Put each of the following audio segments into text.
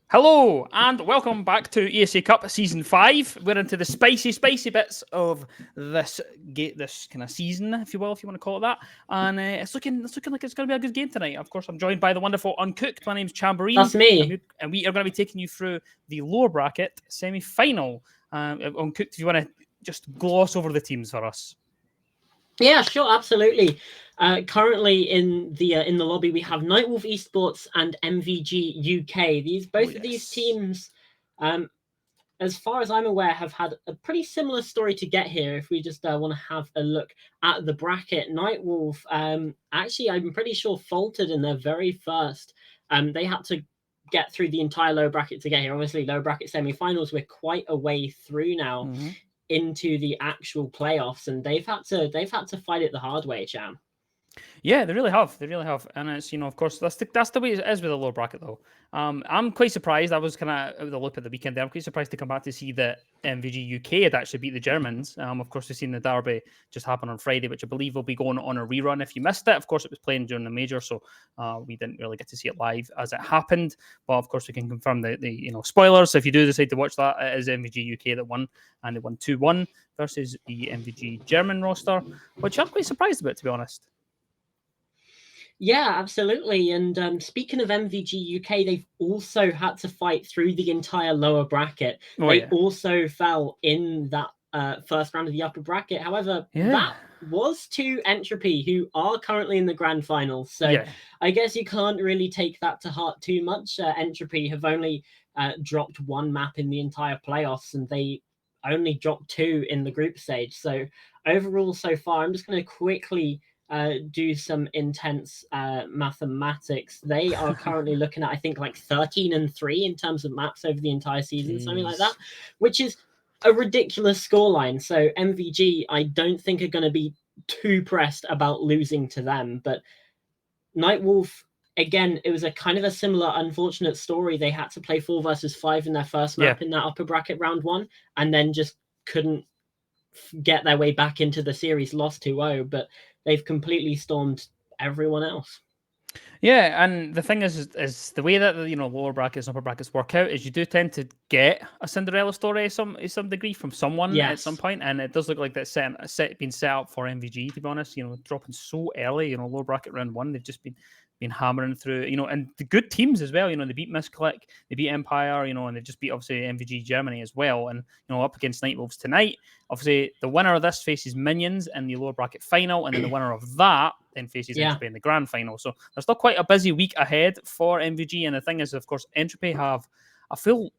Hello and welcome back to ESA Cup Season 5. We're into the spicy bits of this kind of season, if you want to call it that. And it's looking like it's going to be a good game tonight. Of course, I'm joined by the wonderful Uncooked. My name's Chamberine. That's me. And we are going to be taking you through the lower bracket semi-final. Uncooked, if you want to just gloss over the teams for us. Yeah, sure, absolutely. Currently in the lobby, we have NightWolve eSports and MVG UK. Both of these teams, as far as I'm aware, have had a pretty similar story to get here. If we just want to have a look at the bracket, NightWolve, actually, I'm pretty sure faltered in their very first. They had to get through the entire lower bracket to get here. Obviously, lower bracket semi-finals, we're quite a way through now. Into the actual playoffs, and they've had to fight it the hard way, Cham. Yeah, they really have. And it's, of course, that's the way it is with the lower bracket, though. I'm quite surprised. I was kind of out of the loop at the weekend there. I'm quite surprised to come back to see that MVG UK had actually beat the Germans. Of course, we've seen the derby just happen on Friday, which I believe will be going on a rerun if you missed it. Of course, it was playing during the major, so we didn't really get to see it live as it happened. But of course, we can confirm the spoilers. So if you do decide to watch that, it is MVG UK that won, and they won 2-1 versus the MVG German roster, which I'm quite surprised about, to be honest. Yeah, absolutely. And speaking of MVG UK, they've also had to fight through the entire lower bracket. They also fell in that first round of the upper bracket. However, that was to Entropy, who are currently in the grand final. So I guess you can't really take that to heart too much. Entropy have only dropped one map in the entire playoffs, and they only dropped two in the group stage. So overall, so far, I'm just going to quickly do some intense mathematics. They are currently looking at, I think, like 13-3 in terms of maps over the entire season, something like that, which is a ridiculous scoreline. So MVG, I don't think are going to be too pressed about losing to them. But NightWolve, again, it was a kind of a similar unfortunate story. They had to play 4 versus 5 in their first map in that upper bracket round 1, and then just couldn't get their way back into the series, lost 2-0, but they've completely stormed everyone else. Yeah, and the thing is the way that lower brackets and upper brackets work out is you do tend to get a Cinderella story to some degree from someone at some point, and it does look like that's being set up for MVG, to be honest. Dropping so early, lower bracket round 1, they've just been hammering through, and the good teams as well. They beat Misclick, they beat Empire, and they just beat obviously MVG Germany as well. And up against NightWolves tonight, obviously the winner of this faces Minions in the lower bracket final, and then the winner of that then faces Entropy in the grand final. So there's still quite a busy week ahead for MVG. And the thing is, of course, Entropy have a full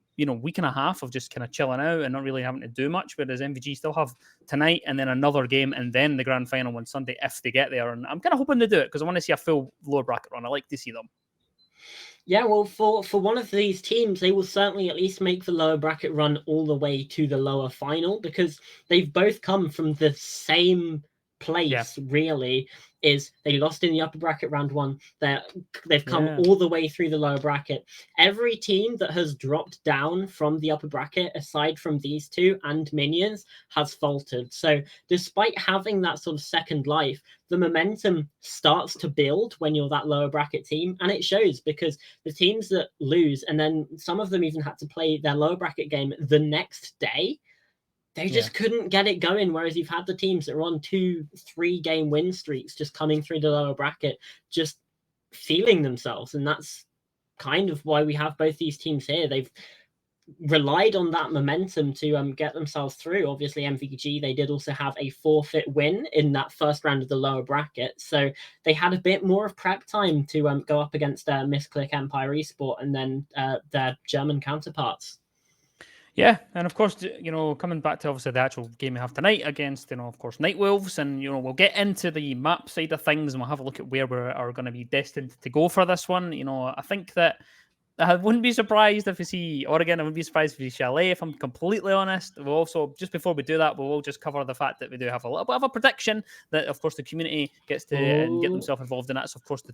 week and a half of just kind of chilling out and not really having to do much, whereas MVG still have tonight and then another game and then the grand final on Sunday if they get there. And I'm kind of hoping to do it because I want to see a full lower bracket run. I like to see them. Yeah, well, for one of these teams, they will certainly at least make the lower bracket run all the way to the lower final, because they've both come from the same place, really. Is they lost in the upper bracket round 1. They've come all the way through the lower bracket. Every team that has dropped down from the upper bracket, aside from these two and Minions, has faltered. So despite having that sort of second life, the momentum starts to build when you're that lower bracket team, and it shows, because the teams that lose, and then some of them even had to play their lower bracket game the next day, they just couldn't get it going. Whereas you've had the teams that are on 2-3 game win streaks just coming through the lower bracket, just feeling themselves. And that's kind of why we have both these teams here. They've relied on that momentum to get themselves through. Obviously, MVG, they did also have a forfeit win in that first round of the lower bracket. So they had a bit more of prep time to go up against Misclick, Empire Esport, and then their German counterparts. Yeah, and of course, coming back to obviously the actual game we have tonight against, of course, NightWolves, and we'll get into the map side of things, and we'll have a look at where we are going to be destined to go for this one. I think that I wouldn't be surprised if we see Oregon. I wouldn't be surprised if we see Chalet, if I'm completely honest. We'll also, just before we do that, we'll just cover the fact that we do have a little bit of a prediction that, of course, the community gets to and get themselves involved in that. So, of course,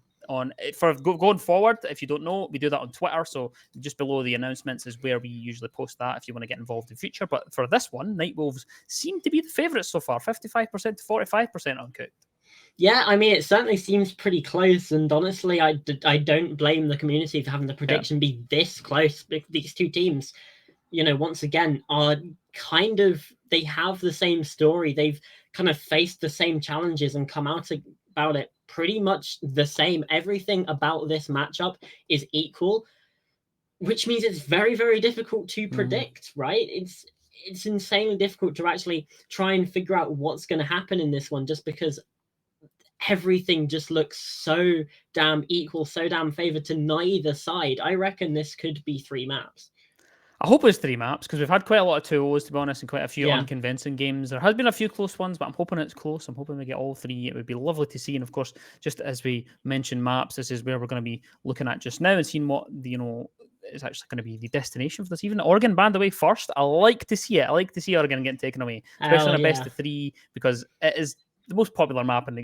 going forward, if you don't know, we do that on Twitter. So just below the announcements is where we usually post that if you want to get involved in future. But for this one, NightWolves seem to be the favourites so far, 55% to 45% uncooked. Yeah, I mean, it certainly seems pretty close, and honestly, I don't blame the community for having the prediction be this close. These two teams, once again, are kind of, they have the same story. They've kind of faced the same challenges and come out about it pretty much the same. Everything about this matchup is equal, which means it's very, very difficult to predict, right? It's insanely difficult to actually try and figure out what's going to happen in this one, just because everything just looks so damn equal, so damn favored to neither side. I reckon this could be 3 maps. I hope it's 3 maps, because we've had quite a lot of 2-0s, to be honest, and quite a few unconvincing games. There has been a few close ones, but I'm hoping it's close. I'm hoping we get all 3. It would be lovely to see. And of course, just as we mentioned maps, this is where we're going to be looking at just now and seeing what is actually going to be the destination for this. Even Oregon banned away first. I like to see it. I like to see Oregon getting taken away, especially on a best of 3, because it is the most popular map in the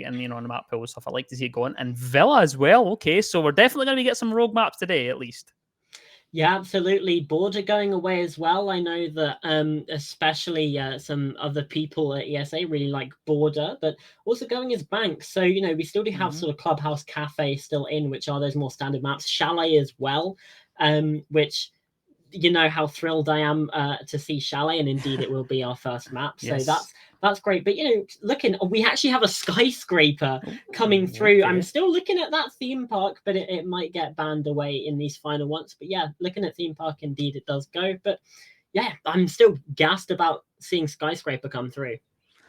map pool stuff. I like to see it going. And Villa as well. Okay, so we're definitely going to get some rogue maps today, at least. Yeah, absolutely. Border going away as well. I know that especially some other people at ESA really like Border, but also going is Bank. So, we still do have sort of Clubhouse Cafe still in, which are those more standard maps. Chalet as well, which, how thrilled I am to see Chalet, and indeed it will be our first map. So that's great. But, we actually have a skyscraper coming through. Okay. I'm still looking at that theme park, but it might get banned away in these final ones. But yeah, looking at theme park, indeed it does go. But yeah, I'm still gassed about seeing skyscraper come through.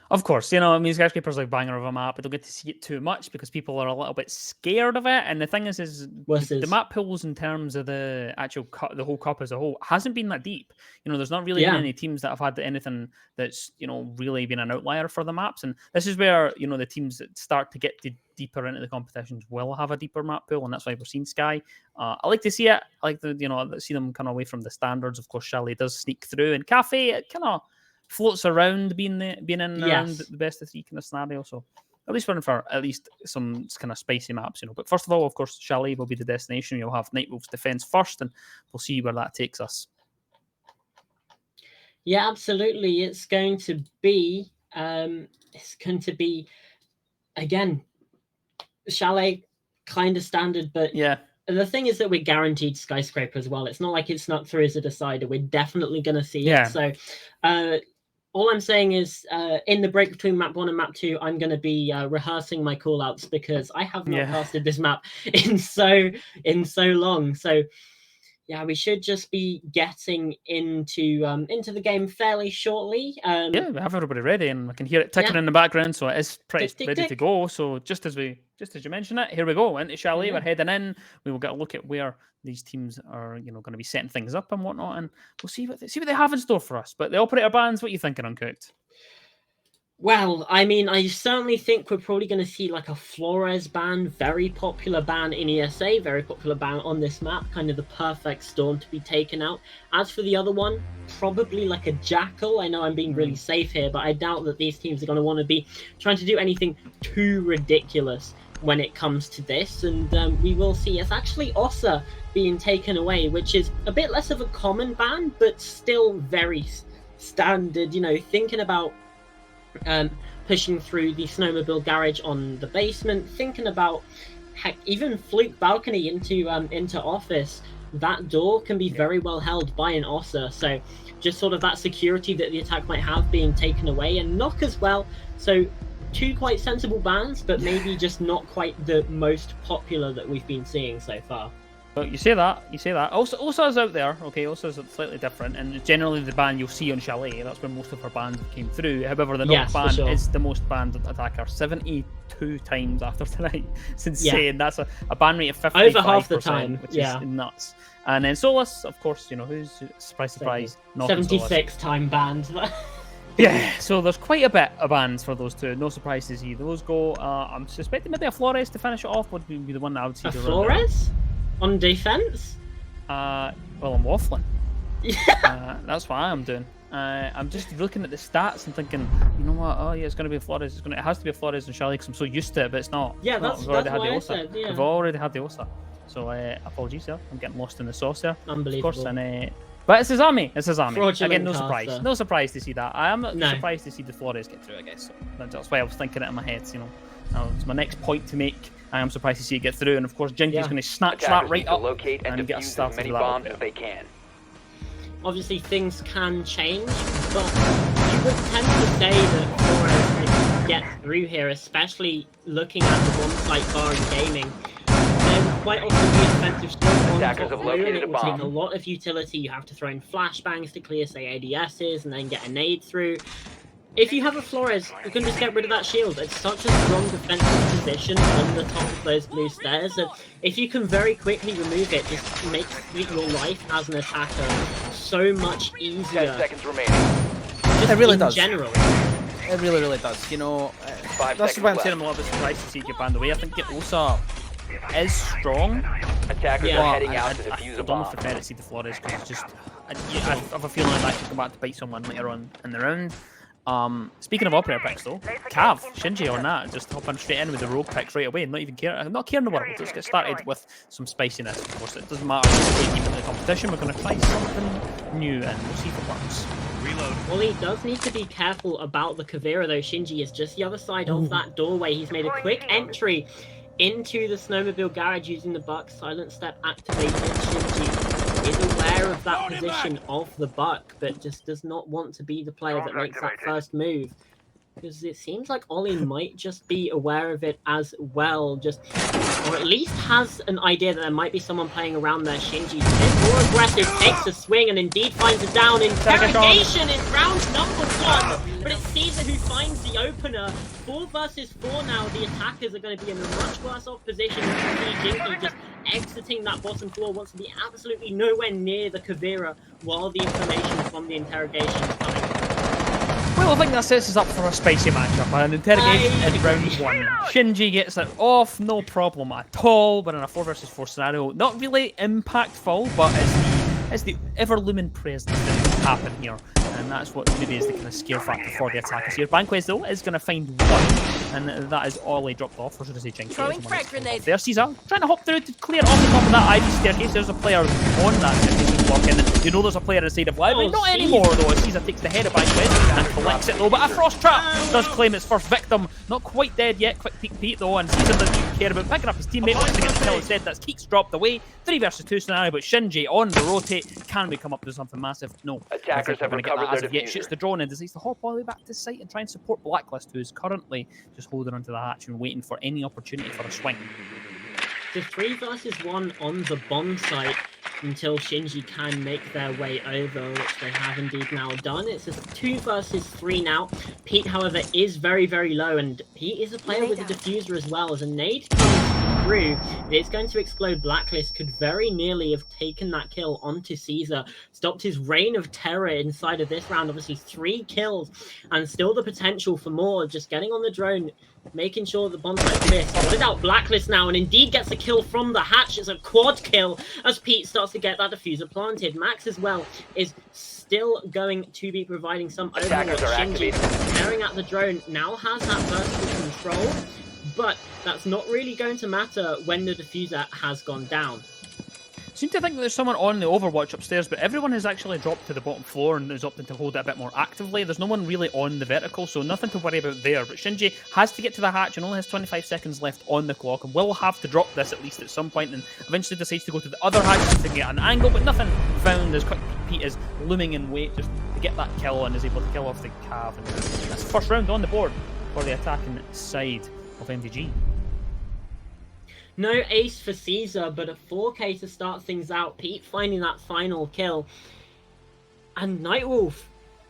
Of course, skyscraper's like banger of a map. I don't get to see it too much because people are a little bit scared of it. And the thing is the map pools in terms of the actual the whole cup as a whole hasn't been that deep. There's not really been any teams that have had anything that's really been an outlier for the maps. And this is where the teams that start to get deeper into the competitions will have a deeper map pool, and that's why we're seeing Sky. I like to see it. I like to see them kind of away from the standards. Of course, Chalet does sneak through, and Cafe it kind of floats around being in and around the best of 3 kind of scenario. So at least running for at least some kind of spicy maps, But first of all, of course, Chalet will be the destination. You'll have NightWolve's defense first, and we'll see where that takes us. Yeah, absolutely. It's going to be again, Chalet kind of standard, but yeah. The thing is that we're guaranteed skyscraper as well. It's not like it's snuck through as a decider. We're definitely going to see it. So all I'm saying is in the break between map 1 and map 2, I'm going to be rehearsing my callouts, because I have not casted this map in so long. So yeah, we should just be getting into the game fairly shortly. Yeah, we have everybody ready, and I can hear it ticking in the background, so it is pretty ready to go. So just as you mentioned it, here we go into Chalet. We're heading in. We will get a look at where these teams are, going to be setting things up and whatnot, and we'll see what they have in store for us. But the operator bans, what are you thinking, Uncooked? Well, I mean, I certainly think we're probably going to see like a Flores ban, very popular ban in ESA, very popular ban on this map, kind of the perfect storm to be taken out. As for the other one, probably like a Jackal. I know I'm being really safe here, but I doubt that these teams are going to want to be trying to do anything too ridiculous when it comes to this. And we will see it's actually ESA being taken away, which is a bit less of a common ban, but still very standard, thinking about pushing through the snowmobile garage on the basement, thinking about heck, even fluke balcony into office. That door can be very well held by an ESA, so just sort of that security that the attack might have being taken away, and knock as well. So 2 quite sensible bans, but maybe just not quite the most popular that we've been seeing so far. Well, you say that. ESA's out there, okay, ESA's slightly different, and generally the ban you'll see on Chalet, that's where most of our bans came through. However, the knock ban is the most banned attacker, 72 times after tonight. It's insane. That's a ban rate of 55%, over half the time, which is nuts. And then Solus, of course, who's, surprise, 76 time banned. Yeah, so there's quite a bit of bans for those 2. No surprise to see those go. I'm suspecting maybe a Flores to finish it off would be the one that I would see. A Flores? On defense? Well, I'm waffling. Yeah. That's what I'm doing. I'm just looking at the stats and thinking, you know what? Oh yeah, it's going to be a Flores. It has to be a Flores and Chalet because I'm so used to it, but it's not. Yeah, that's what I said. Yeah. We've already had the ESA. So apologies there. I'm getting lost in the sauce there. Unbelievable. Of course, and but it's Azami. Again, no caster. surprise. No surprise to see that. I am not surprised to see the Flores get through, I guess. So that's why I was thinking it in my head, It's my next point to make. I am surprised to see it get through, and of course, Jinky's going to snatch that right up and get us started with that. As they can. Obviously, things can change, but you would tend to say that Flores could get through here, especially looking at the one site bar in gaming. Then quite often the offensive still on top blue, and it will take a lot of utility. You have to throw in flashbangs to clear, say, ADSs, and then get a nade through. If you have a Flores, you can just get rid of that shield. It's such a strong defensive position on the top of those blue stairs that if you can very quickly remove it, just makes your life as an attacker so much easier. 10 seconds remaining. It really does. General. It really, really does. You know, that's why I'm saying I'm a little bit surprised to see it get banned away. I think ESA is strong. Attackers are heading out to defuse a bomb. I don't know if I prefer to see the Flores because it's just... I have a feeling that could come back to bite someone later on in the round. Speaking of operator picks though, Cav, Shinji on that, just hopping straight in with the rogue picks right away, not caring the world. Let's get started with some spiciness. Of course, it doesn't matter if we keep in the competition, we're going to try something new and we'll see if it works. Reload. Well, he does need to be careful about the Kavira though. Shinji is just the other side of that doorway. He's made a quick entry into the snowmobile garage using the buck. Silent step activated. Shinji is aware of that position of the buck, but just does not want to be the player that makes that first move. Because it seems like Ollie might just be aware of it as well, or at least has an idea that there might be someone playing around there. Shinji is a bit more aggressive, takes a swing, and indeed finds a down. Interrogation in round number 1, but it's Caesar who finds the opener. 4 versus 4 now. The attackers are going to be in a much worse off position. Jinky just exiting that bottom floor, wants to be absolutely nowhere near the Kavira while the information from the interrogation is coming. Well, I think that sets us up for a spicy matchup. An interrogation in round 1. Shinji gets it off, no problem at all, but in a 4 versus 4 scenario, not really impactful, but it's the ever-looming presence that can happen here. And that's what maybe is the kind of scare factor for the attackers here. Banquez, though, is going to find 1, and that is Ollie dropped off, or should I say Jinx? Throwing frag grenades. There's Caesar, trying to hop through to clear off the top of that ivy staircase. There's a player on that staircase walking, and you know there's a player inside of library. Not anymore, though. Caesar takes the head of Banquez and collects it, though. But a frost trap does claim its first victim. Not quite dead yet. Quick peek Pete, though, and Caesar doesn't care about picking up his teammate. Wants to get the kill instead. That's Keeks dropped away. 3 versus 2 scenario, but Shinji on the rotate. Can we come up with something massive? No. Attackers have recovered their diffuser. Shoots the drone and decides to hop all the way back to site and try and support Blacklist, who is currently just holding onto the hatch and waiting for any opportunity for a swing. The 3 versus 1 on the bomb site until Shinji can make their way over, which they have indeed now done. It's a 2 versus 3 now. Pete, however, is very, very low, and Pete is a player with a diffuser as well. As a nade comes through, it's going to explode. Blacklist could very nearly have taken that kill onto Caesar, stopped his reign of terror inside of this round. Obviously 3 kills, and still the potential for more. Just getting on the drone, making sure the bomb site's missed. Spotted out Blacklist now, and indeed gets a kill from the hatch. It's a quad kill as Pete starts to get that diffuser planted. Max as well is still going to be providing some overwatch. Shinji, staring at the drone, now has that vertical control, but that's not really going to matter when the diffuser has gone down. Seem to think that there's someone on the Overwatch upstairs, but everyone has actually dropped to the bottom floor and is opting to hold it a bit more actively. There's no one really on the vertical, so nothing to worry about there. But Shinji has to get to the hatch and only has 25 seconds left on the clock, and will have to drop this at least at some point, and eventually decides to go to the other hatch to get an angle, but nothing found as Quick Pete is looming in wait just to get that kill and is able to kill off the Cav. And that's the first round on the board for the attacking side of MVG. No ace for Caesar, but a 4K to start things out. Pete finding that final kill. And NightWolve,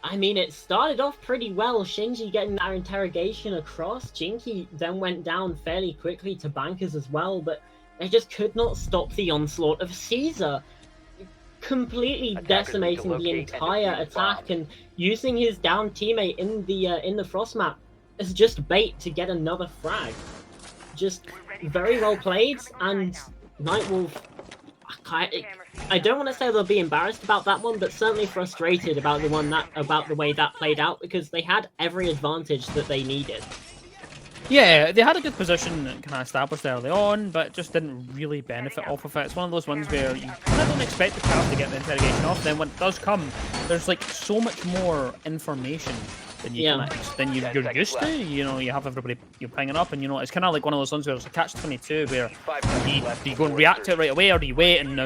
I mean, it started off pretty well. Shinji getting that interrogation across. Jinky then went down fairly quickly to Bankers as well, but they just could not stop the onslaught of Caesar. Completely decimating the entire attack and using his down teammate in the frost map as just bait to get another frag. Just very well played, and NightWolve, I don't want to say they'll be embarrassed about that one, but certainly frustrated about the way that played out, because they had every advantage that they needed. Yeah, they had a good position kind of established early on, but just didn't really benefit off of it. It's one of those ones where you kind of don't expect the Cav to get the interrogation off, then when it does come, there's like so much more information then you're used to. You know, you have everybody pinging up, and you know it's kind of like one of those ones where it's a catch-22 where do you go and react to it right away, or do you wait and now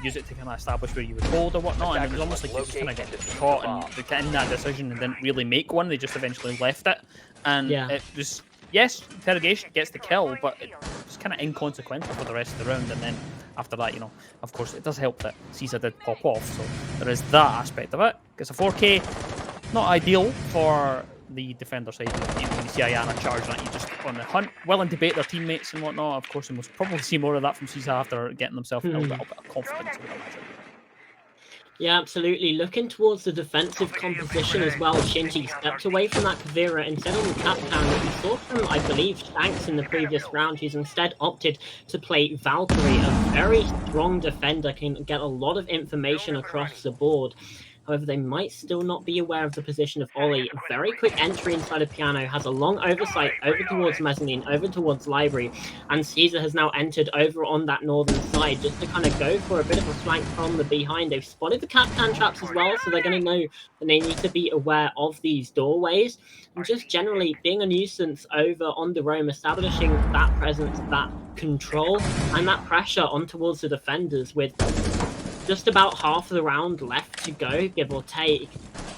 use it to kind of establish where you would hold or whatnot? And it was almost like you just kind of get caught in that decision and didn't really make one. They just eventually left it, and it was. Yes, interrogation gets the kill, but it's kind of inconsequential for the rest of the round. And then after that, of course, it does help that Caesar did pop off. So there is that aspect of it. Gets a 4K, not ideal for the defender side. When you see Ayana charging at you just on the hunt, willing to bait their teammates and whatnot. Of course, we must probably see more of that from Caesar after getting themselves a little bit of confidence. Yeah, absolutely. Looking towards the defensive composition as well, Shinji stepped away from that Kavira instead on the Capcan that we saw from, I believe, Shanks in the previous round. He's instead opted to play Valkyrie, a very strong defender, can get a lot of information across the board. However, they might still not be aware of the position of Ollie. A very quick entry inside of Piano, has a long oversight over towards Mezzanine, over towards Library, and Caesar has now entered over on that northern side just to kind of go for a bit of a flank from the behind. They've spotted the Capcan traps as well, so they're going to know that they need to be aware of these doorways. And just generally being a nuisance over on the roam, establishing that presence, that control, and that pressure on towards the defenders with just about half the round left to go, give or take.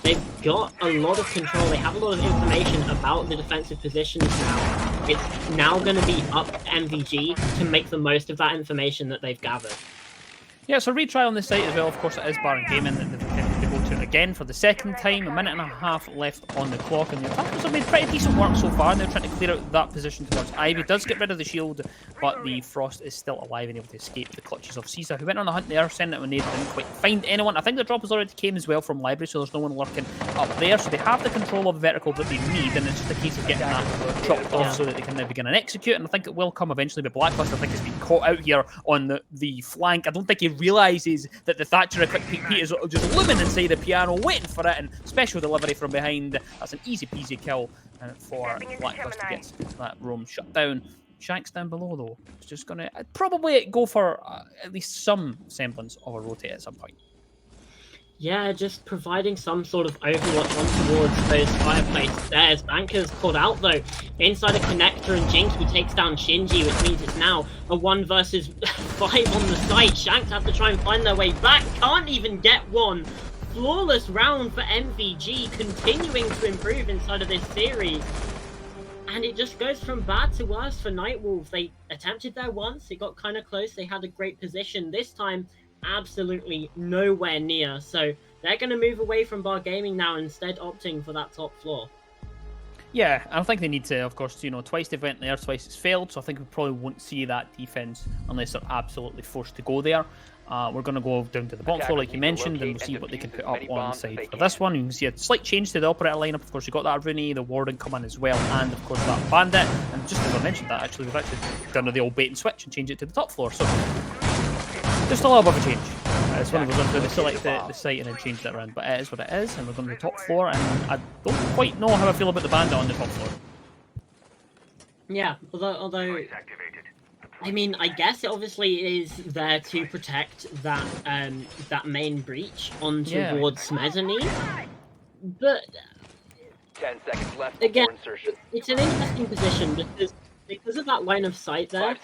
They've got a lot of control. They have a lot of information about the defensive positions now. It's now going to be up to MVG to make the most of that information that they've gathered. Yeah, so retry on this site as well. Of course, it is Baron Gaming that they've attempted to go to again for the second time. A minute and a half left on the clock, and the attackers have made pretty decent work so far. And they're trying to clear out that position towards Ivy. Does get rid of the shield, but the Frost is still alive and able to escape the clutches of Caesar, who went on a hunt there, sending it when they didn't quite find anyone. I think the drop has already came as well from Library, so there's no one lurking up there. So they have the control of the vertical that they need, and it's just a case of getting that chopped off so that they can now begin and execute. And I think it will come eventually, but Blacklist, I think, has been caught out here on the flank. I don't think he realises that the Thatcher quick peek is just looming inside the Piano, waiting for it, and special delivery from behind. That's an easy peasy kill for Blacklist to get that roam shut down. Shanks down below though, it's just going to probably go for at least some semblance of a rotate at some point. Yeah, just providing some sort of overwatch on towards those fireplace stairs. Banker's called out though. Inside a connector, and Jinky takes down Shinji, which means it's now a 1 versus 5 on the side. Shanks have to try and find their way back. Can't even get one. Flawless round for MVG, continuing to improve inside of this series. And it just goes from bad to worse for NightWolve. They attempted there once, it got kind of close, they had a great position. This time, absolutely nowhere near. So they're going to move away from Bar Gaming now, instead opting for that top floor. Yeah, I think they need to, of course, twice they've went there, twice it's failed, so I think we probably won't see that defense unless they're absolutely forced to go there. We're going to go down to the bottom floor, like you mentioned, and we'll see what they can put up on the side for this one. You can see a slight change to the operator lineup. Of course, you got that Rooney, the Warden come in as well, and of course that Bandit. And just as I mentioned that, actually, we've actually done the old bait and switch and changed it to the top floor. So just a little bit of a change. It's one of those ones where they select the site and then change it around, but it is what it is, and we're going to the top floor, and I don't quite know how I feel about the Bandit on the top floor. Yeah, although I mean, I guess it obviously is there to protect that that main breach on towards Mezzanine, but 10 seconds left again, before insertion. It's an interesting position because of that line of sight there.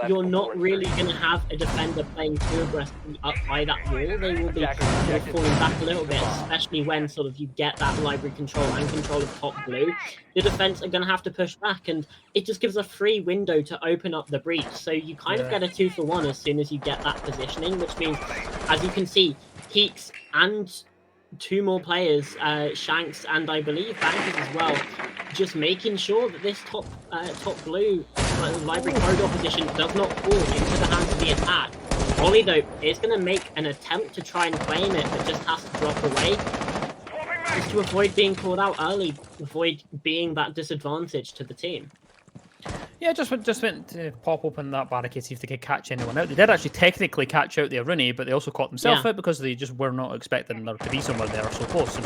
You're not really going to have a defender playing too aggressively up by that wall. They will be sort of falling back a little bit, especially when sort of you get that library control and control of top blue. The defense are going to have to push back, and it just gives a free window to open up the breach. So you kind of get a 2-for-1 as soon as you get that positioning, which means, as you can see, Keeks and 2 more players, Shanks and I believe Bankers as well, just making sure that this top blue library corridor position does not fall into the hands of the attack. Ollie though is going to make an attempt to try and claim it, but just has to drop away just to avoid being called out early, avoid being that disadvantage to the team. Yeah, just went to pop open that barricade, see if they could catch anyone out. They did actually technically catch out the Aruni, but they also caught themselves out because they just were not expecting there to be someone there so close. And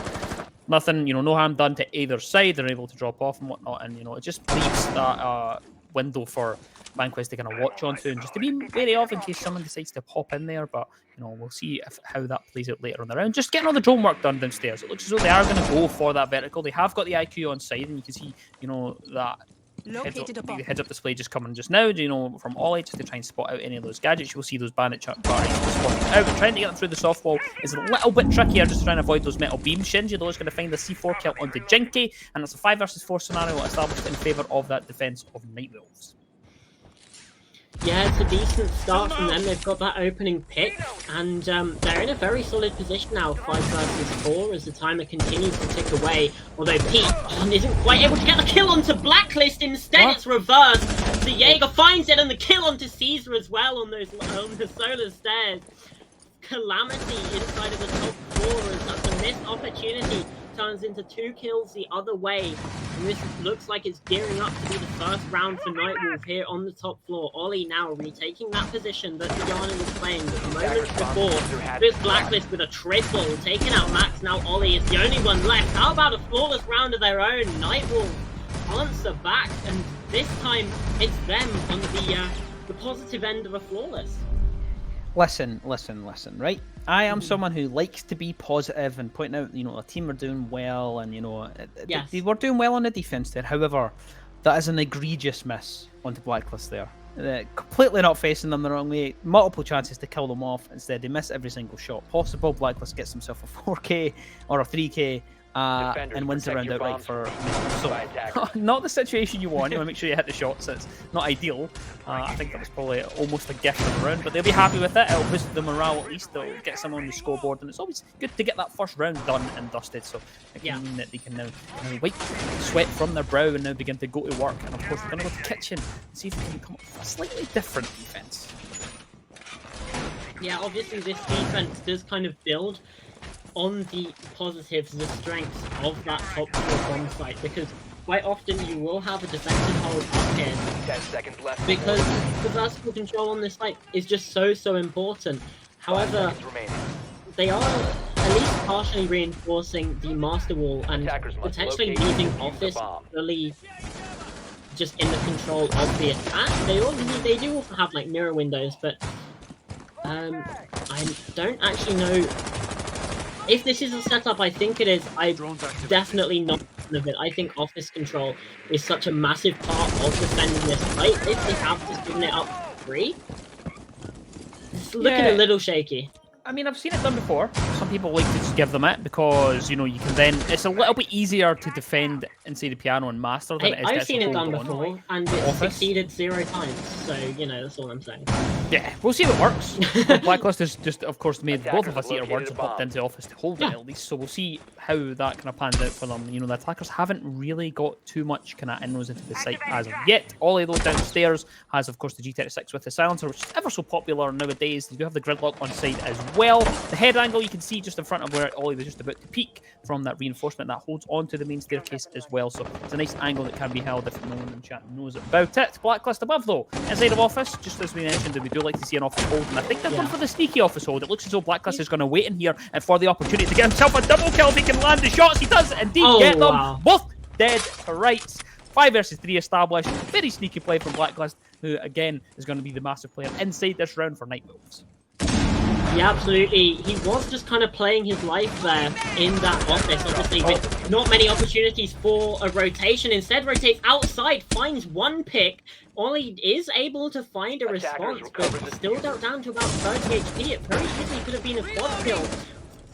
nothing, no harm done to either side. They're able to drop off and whatnot, and it just leaves that window for Vanquist to kind of watch onto and just to be wary of in case someone decides to pop in there. But we'll see how that plays out later on the round. Just getting all the drone work done downstairs. It looks as though they are going to go for that vertical. They have got the IQ on side, and you can see that heads up display just coming just now, from Ollie, just to try and spot out any of those gadgets. You will see those bandit parties spotting out. Trying to get them through the soft wall is a little bit trickier, just trying to avoid those metal beams. Shinji, though, is going to find the C4 kill onto Jinky, and it's a 5 versus 4 scenario established in favour of that defence of NightWolves. Yeah, it's a decent start from them. They've got that opening pick, and they're in a very solid position now, 5 versus 4, as the timer continues to tick away. Although Pete isn't quite able to get the kill onto Blacklist. Instead, it's reversed. The Jaeger finds it, and the kill onto Caesar as well on the solar stairs. Calamity inside of the top floor, as that's a missed opportunity. Turns into 2 kills the other way, and this looks like it's gearing up to be the first round for NightWolve here on the top floor. Ollie now retaking that position that Diana was playing the moment before. This Blacklist with a triple, taking out Max. Now Ollie is the only one left. How about a flawless round of their own? NightWolve answer back, and this time it's them on the positive end of a flawless. Listen, right? I am someone who likes to be positive and point out, a team are doing well, and yes, they were doing well on the defense there. However, that is an egregious miss onto Blacklist there. Completely not facing them the wrong way. Multiple chances to kill them off. Instead, they miss every single shot possible. Blacklist gets himself a 4K or a 3K. And wins the round outright for so not the situation you want. You want to make sure you hit the shots. It's not ideal. I think that was probably almost a gift of the round, but they'll be happy with it. It'll boost the morale at least. They'll get someone on the scoreboard, and it's always good to get that first round done and dusted. So it can mean that they can now wipe sweat from their brow and now begin to go to work. And of course, we're going to go to the kitchen and see if we can come up with a slightly different defense. Yeah, obviously this defense does kind of build on the positives, the strengths of that top floor bomb site, because quite often you will have a defensive hold up here 10 seconds left because the vertical control on this site is just so important. However, they are at least partially reinforcing the master wall and potentially leaving Office really just in the control of the attack. They do also have like mirror windows, but I don't actually know if this is a setup. I think it is. I'm definitely not fan of it. I think Office control is such a massive part of defending this fight. If they have just given it up free, it's looking a little shaky. I mean, I've seen it done before. Some people like to just give them it because, you can then... It's a little bit easier to defend inside the piano and master than it is to I've seen it done before, and it's succeeded 0 times. So, that's all I'm saying. Yeah, we'll see if it works. Blacklist has just, of course, made both of us eat our words and popped into Office to hold it at least. So we'll see how that kind of pans out for them. The attackers haven't really got too much kind of inroads into the site as of yet. Ollie, though, downstairs has, of course, the G36 with the silencer, which is ever so popular nowadays. They do have the gridlock on site as well. The head angle you can see just in front of where Ollie was just about to peek from that reinforcement that holds onto the main staircase as well. So it's a nice angle that can be held if no one in chat knows about it. Blacklist above though, inside of Office, just as we mentioned, we do like to see an Office hold, and I think they're going for the sneaky Office hold. It looks as though Blacklist is going to wait in here and for the opportunity to get himself a double kill if he can land the shots. He does indeed get them. Wow. Both dead to rights. 5 versus 3 established. Very sneaky play from Blacklist, who again is going to be the massive player inside this round for NightWolves. Yeah, absolutely. He was just kind of playing his life there in that Office, obviously with not many opportunities for a rotation. Instead, rotates outside, finds one pick. Ollie is able to find a response, but still down to about 30 HP. It very easily could have been a quad kill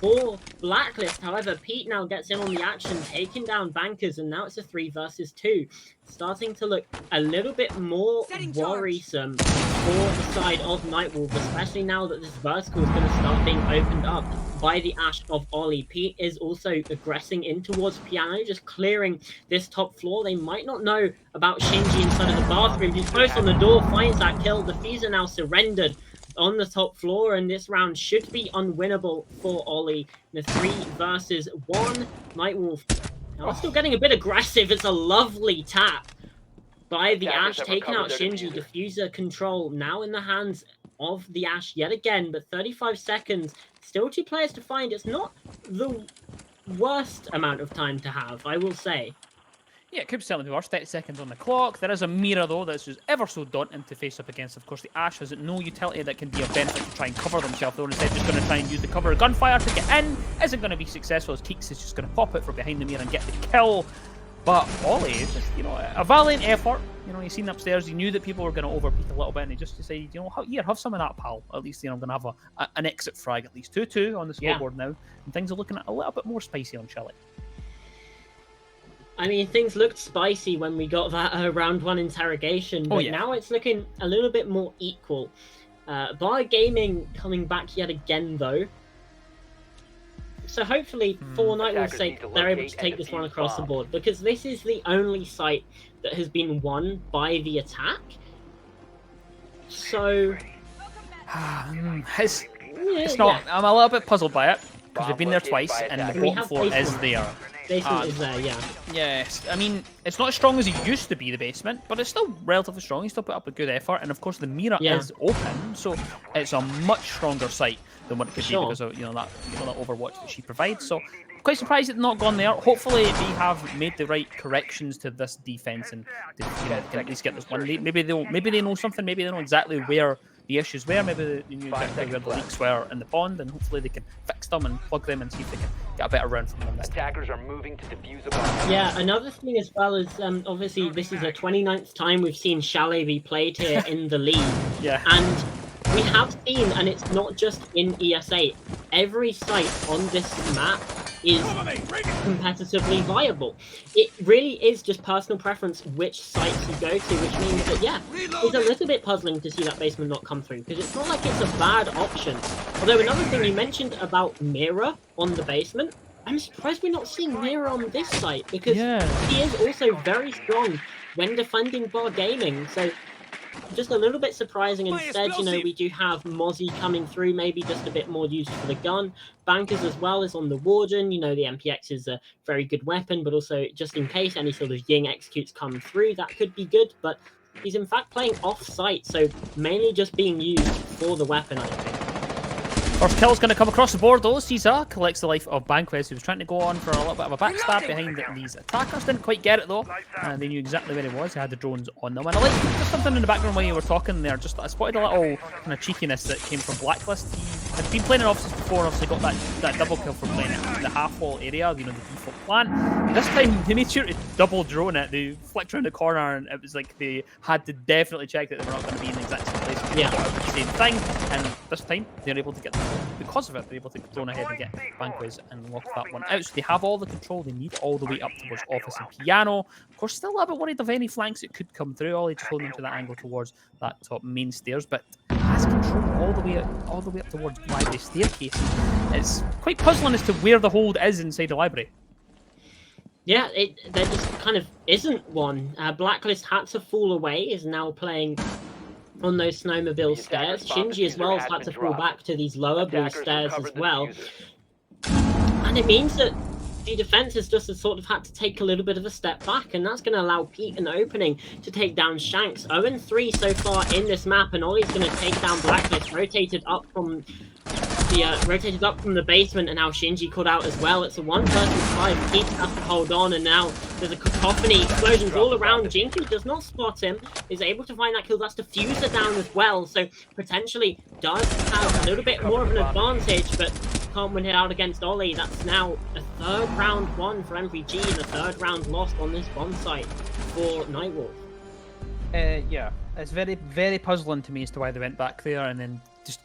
for Blacklist. However, Pete now gets in on the action, taking down Bankers, and now it's a 3 versus 2. Starting to look a little bit more worrisome for the side of NightWolve, especially now that this vertical is going to start being opened up by the Ash of Ollie. Pete is also aggressing in towards Piano, just clearing this top floor. They might not know about Shinji inside of the bathroom. He's close on the door, finds that kill. The Diffuser now surrendered on the top floor, and this round should be unwinnable for Ollie. The 3 versus 1. NightWolve now still getting a bit aggressive. It's a lovely tap by the Ash, taking out Shinji. Diffuser control now in the hands of the Ash yet again, but 35 seconds. Still 2 players to find. It's not the worst amount of time to have, I will say. Yeah, it could certainly be worse. 30 seconds on the clock. There is a mirror, though, that's just ever so daunting to face up against. Of course, the Ash has no utility that can be of benefit to try and cover themselves, though. Instead, just going to try and use the cover of gunfire to get in. Isn't going to be successful, as Keeks is just going to pop it from behind the mirror and get the kill. But Ollie is just, a valiant effort. He's seen upstairs. He knew that people were going to overpeak a little bit, and he just decided, here, have some of that, pal. At least, I'm going to have an exit frag, at least 2-2 on the scoreboard now. And things are looking a little bit more spicy on Chile. I mean, things looked spicy when we got that round 1 interrogation, but now it's looking a little bit more equal. Bar Gaming coming back yet again, though. So hopefully, for NightWolve's sake, they're able to take this one across the board, because this is the only site that has been won by the attack. So... it's not... I'm a little bit puzzled by it, because we've been there twice, and the bottom floor is there. Basement is there, yeah. Yes, I mean, it's not as strong as it used to be, the basement, but it's still relatively strong. You still put up a good effort, and of course the mirror is open, so it's a much stronger site than what it could be because of that Overwatch that she provides. So quite surprised it's not gone there. Hopefully they have made the right corrections to this defense and they can at least get this one. Maybe they know something. Maybe they know exactly where the issues were. Maybe they knew exactly where the leaks were in the pond, and hopefully they can fix them and plug them and see if they can get a better round from them. Attackers are moving to defuse a bomb. Yeah, another thing as well is obviously this is the 29th time we've seen Chalet be played here in the league. And we have seen, and it's not just in ESA, every site on this map is competitively viable. It really is just personal preference which sites you go to, which means that, it's a little bit puzzling to see that basement not come through, because it's not like it's a bad option. Although another thing you mentioned about Mira on the basement, I'm surprised we're not seeing Mira on this site, because he is also very strong when defending Bar Gaming, so just a little bit surprising. Instead, we do have Mozzie coming through, maybe just a bit more used for the gun. Bankers as well is on the Warden. The MPX is a very good weapon, but also just in case any sort of Ying executes come through, that could be good. But he's in fact playing off-site, so mainly just being used for the weapon, I think. First kill's going to come across the board, though. Caesar collects the life of Banquez, who was trying to go on for a little bit of a backstab behind these attackers. Didn't quite get it, though. They knew exactly where he was. He had the drones on them. And I like just something in the background while you were talking there. Just I spotted a little kind of cheekiness that came from Blacklist. He had been playing in offices before, and obviously got that double kill for playing in the half-wall area, the default plan. This time, they made sure to double drone it. They flicked around the corner, and it was like they had to definitely check that they were not going to be in the exact same place. The same thing. And this time, they're able to get because of it, they're able to go ahead and get Banquez and lock that one out. So they have all the control they need all the way up towards Office and Piano. Of course, still a little bit worried of any flanks that could come through. Ollie just holding into that angle towards that top main stairs, but has control all the way up towards Library Staircase. It's quite puzzling as to where the hold is inside the library. Yeah, there just kind of isn't one. Blacklist had to fall away, is now playing on those snowmobile stairs. Shinji as well has had to fall back to these lower blue stairs as well. And it means that the defense has just sort of had to take a little bit of a step back, and that's going to allow Pete an opening to take down Shanks. 0-3 so far in this map, and Ollie's going to take down Blacklist, rotated up from the basement, and now Shinji caught out as well. It's a one-person fight. Pete has to hold on, and now there's a cacophony, explosions all around. Jinky does not spot him, is able to find that kill. That's diffuser down as well, so potentially does have a little bit more of an advantage, but can't win it out against Ollie. That's now a third round won for MVG and a third round lost on this bomb site for NightWolve. Yeah, it's very, very puzzling to me as to why they went back there and then just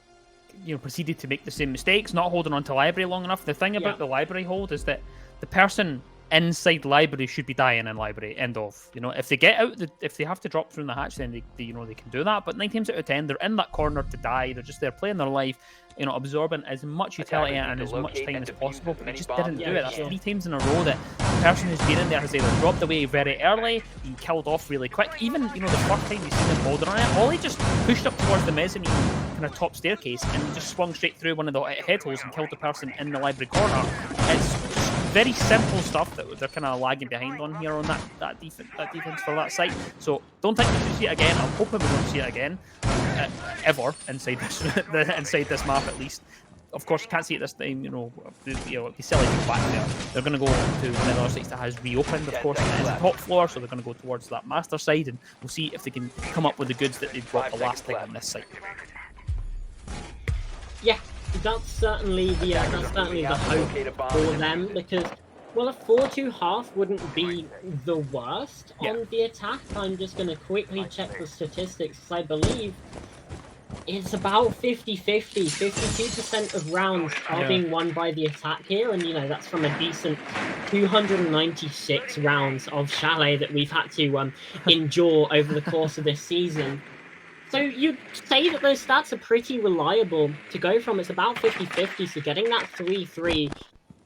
proceeded to make the same mistakes, not holding on to library long enough. The thing about the library hold is that the person inside library should be dying in library. End of. If they get out, if they have to drop through the hatch, then they can do that. But 9 times out of 10, they're in that corner to die. They're just there playing their life, absorbing as much utility and as much time as possible. But they just didn't do it. That's 3 times in a row that the person who's been in there has either dropped away very early, been killed off really quick. Even the first time you see them holding on it, Ollie just pushed up towards the mezzanine kind of top staircase and just swung straight through one of the head holes and killed the person in the library corner. It's very simple stuff that they're kind of lagging behind on here on that defense for that site. So don't think we should see it again. I'm hoping we don't see it again ever inside this map at least. of course, you can't see it this time. It'd be silly to go back there. They're going to go to one of the other sites that has reopened, of course, and it is the top floor, so they're going to go towards that master side, and we'll see if they can come up with the goods that they brought the last time on this site. Yeah, that's certainly the hope for them, because, well, a 4-2 half wouldn't be the worst on the attack. I'm just going to quickly check the statistics. I believe it's about 50-50. 52% of rounds are being won by the attack here, and that's from a decent 296 rounds of Chalet that we've had to endure over the course of this season. So you'd say that those stats are pretty reliable to go from. It's about 50-50, so getting that 3-3,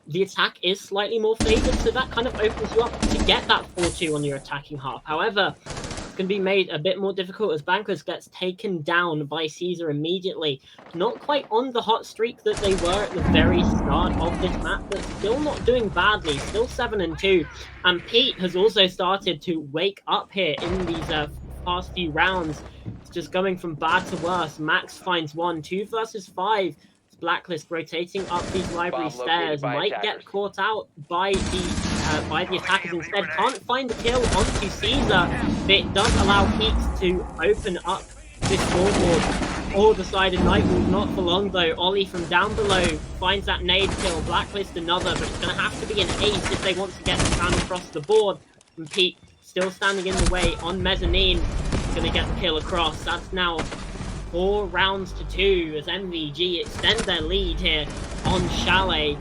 the attack is slightly more favored, so that kind of opens you up to get that 4-2 on your attacking half. However, it's going to be made a bit more difficult as Bankless gets taken down by Caesar immediately. Not quite on the hot streak that they were at the very start of this map, but still not doing badly, still 7-2. And Pete has also started to wake up here in these past few rounds. It's just going from bad to worse. Max finds 1, 2 versus 5. Blacklist rotating up these library stairs, might get caught out by the attackers instead. Can't find the kill onto Caesar, but it does allow Pete to open up this scoreboard. All decided NightWolve not for long though. Ollie from down below finds that nade kill. Blacklist another, but it's going to have to be an ace if they want to get the down across the board. And Pete still standing in the way on mezzanine. Going to get the kill across. That's now 4 rounds to 2 as MVG extend their lead here on Chalet.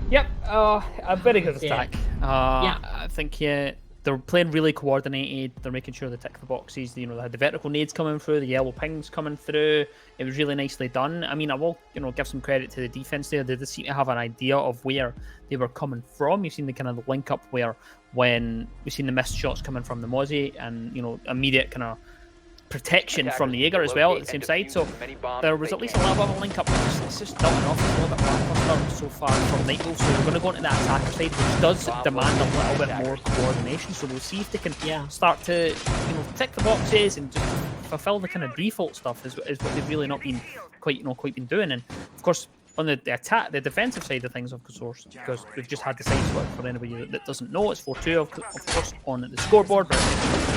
Yep, a very good attack. I think they're playing really coordinated. They're making sure they tick the boxes. They had the vertical nades coming through, the yellow pings coming through. It was really nicely done. I mean, I will give some credit to the defense there. They seem to have an idea of where they were coming from. You've seen the kind of link up where when we've seen the missed shots coming from the Mozzie and immediate kind of protection from the Jaeger as well at the same side, so there was at least a little bit of a link up. It's just done off a little bit lackluster so far from NightWolve, so we're going to go into that attacker side, which does demand a little bit more coordination. So we'll see if they can start to tick the boxes and just fulfill the kind of default stuff is what they've really not been quite been doing. And of course, on the defensive side of things, of course, because we've just had the side split for anybody that doesn't know, it's 4-2, of course, on the scoreboard, but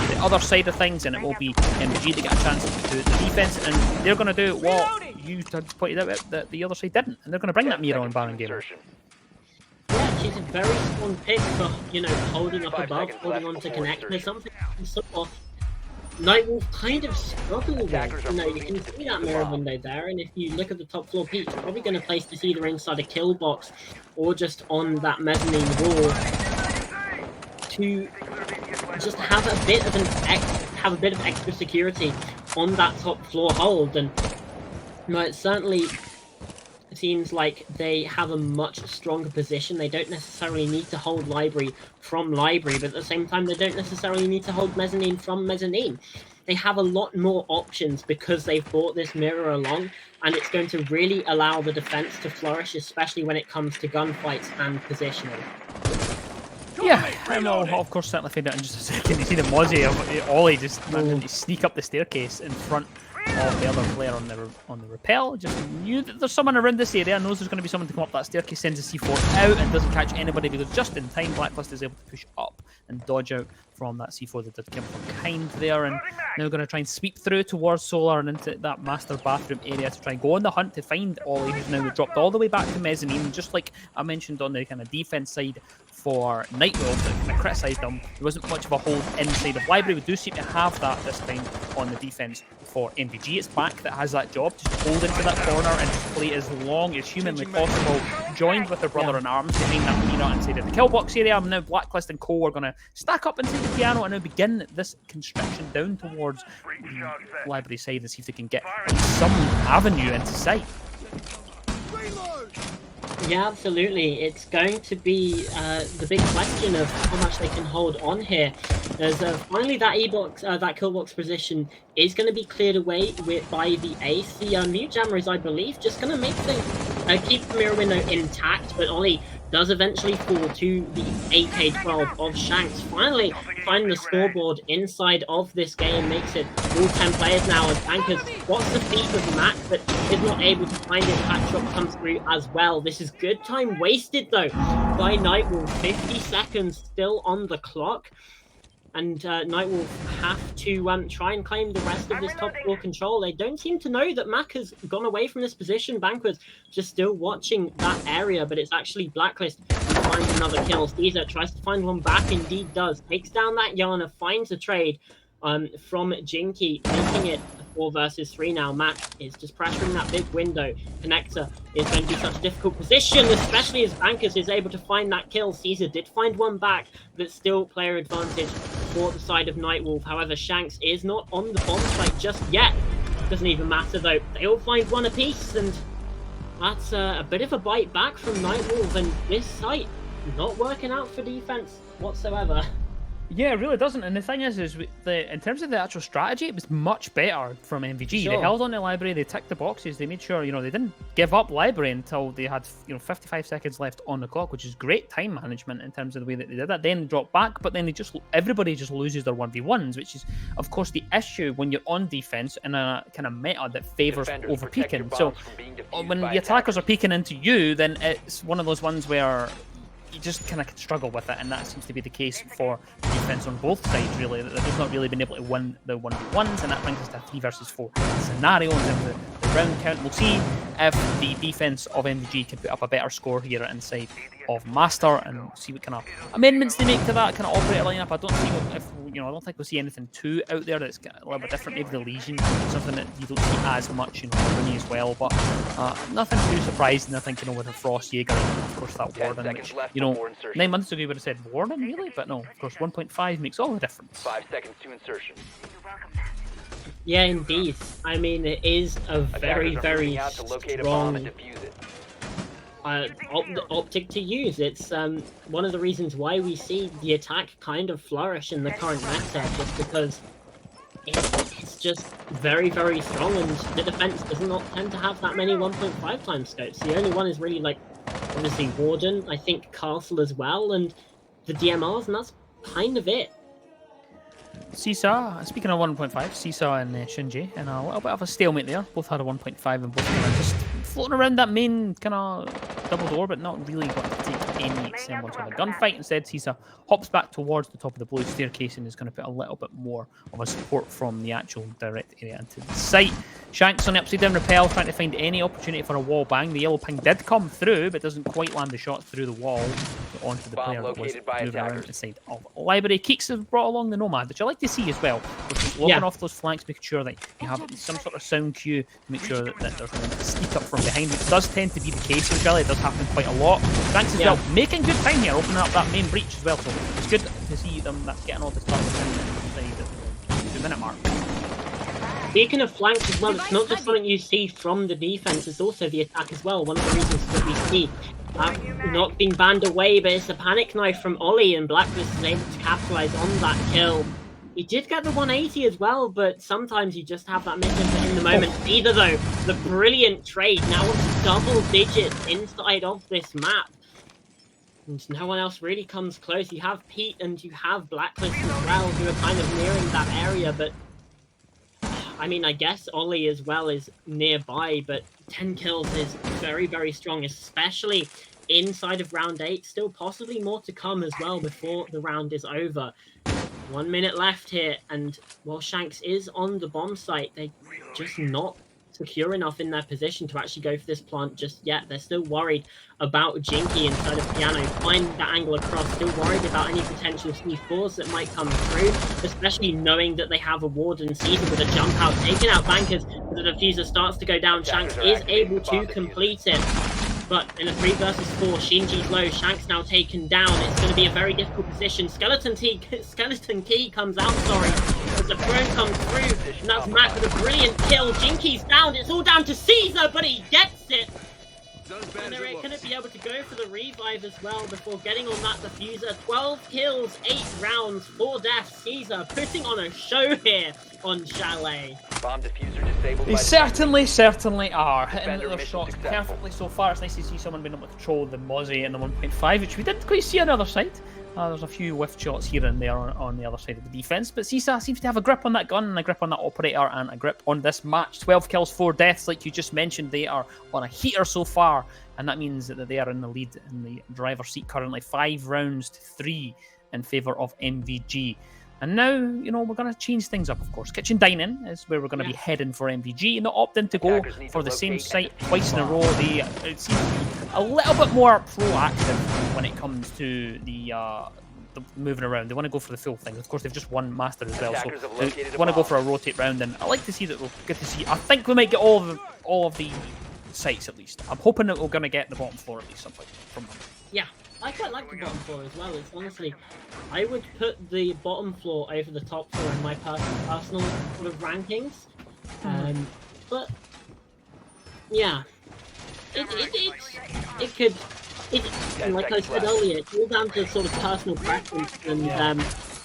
the other side of things, and it will be MVG to get a chance to do the defense, and they're going to do what you had pointed out that the other side didn't, and they're going to bring that Mira on Baron Gamer. Yeah, she's a very strong pick for, holding up above, holding on to connect. There's something NightWolve kind of struggling with. You can see that mirror window there, and if you look at the top floor, Pete's probably going to place this either inside a kill box or just on that mezzanine wall to just have a bit of extra security on that top floor hold. And it certainly seems like they have a much stronger position. They don't necessarily need to hold library from library, but at the same time, they don't necessarily need to hold mezzanine from mezzanine. They have a lot more options because they've brought this mirror along, and it's going to really allow the defense to flourish, especially when it comes to gunfights and positioning. Yeah, and I'll of course certainly find out in just a second. You see the Mozzie, Ollie just managing to sneak up the staircase in front of the other player on the rappel. Just knew that there's someone around this area, knows there's going to be someone to come up that staircase, sends a C4 out and doesn't catch anybody because just in time Blacklist is able to push up and dodge out from that C4 that did come from behind there, and now going to try and sweep through towards Solar and into that master bathroom area to try and go on the hunt to find Ollie, who's now dropped all the way back to mezzanine. Just like I mentioned on the kind of defense side for NightWolve, that kind of criticised them, there wasn't much of a hold inside of library. We do seem to have that this time on the defense for MVG. It's back that has that job, just hold into that corner and just play as long as humanly possible, joined with their brother in arms behind that Mina inside of the kill box area. Now Blacklist and Co are going to stack up inside the piano and now begin this constriction down towards the library side and see if they can get some avenue into sight. Yeah, absolutely. It's going to be the big question of how much they can hold on here. As finally that kill box position is going to be cleared away by the ace. The mute jammer is, I believe, just going to make things keep the mirror window intact, but Ollie does eventually fall to the AK-12 of Shanks. Finally finding the scoreboard inside of this game, makes it all 10 players now, and Bankers what's the feat of Mac, but is not able to find it. Catch-up comes through as well. This is good time wasted though by NightWolve. 50 seconds still on the clock. And NightWolve have to try and claim the rest of this top floor control. They don't seem to know that Mac has gone away from this position. Banquers just still watching that area, but it's actually Blacklist who finds another kill. Caesar tries to find one back, indeed does. Takes down that Yana, finds a trade from Jinky, making it 4 versus 3 now. Mac is just pressuring that big window. Connector is going to be such a difficult position, especially as Bankers is able to find that kill. Caesar did find one back, but still player advantage for the side of NightWolve. However, Shanks is not on the bomb site just yet. Doesn't even matter though. They all find one apiece, and that's a bit of a bite back from NightWolve, and this site not working out for defense whatsoever. Yeah, it really doesn't. And the thing is in terms of the actual strategy, it was much better from MVG. Sure. They held on to Library, they ticked the boxes, they made sure, they didn't give up Library until they had, 55 seconds left on the clock, which is great time management in terms of the way that they did that. Then drop back, but then everybody just loses their 1v1s, which is, of course, the issue when you're on defense in a kind of meta that favors over peeking. So when the attackers are peeking into you, then it's one of those ones where you just kind of struggle with it, and that seems to be the case for defense on both sides, really. That they've just not really been able to win the 1v1s, and that brings us to a 3 versus 4 scenario in terms of the round count. We'll see if the defense of MVG can put up a better score here inside of Master, and we'll see what kind of amendments they make to that kind of operator lineup. I don't see I don't think we'll see anything too out there that's a little bit different. Maybe the Legion, something that you don't see as much in Harmony as well, but nothing too surprising. I think, with a Frost Jaeger and of course that Warden, which, 9 months ago you would have said Warden, really? But no, of course 1.5 makes all the difference. 5 seconds to insertion. Yeah, indeed. I mean, it is a very, very strong optic to use. It's one of the reasons why we see the attack kind of flourish in the current meta, just because it's just very, very strong, and the defense does not tend to have that many 1.5 times scopes. The only one is really, obviously Warden, I think Castle as well, and the DMRs, and that's kind of it. Seesaw, speaking of 1.5, Seesaw and Shinji, and a little bit of a stalemate there. Both had a 1.5 and both kind of just floating around that main kind of double door, but not really going to take any semblance of a gunfight. Instead, Seesaw hops back towards the top of the blue staircase and is going to put a little bit more of a support from the actual direct area into the site. Shanks on the upside down rappel, trying to find any opportunity for a wall bang. The yellow ping did come through, but doesn't quite land the shot through the wall onto the player that was moving around inside of Library. Keeks has brought along the Nomad, which I like to see as well, which is locking off those flanks, making sure that you have some sort of sound cue to make sure that there's no sneak up from behind, which does tend to be the case with Jelly. It does happen quite a lot. Shanks as well, making good time here, opening up that main breach as well, so it's good to see them getting all this stuff inside the 2-minute mark. Speaking of flanks as well, it's not just something you see from the defense, it's also the attack as well. One of the reasons that we see not being banned away, but it's a panic knife from Ollie, and Blacklist is able to capitalize on that kill. He did get the 180 as well, but sometimes you just have that miss in the moment. Either though, the brilliant trade now with double digits inside of this map. And no one else really comes close. You have Pete and you have Blacklist as well, who are kind of nearing that area, but I mean, I guess Ollie as well is nearby, but 10 kills is very, very strong, especially inside of round 8. Still possibly more to come as well before the round is over. 1 minute left here, and while Shanks is on the bomb site, they're just not secure enough in their position to actually go for this plant just yet. They're still worried about Jinky inside of Piano, find that angle across, still worried about any potential C4s that might come through, especially knowing that they have a Warden Caesar with a jump out, taking out Bankers, as the diffuser starts to go down. Shanks is able to complete it. But in a 3 versus 4, Shinji's low. Shanks now taken down. It's going to be a very difficult position. Skeleton Key comes out, as the drone comes through. And that's Mac with a brilliant kill. Jinky's down. It's all down to Caesar, but he gets it. And they're going to be able to go for the revive as well before getting on that diffuser. 12 kills, 8 rounds, 4 deaths. Caesar putting on a show here on Chalet. Bomb diffuser disabled. They certainly are hitting their shots perfectly so far. It's nice to see someone being able to control the Mozzie and the 1.5, which we didn't quite see on the other side. There's a few whiff shots here and there on the other side of the defense, but Caesar seems to have a grip on that gun and a grip on that operator and a grip on this match. 12 kills, 4 deaths, like you just mentioned. They are on a heater so far, and that means that they are in the lead in the driver's seat currently. 5 rounds to 3 in favour of MVG. And now, you know, we're going to change things up, of course. Kitchen Dining is where we're going to be heading for MVG, and they're opting to go for the same site twice in a row. They seem to be a little bit more proactive when it comes to the moving around. They want to go for the full thing. Of course, they've just won Master as well, so they want to go for a rotate round, and I like to see that we'll get to see. I think we might get all of the sites at least. I'm hoping that we're going to get the bottom floor at least something from them. Yeah. I quite like the bottom floor as well. It's honestly, I would put the bottom floor over the top floor in my personal sort of rankings. But yeah, it could. Like I said earlier, it's all down to sort of personal preference, and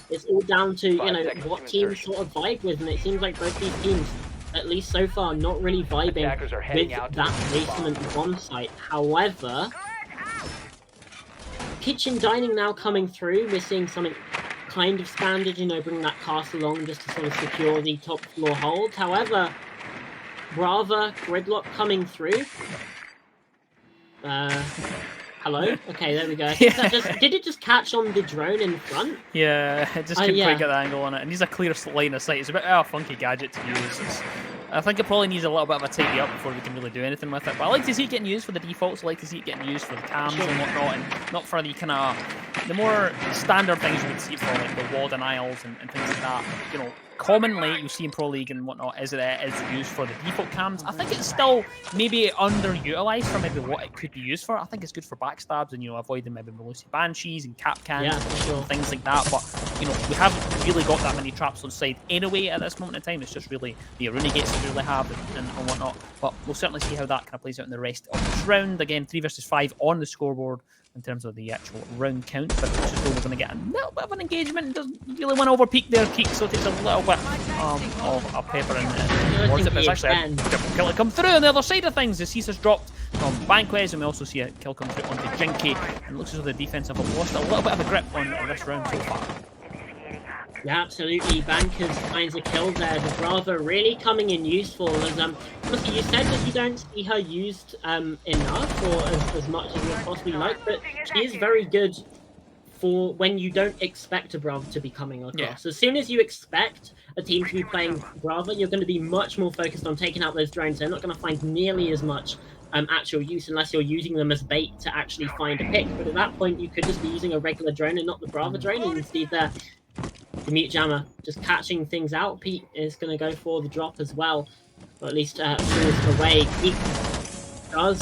it's all down to what teams sort of vibe with. And it seems like both these teams, at least so far, not really vibing with that basement bomb site. However, Kitchen Dining now coming through. We're seeing something kind of standard, bring that cast along just to sort of secure the top floor hold. However, Brava, Gridlock coming through. Hello? Okay, there we go. Did it just catch on the drone in front? Yeah, it just couldn't quite get the angle on it. And he's a clear line of sight. It's a bit of a funky gadget to use. I think it probably needs a little bit of a tidy up before we can really do anything with it. But I like to see it getting used for the defaults. I like to see it getting used for the cams and whatnot, and not for the kind of the more standard things you would see for like the wall denials and things like that. Commonly you see in Pro League and whatnot is used for the default cams. I think it's still maybe underutilized for maybe what it could be used for. I think it's good for backstabs and avoiding maybe Melusi Banshees and cap cans and things like that. But we haven't really got that many traps on side anyway at this moment in time. It's just really the Aruna gates that we really have and whatnot. But we'll certainly see how that kind of plays out in the rest of this round. Again, 3 versus 5 on the scoreboard in terms of the actual round count, but it's just we're going to get a little bit of an engagement. It doesn't really want to overpeak their peak, so it takes a little bit of a pepper towards it. But it's actually a kill that come through on the other side of things. The Caesar's dropped from Banquez, and we also see a kill come through onto Jinky, and it looks as though the defense have lost a little bit of a grip on this round so far. Yeah, absolutely. Bankers finds a kill there. The Brava really coming in useful. As obviously you said that you don't see her used enough or as much as you would possibly like, but she is very good for when you don't expect a Brava to be coming across. Yeah. As soon as you expect a team to be playing Brava, you're going to be much more focused on taking out those drones. They're not going to find nearly as much actual use unless you're using them as bait to actually find a pick. But at that point, you could just be using a regular drone and not the Brava drone, and instead the Mute Jammer just catching things out. Pete is going to go for the drop as well, or at least pulls away. Pete does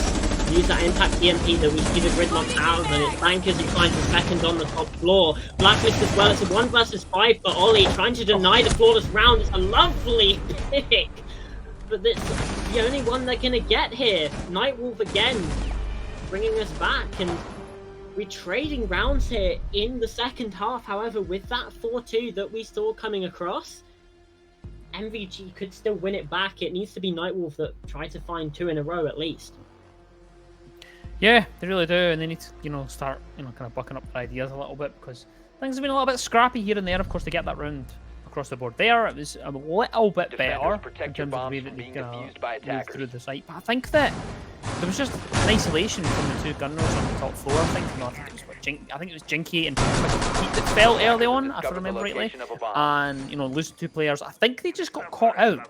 use that impact EMP that we see the Gridlock have, and it's Bankers who finds a second on the top floor. Blacklist as well. It's a 1 versus 5 for Ollie, trying to deny the flawless round. It's a lovely pick, but it's the only one they're going to get here. NightWolve again, bringing us back, and we're trading rounds here in the second half. However, with that 4-2 that we saw coming across, MVG could still win it back. It needs to be NightWolve that try to find 2 in a row at least. Yeah, they really do, and they need to, start, kind of bucking up their ideas a little bit, because things have been a little bit scrappy here and there. Of course, to get that round across the board there, it was a little bit better in terms of the way that they moved through the site. But I think that there was just an isolation from the 2 gunners on the top floor. I think it was Jinky and Pete that fell early on, if I remember rightly, and losing 2 players. I think they just got caught out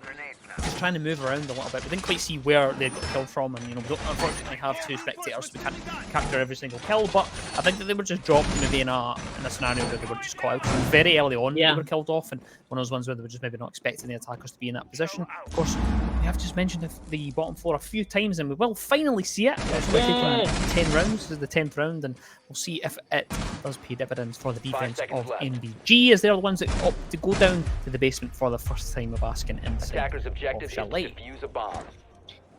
just trying to move around a little bit. We didn't quite see where they got killed from, and we don't unfortunately have 2 spectators, so we can't capture every single kill. But I think that they were just dropped maybe in a scenario where they were just caught out very early on. They were killed off, and one of those ones where they were just maybe not expecting the attackers to be in that position. Of course, we have just mentioned the bottom floor a few times, and we will finally see it. It's going to take 10 rounds. This is the 10th round, and we'll see if it does pay dividends for the defense of MVG, as they're the ones that opt to go down to the basement for the first time of asking inside. Attacker's objective is to defuse a bomb.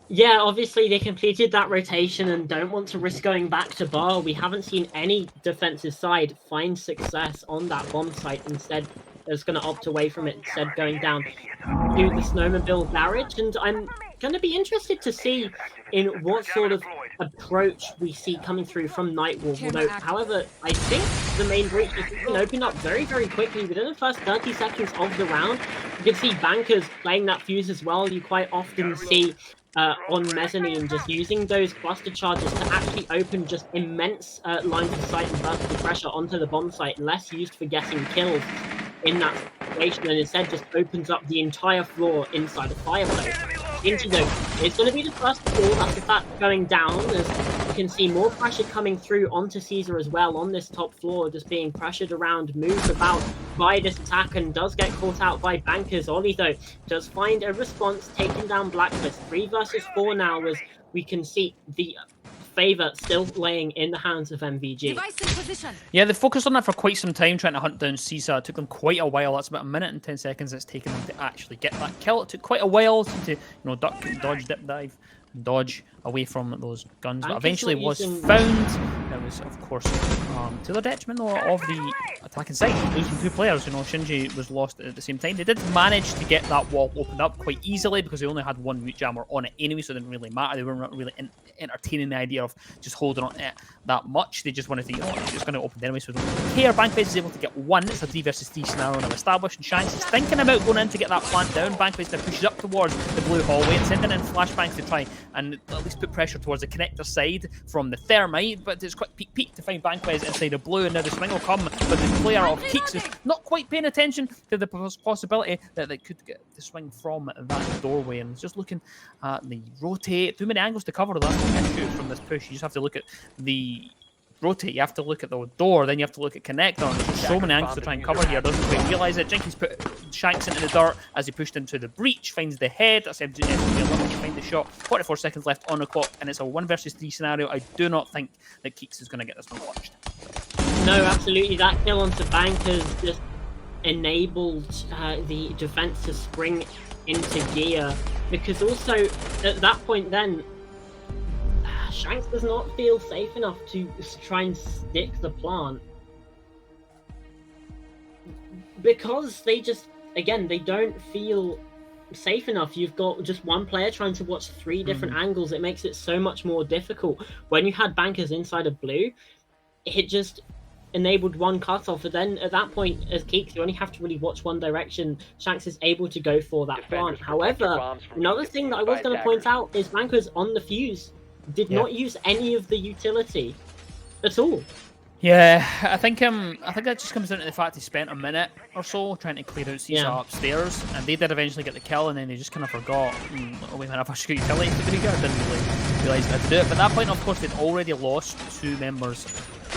Yeah, obviously they completed that rotation and don't want to risk going back to bar. We haven't seen any defensive side find success on that bomb site. Instead, it's going to opt away from it, instead going down to the Snowmobile garage. And I'm going to be interested to see in what sort of approach we see coming through from NightWolve. Although, however, I think the main breach has been opened up very, very quickly. Within the first 30 seconds of the round, you can see Bankers playing that fuse as well. You quite often see on Mezzanine, just using those cluster charges to actually open just immense lines of sight and vertical pressure onto the bomb site, less used for getting kills in that situation, and instead just opens up the entire floor inside the fireplace. Antidote is going to be the first floor that's the fact going down, as you can see more pressure coming through onto Caesar as well on this top floor, just being pressured around, moved about by this attack, and does get caught out by Bankers. Ollie, though, does find a response, taking down Blacklist. 3 versus 4 now, as we can see the favor still laying in the hands of MVG. Yeah, they focused on that for quite some time, trying to hunt down Caesar. It took them quite a while. That's about 1 minute and 10 seconds it's taken them to actually get that kill. It took quite a while to duck, dodge, dip, dive, dodge away from those guns, but eventually was found. It was, of course, to the detriment of the attacking side, losing 2 players. Shinji was lost at the same time. They did manage to get that wall opened up quite easily because they only had 1 mute jammer on it anyway, so it didn't really matter. They weren't really entertaining the idea of just holding on it that much. They just wanted to, it's going to open anyway, so they don't care. Bankface is able to get 1. It's a 3 versus 3 scenario now established, and Shanks is thinking about going in to get that plant down. Bankface now pushes up towards the blue hallway and sending in flashbangs to try and at least put pressure towards the connector side from the thermite, but it's quite peak to find Banquez inside the blue, and now the swing will come, but the player of Keeks is not quite paying attention to the possibility that they could get the swing from that doorway, and just looking at the rotate. Too many angles to cover that issue from this push. You just have to look at the rotate, you have to look at the door, then you have to look at connector, and there's so many angles to try and cover here. Doesn't quite realise it. Jinky's put Shanks into the dirt as he pushed into the breach, finds the head. That's MG to find the shot. 44 seconds left on the clock, and it's a 1 versus 3 scenario. I do not think that Keeks is going to get this one clutched. No, absolutely. That kill onto Bankers just enabled the defense to spring into gear, because also at that point then Shanks does not feel safe enough to try and stick the plant, because they just, again, they don't feel safe enough. You've got just 1 player trying to watch 3 different angles. It makes it so much more difficult. When you had Bankers inside of blue, it just enabled 1 cutoff, and then at that point, as Keeks, you only have to really watch 1 direction. Shanks is able to go for that plant. However, another thing that I was going to point out is Bankers on the fuse did not use any of the utility at all. Yeah, I think that just comes down to the fact he spent a minute or so trying to clear out Caesar upstairs, and they did eventually get the kill, and then they just kind of forgot, oh wait a minute, if I should get utility to do it, I didn't really realise how to do it. But at that point, of course, they'd already lost 2 members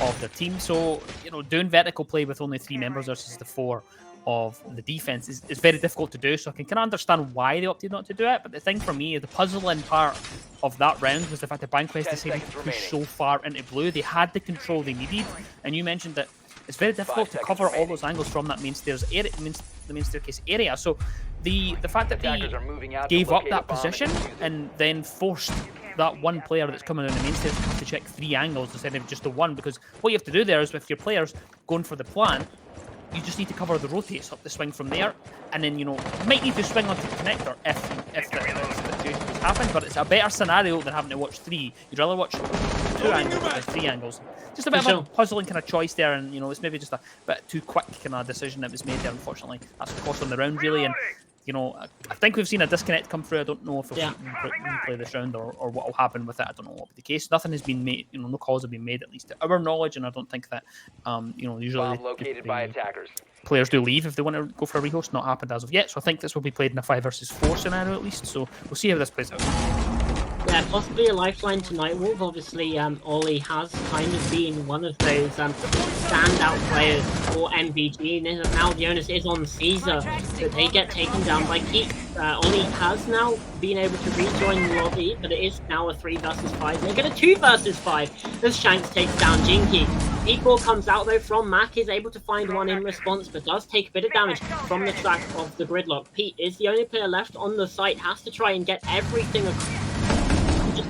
of their team, so doing vertical play with only 3 members versus the 4 of the defense is very difficult to do, so I can kind of understand why they opted not to do it. But the thing for me, the puzzling part of that round was the fact that Banquest decided to push so far into blue. They had the control they needed, and you mentioned that it's very difficult to cover all those angles from that main stairs area, the main staircase area. So the fact that they gave up that position and then forced that 1 player that's coming down the main stairs to have to check 3 angles instead of just the 1, because what you have to do there is, with your players going for the plan, you just need to cover the rotates up the swing from there, and then you might need to swing onto the connector if the situation has happened. But it's a better scenario than having to watch 3. You'd rather watch 2 angles than 3 angles. Just a bit of a puzzling kind of choice there, and it's maybe just a bit too quick kind of decision that was made there. Unfortunately, that's the cost on the round really, and I think we've seen a disconnect come through. I don't know if we'll replay this round or what will happen with it. I don't know what will be the case. Nothing has been made, no calls have been made, at least to our knowledge, and I don't think that, usually players do leave if they want to go for a rehost. Not happened as of yet, so I think this will be played in a 5 versus 4 scenario at least, so we'll see how this plays out. Yeah, possibly a lifeline to NightWolve. Obviously, Ollie has kind of been one of those standout players for MVG, and now the onus is on Caesar that they get taken down by Keeks. Ollie has now been able to rejoin the lobby, but it is now a 3 versus 5. They get a 2 versus 5 as Shanks takes down Jinky. P4 comes out though from Mac, is able to find 1 in response, but does take a bit of damage from the track of the gridlock. Pete is the only player left on the site, has to try and get everything across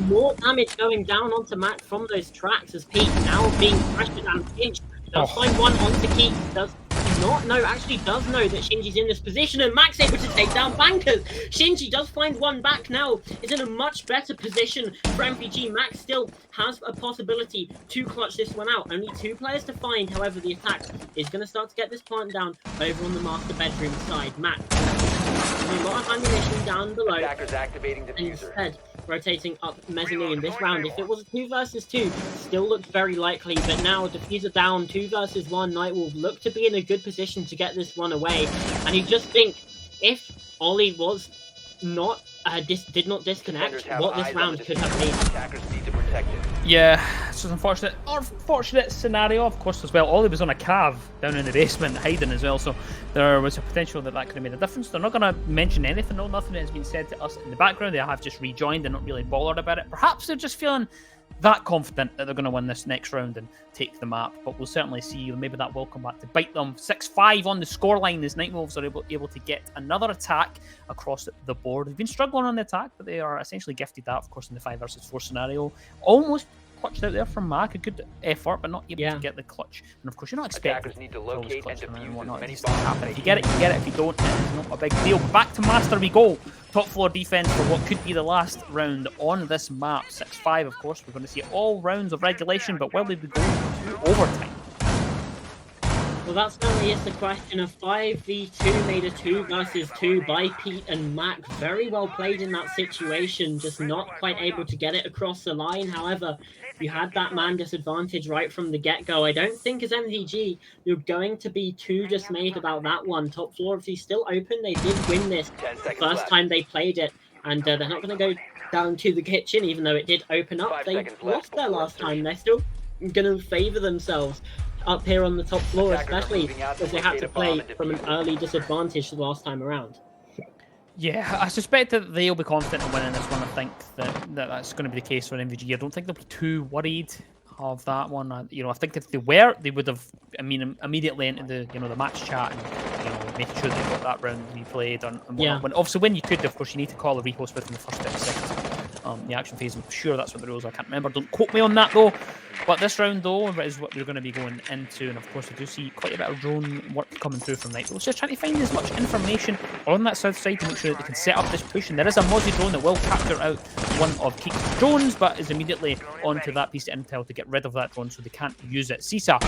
more damage going down onto Mac from those tracks as Pete now being pressured and pinched. Does find one onto Keith. Does not know, actually does know that Shinji's in this position, and Mac's able to take down Bankers. Shinji does find one back now. Is in a much better position for MVG. Mac still has a possibility to clutch this one out. Only 2 players to find. However, the attack is going to start to get this plant down over on the master bedroom side. Mac, a lot of ammunition down below. Attackers activating diffuser. Instead, rotating up mezzanine this round. If it was a 2 versus 2, still looked very likely, but now diffuser down, 2 versus 1. NightWolve looked to be in a good position to get this one away, and you just think if Ollie was not did not disconnect, what this round could have made. Attackers need to protect it. Yeah, it's an unfortunate scenario, of course, as well. Ollie was on a cav down in the basement hiding as well, so there was a potential that could have made a difference. They're not going to mention anything, no, nothing has been said to us in the background. They have just rejoined and not really bothered about it. Perhaps they're just feeling that confident that they're going to win this next round and take the map, but we'll certainly see. Maybe that will come back to bite them. 6-5 on the scoreline as NightWolves are able to get another attack across the board. They've been struggling on the attack, but they are essentially gifted that, of course, in the 5 versus 4 scenario. Almost clutched out there from Mac, a good effort, but not able to get the clutch. And of course, you're not expecting Attackers need to locate and defuse as many happen. If you get it, you get it. If you don't, it's not a big deal. But back to Master we go. Top floor defense for what could be the last round on this map. 6-5, of course. We're going to see all rounds of regulation, but will they be going to overtime? Well, that certainly is the question. Of 5v2 made a 2 versus 2 by Pete and Mac. Very well played in that situation, just not quite able to get it across the line. However, you had that man disadvantage right from the get-go. I don't think as MVG you're going to be too dismayed about that one. Top floor obviously still open. They did win this the first time they played it, and they're not going to go down to the kitchen, even though it did open up. They lost their last time. They're still going to favour themselves up here on the top floor, especially because they had to play from an early disadvantage the last time around. Yeah, I suspect that they'll be confident in winning this one. I think that's going to be the case for MVG. I don't think they'll be too worried of that one. I think if they were, they would have, immediately into the match chat and making sure they got that round replayed. Obviously, when you could, of course, you need to call a repost within the first 30 seconds. The action phase, I'm sure that's what the rules are. I can't remember. Don't quote me on that though. But this round though is what we're going to be going into, and of course we do see quite a bit of drone work coming through from NightWolve. Just trying to find as much information on that south side to make sure that they can set up this push. And there is a Mozzie drone that will capture out one of Keek's drones, but is immediately onto that piece of intel to get rid of that drone so they can't use it. CISA,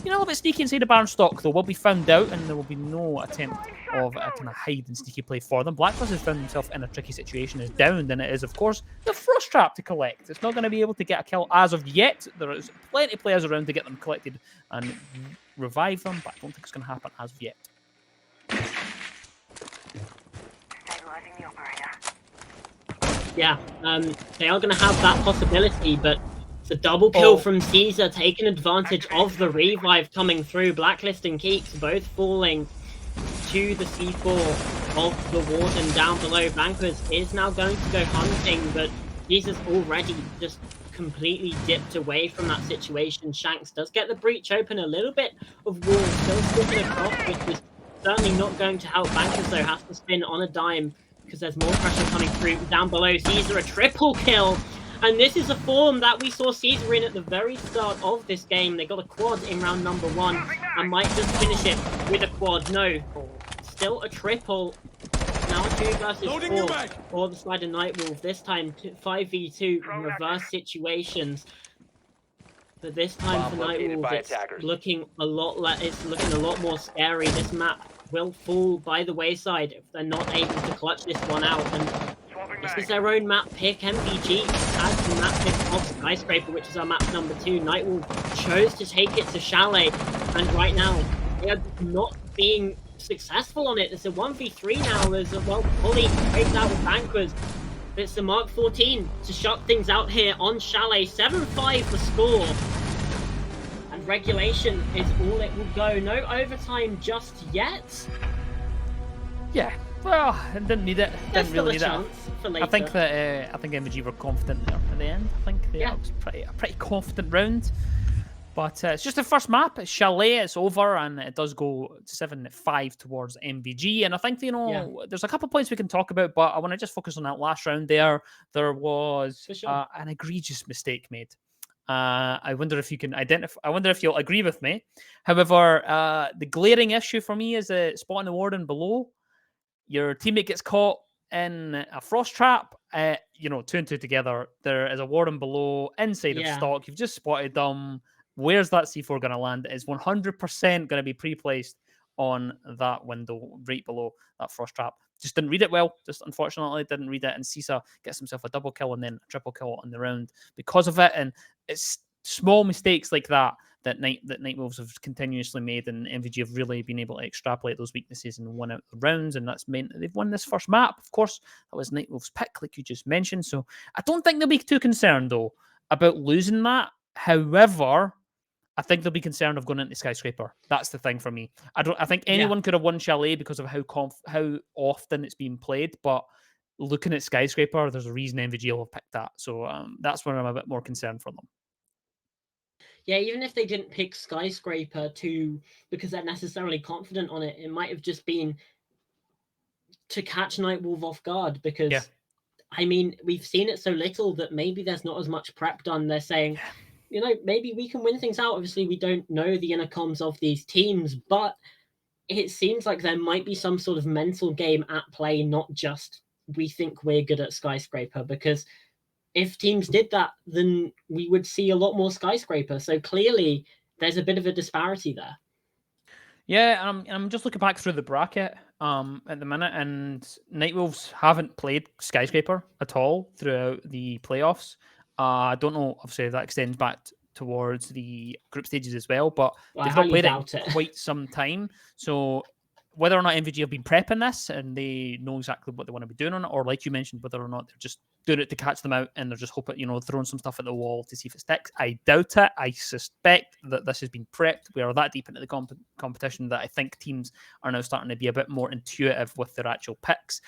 a little bit sneaky inside the barn stock though, will be found out, and there will be no attempt of a kind of hide and sneaky play for them. Blacklist has found himself in a tricky situation, is downed, and it is of course the frost trap to collect. It's not going to be able to get a kill as of yet. There is plenty of players around to get them collected and revive them, but I don't think it's going to happen as of yet. Yeah, they are going to have that possibility, but it's a double kill from Caesar, taking advantage of the revive coming through. Blacklist and Keeks both falling to the C4 of the Warden down below. Bankers is now going to go hunting, but Caesar's already just completely dipped away from that situation. Shanks does get the breach open, a little bit of wall still slipping across, which is certainly not going to help. Bankers though has to spin on a dime because there's more pressure coming through down below. Caesar a triple kill, and this is a form that we saw Caesar in at the very start of this game. They got a quad in round number 1 and might just finish it with a quad. No, still a triple. Now 2 versus 4 for the side of NightWolve. This time 5v2 in reverse situations. But this time for NightWolve, it's looking a lot more scary. This map will fall by the wayside if they're not able to clutch this one out. And this is their own map pick. MVG has the map pick of Skyscraper, which is our map number 2. NightWolve chose to take it to Chalet, and right now they are not being successful on it. It's a 1v3 now. There's a Ollie breaks out with Bankers. It's the Mark 14 to shut things out here on Chalet. 7-5 the score. And regulation is all it will go. No overtime just yet. Yeah, well, it didn't need it. There's Didn't really need chance for later. I think MVG were confident there at the end. I think it was a pretty confident round. But it's just the first map. It's Chalet. It's over, and it does go 7-5 towards MVG. And I think there's a couple of points we can talk about, but I want to just focus on that last round. There was an egregious mistake made. I wonder if you can identify. I wonder if you'll agree with me. However, the glaring issue for me is spotting the warden below. Your teammate gets caught in a frost trap. 2 and 2 together. There is a warden below inside of stock. You've just spotted them. Where's that C4 going to land? It's 100% going to be pre-placed on that window right below that frost trap. Just didn't read it well. Just unfortunately didn't read it. And Cisa gets himself a double kill and then a triple kill on the round because of it. And it's small mistakes like that NightWolves have continuously made, and MVG have really been able to extrapolate those weaknesses and win out the rounds, and that's meant that they've won this first map. Of course, that was NightWolves' pick, like you just mentioned. So I don't think they'll be too concerned though about losing that. However, I think they'll be concerned of going into Skyscraper. That's the thing for me. I think anyone could have won Chalet because of how often it's been played, but looking at Skyscraper, there's a reason MVG will have picked that. So that's where I'm a bit more concerned for them. Yeah, even if they didn't pick Skyscraper because they're necessarily confident on it, it might have just been to catch NightWolve off guard because, I mean, we've seen it so little that maybe there's not as much prep done. They're saying, maybe we can win things out. Obviously, we don't know the inner comms of these teams, but it seems like there might be some sort of mental game at play, not just we think we're good at Skyscraper, because if teams did that, then we would see a lot more Skyscraper. So clearly, there's a bit of a disparity there. Yeah, I'm just looking back through the bracket at the minute, and NightWolves haven't played Skyscraper at all throughout the playoffs. I don't know, obviously, that extends back towards the group stages as well, but they've not played it in quite some time. So whether or not MVG have been prepping this and they know exactly what they want to be doing on it, or like you mentioned, whether or not they're just doing it to catch them out and they're just hoping, throwing some stuff at the wall to see if it sticks. I doubt it. I suspect that this has been prepped. We are that deep into the competition that I think teams are now starting to be a bit more intuitive with their actual picks,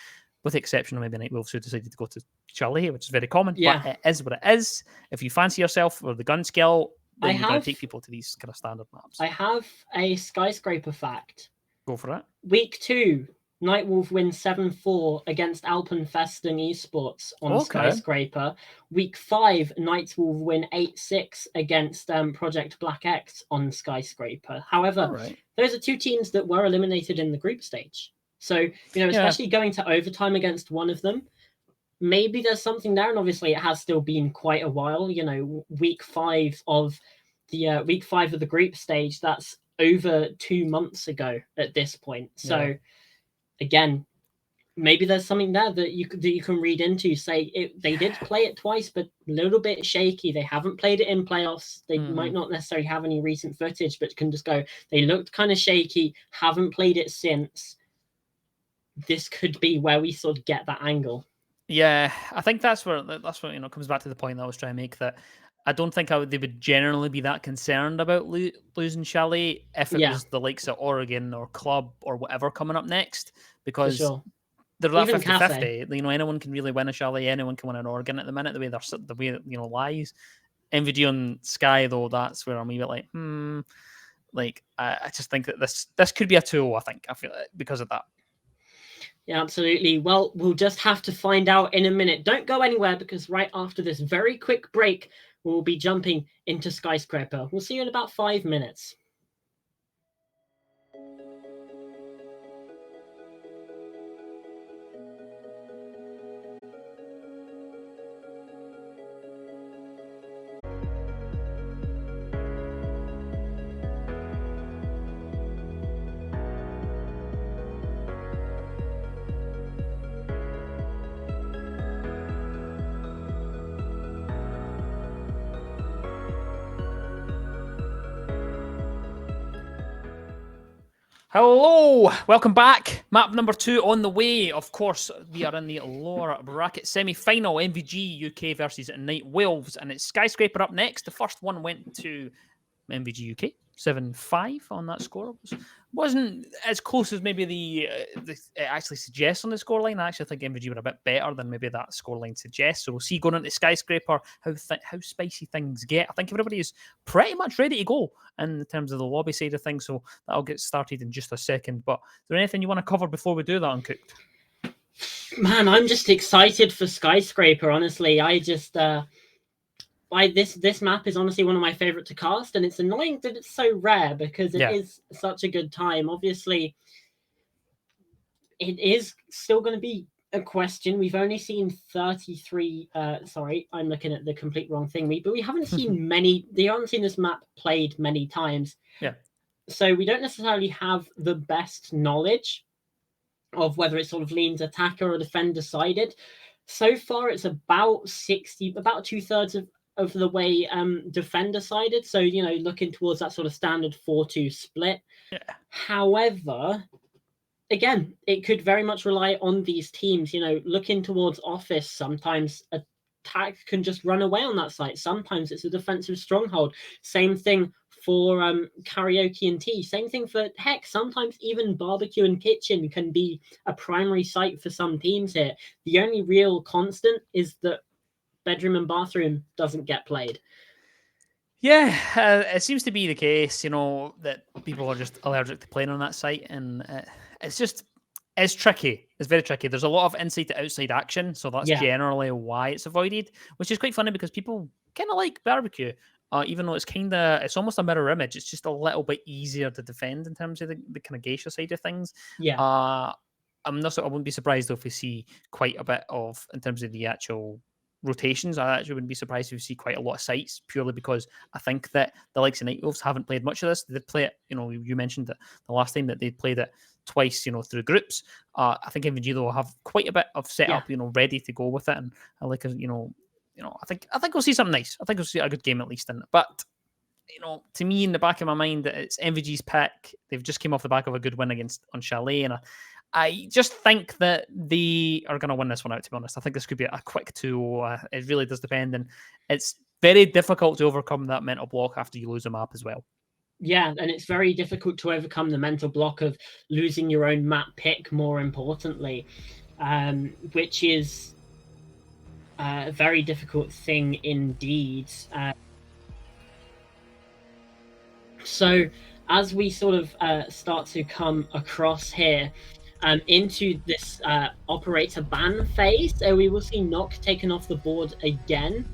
with the exception of maybe NightWolves who decided to go to Chalet, which is very common. But it is what it is. If you fancy yourself or the gun skill, then you're going to take people to these kind of standard maps. I have a Skyscraper fact. Go for it. Week 2, NightWolve wins 7-4 against Alpenfesten eSports on Skyscraper. Week 5, NightWolve win 8-6 against Project Black X on Skyscraper. However, those are 2 teams that were eliminated in the group stage. So, especially going to overtime against one of them, maybe there's something there. And obviously it has still been quite a while, week 5 of the group stage, that's over 2 months ago at this point. So again, maybe there's something there that you can read into. Say they did play it twice, but a little bit shaky. They haven't played it in playoffs. They might not necessarily have any recent footage, but can just go, they looked kind of shaky, haven't played it since. This could be where we sort of get that angle. Yeah, I think that's where comes back to the point that I was trying to make, that I don't think they would generally be that concerned about losing Chalet if it was the likes of Oregon or Club or whatever coming up next, because they're that 50-50. Anyone can really win a Chalet, anyone can win an Oregon at the minute, the way lies. MVG on Sky, though, that's where I'm a bit like, I just think that this could be a 2-0, I feel it, because of that. Yeah, absolutely. Well, we'll just have to find out in a minute. Don't go anywhere, because right after this very quick break, we'll be jumping into Skyscraper. We'll see you in about 5 minutes. Hello, welcome back. Map number 2 on the way. Of course, we are in the lower bracket semi-final, MVG UK versus NightWolves, and it's Skyscraper up next. The first one went to MVG UK. 7-5 on that score. Wasn't as close as maybe it actually suggests on the scoreline. I actually think MVG were a bit better than maybe that scoreline suggests. So we'll see going into Skyscraper how spicy things get. I think everybody is pretty much ready to go in terms of the lobby side of things. So that'll get started in just a second. But is there anything you want to cover before we do that, Uncooked? Man, I'm just excited for Skyscraper. Honestly, I just this map is honestly one of my favorite to cast, and it's annoying that it's so rare because it is such a good time. Obviously, it is still going to be a question. We've only seen 33. Sorry, I'm looking at the complete wrong thing. But we haven't seen many. They haven't seen this map played many times. Yeah. So we don't necessarily have the best knowledge of whether it sort of leans attacker or defender sided. So far, it's about 2/3 of the way defender sided. So, looking towards that sort of standard 4-2 split. Yeah. However, again, it could very much rely on these teams, looking towards Office. Sometimes attack can just run away on that site. Sometimes it's a defensive stronghold. Same thing for Karaoke and Tea. Same thing for heck. Sometimes even Barbecue and Kitchen can be a primary site for some teams here. The only real constant is that Bedroom and Bathroom doesn't get played. Yeah, it seems to be the case, that people are just allergic to playing on that site, and it's tricky. It's very tricky. There's a lot of inside to outside action, so that's generally why it's avoided, which is quite funny because people kind of like Barbecue. Even though it's almost a mirror image, it's just a little bit easier to defend in terms of the kind of geisha side of things. Yeah. I wouldn't be surprised though if we see quite a bit of, in terms of the actual rotations. I actually wouldn't be surprised if we see quite a lot of sites, purely because I think that the likes of NightWolves haven't played much of this. They did play it, you mentioned that the last time that they played it twice, through groups. I think MVG though will have quite a bit of setup, ready to go with it, and I like, I think we'll see something nice. I think we'll see a good game at least in it. But to me, in the back of my mind, it's MVG's pick. They've just came off the back of a good win on Chalet, and I just think that they are going to win this one out, to be honest. I think this could be a quick 2-0. It really does depend, and it's very difficult to overcome that mental block after you lose a map as well. Yeah, and it's very difficult to overcome the mental block of losing your own map pick, more importantly, which is a very difficult thing indeed. So as we sort of start to come across here into this operator ban phase, we will see Knock taken off the board again.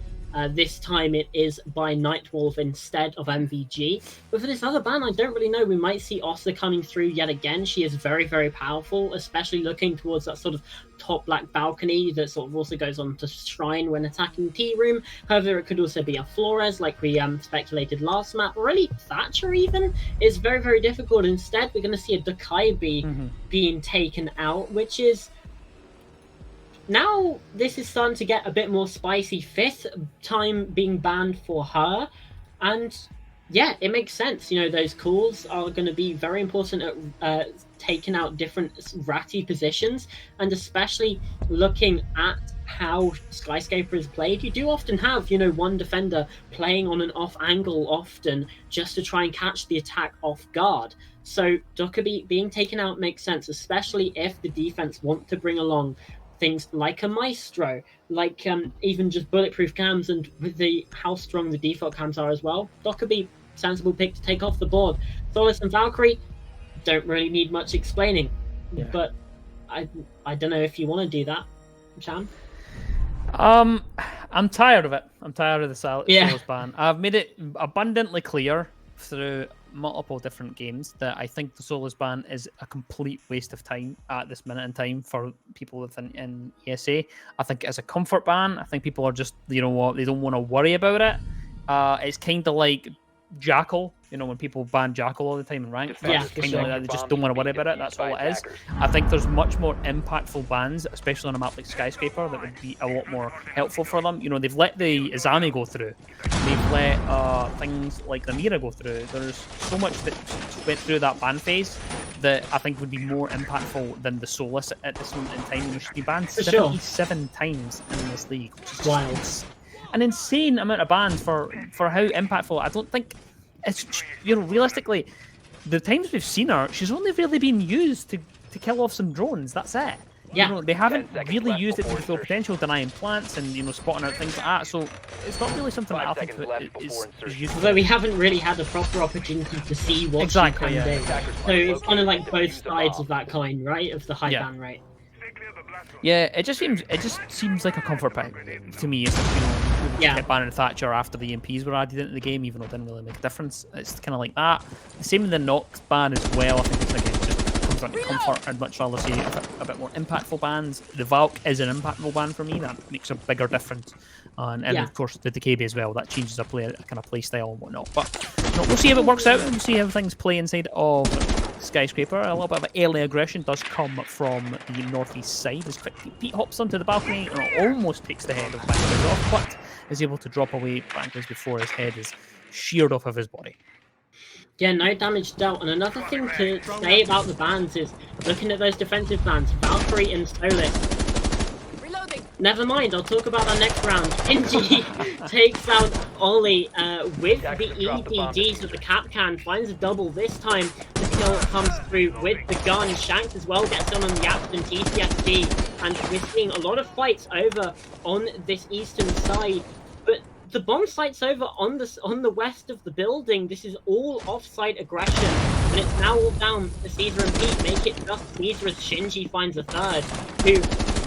This time it is by NightWolve instead of MVG. But for this other ban, I don't really know. We might see Ossa coming through yet again. She is very, very powerful, especially looking towards that sort of top black balcony that sort of also goes on to Shrine when attacking Tea Room. However, it could also be a Flores, like we speculated last map. Really, Thatcher even is very, very difficult. Instead, we're going to see a Dokaibi being taken out, which is... Now, this is starting to get a bit more spicy. 5th time being banned for her. And yeah, it makes sense. Those calls are going to be very important at taking out different ratty positions. And especially looking at how Skyscraper is played, you do often have, one defender playing on an off angle often just to try and catch the attack off guard. So Dokaibi being taken out makes sense, especially if the defense want to bring along things like a Maestro, like even just bulletproof cams, and with how strong the default cams are as well. Dokaibi, sensible pick to take off the board. Solace and Valkyrie don't really need much explaining, but I don't know if you want to do that, Cham. I'm tired of it. I'm tired of the Solace ban. I've made it abundantly clear through multiple different games that I think the Solace ban is a complete waste of time at this minute in time for people within ESA. I think it's a comfort ban. I think people are just, they don't want to worry about it. It's kind of like Jackal, when people ban Jackal all the time in ranked. Like that. They just don't want to worry about it. That's all it is. I think there's much more impactful bans, especially on a map like Skyscraper, that would be a lot more helpful for them. They've let the Izami go through. They've let things like the Mira go through. There's so much that went through that ban phase that I think would be more impactful than the Solace at this moment in time. You should be banned 77 times in this league, which is wild. An insane amount of bans for how impactful. I don't think it's, you know, realistically, the times we've seen her, she's only really been used to kill off some drones. That's it. Yeah. You know, they haven't really used it to the full potential, denying plants and, you know, spotting out things like that. So it's not really something that I think is useful. Although we haven't really had a proper opportunity to see what she can do. So it's kind of like both sides of that coin, right? Of the high ban rate. Yeah, it just seems like a comfort pick to me. It's like, you know, we kept banning Thatcher after the EMPs were added into the game, even though it didn't really make a difference. It's kind of like that. The same with the Nox ban as well. I think it's like it just comes down to comfort. I'd much rather see a bit more impactful bans. The Valk is an impactful ban for me. That makes a bigger difference. And of course the DKB as well. That changes a kind of play style and whatnot. But you know, we'll see how it works out. We'll see how things play inside of Skyscraper. A little bit of early aggression does come from the northeast side as quickly Pete hops onto the balcony and almost takes the head of Bankless off, but is able to drop away Bankless before his head is sheared off of his body. Yeah, no damage dealt. And another thing to say about the bans is, looking at those defensive bans, Valkyrie and Solus. Never mind, I'll talk about that next round. Inji takes out Ollie with the EDGs with the cap can, finds a double this time. The kill comes through with the gun. Shanks as well gets on the Yapton TCSG, and we're seeing a lot of fights over on this eastern side. But the bomb site's over on the west of the building. This is all off-site aggression, and it's now all down to Caesar and Pete. Make it just Caesar as Shinji finds a third, who,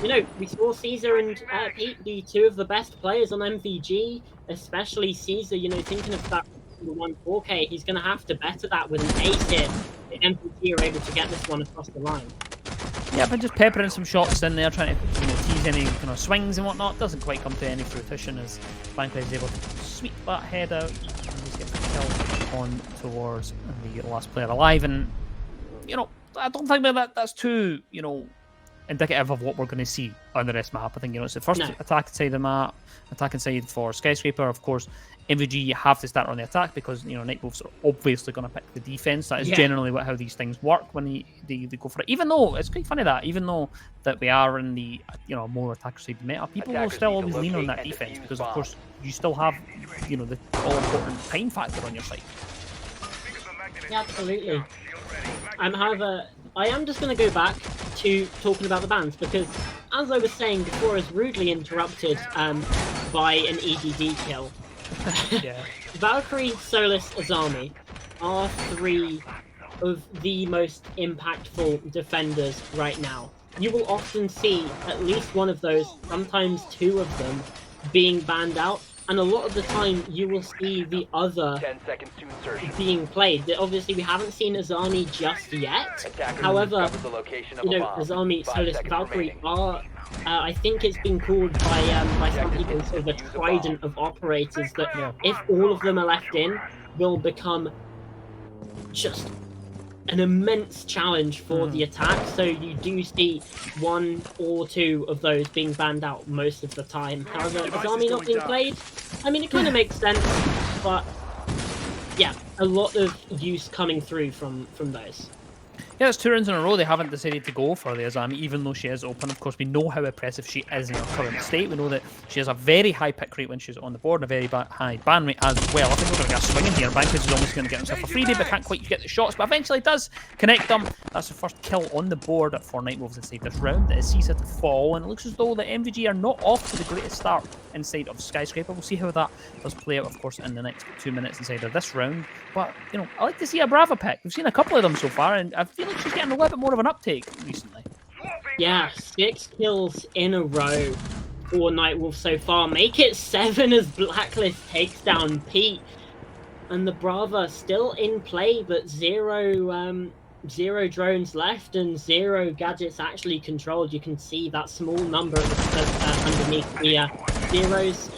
you know, we saw Caesar and Pete be two of the best players on MVG, especially Caesar, you know, thinking of that 4K, he's going to have to better that with an ace here if MVG are able to get this one across the line. Yeah, but just peppering some shots in there, trying to, you know, tease any kind of swings and whatnot. Doesn't quite come to any fruition as Bankless is able to sweep that head out and just get the kill on towards the last player alive. And, you know, I don't think that's too, you know, indicative of what we're going to see on the rest of the map. I think, you know, it's the first attack side of the map, attacking side for Skyscraper. Of course, MVG have to start on the attack because, you know, NightWolves are obviously going to pick the defense. That is generally how these things work when they go for it. Even though it's quite funny that even though that we are in the, you know, more attacker side meta, people will still always lean on that defense because, of course, you still have, you know, the all important time factor on your side. Yeah, absolutely. However, I am just going to go back to talking about the bans because, as I was saying before, I was rudely interrupted by an EDD kill. Valkyrie, Solus, Azami are three of the most impactful defenders right now. You will often see at least one of those, sometimes two of them, being banned out, and a lot of the time you will see the other being played. Obviously, we haven't seen Azami just yet. However, you know, Azami, Solus, Valkyrie are, I think it's been called by some people sort of a trident of operators that if all of them are left in, will become just an immense challenge for the attack. So you do see one or two of those being banned out most of the time. However, Azami not being played, I mean, it kind of makes sense, but yeah, a lot of use coming through from those. Yeah, it's 2 rounds in a row they haven't decided to go for the Azami, even though she is open. Of course, we know how impressive she is in her current state. We know that she has a very high pick rate when she's on the board, and a very high ban rate as well. I think we're going to get a swing in here. Bankless is almost going to get himself a freebie, but can't quite get the shots, but eventually does connect them. That's the first kill on the board for NightWolves inside this round. It is Caesar to fall, and it looks as though the MVG are not off to the greatest start inside of Skyscraper. We'll see how that does play out, of course, in the next 2 minutes inside of this round. But, you know, I like to see a Brava pick. We've seen a couple of them so far, and I feel like she's getting a little bit more of an uptake recently. Yeah, 6 kills in a row for NightWolf so far. Make it 7 as Blacklist takes down Pete. And the Brava still in play, but zero drones left and 0 gadgets actually controlled. You can see that small number underneath the zeros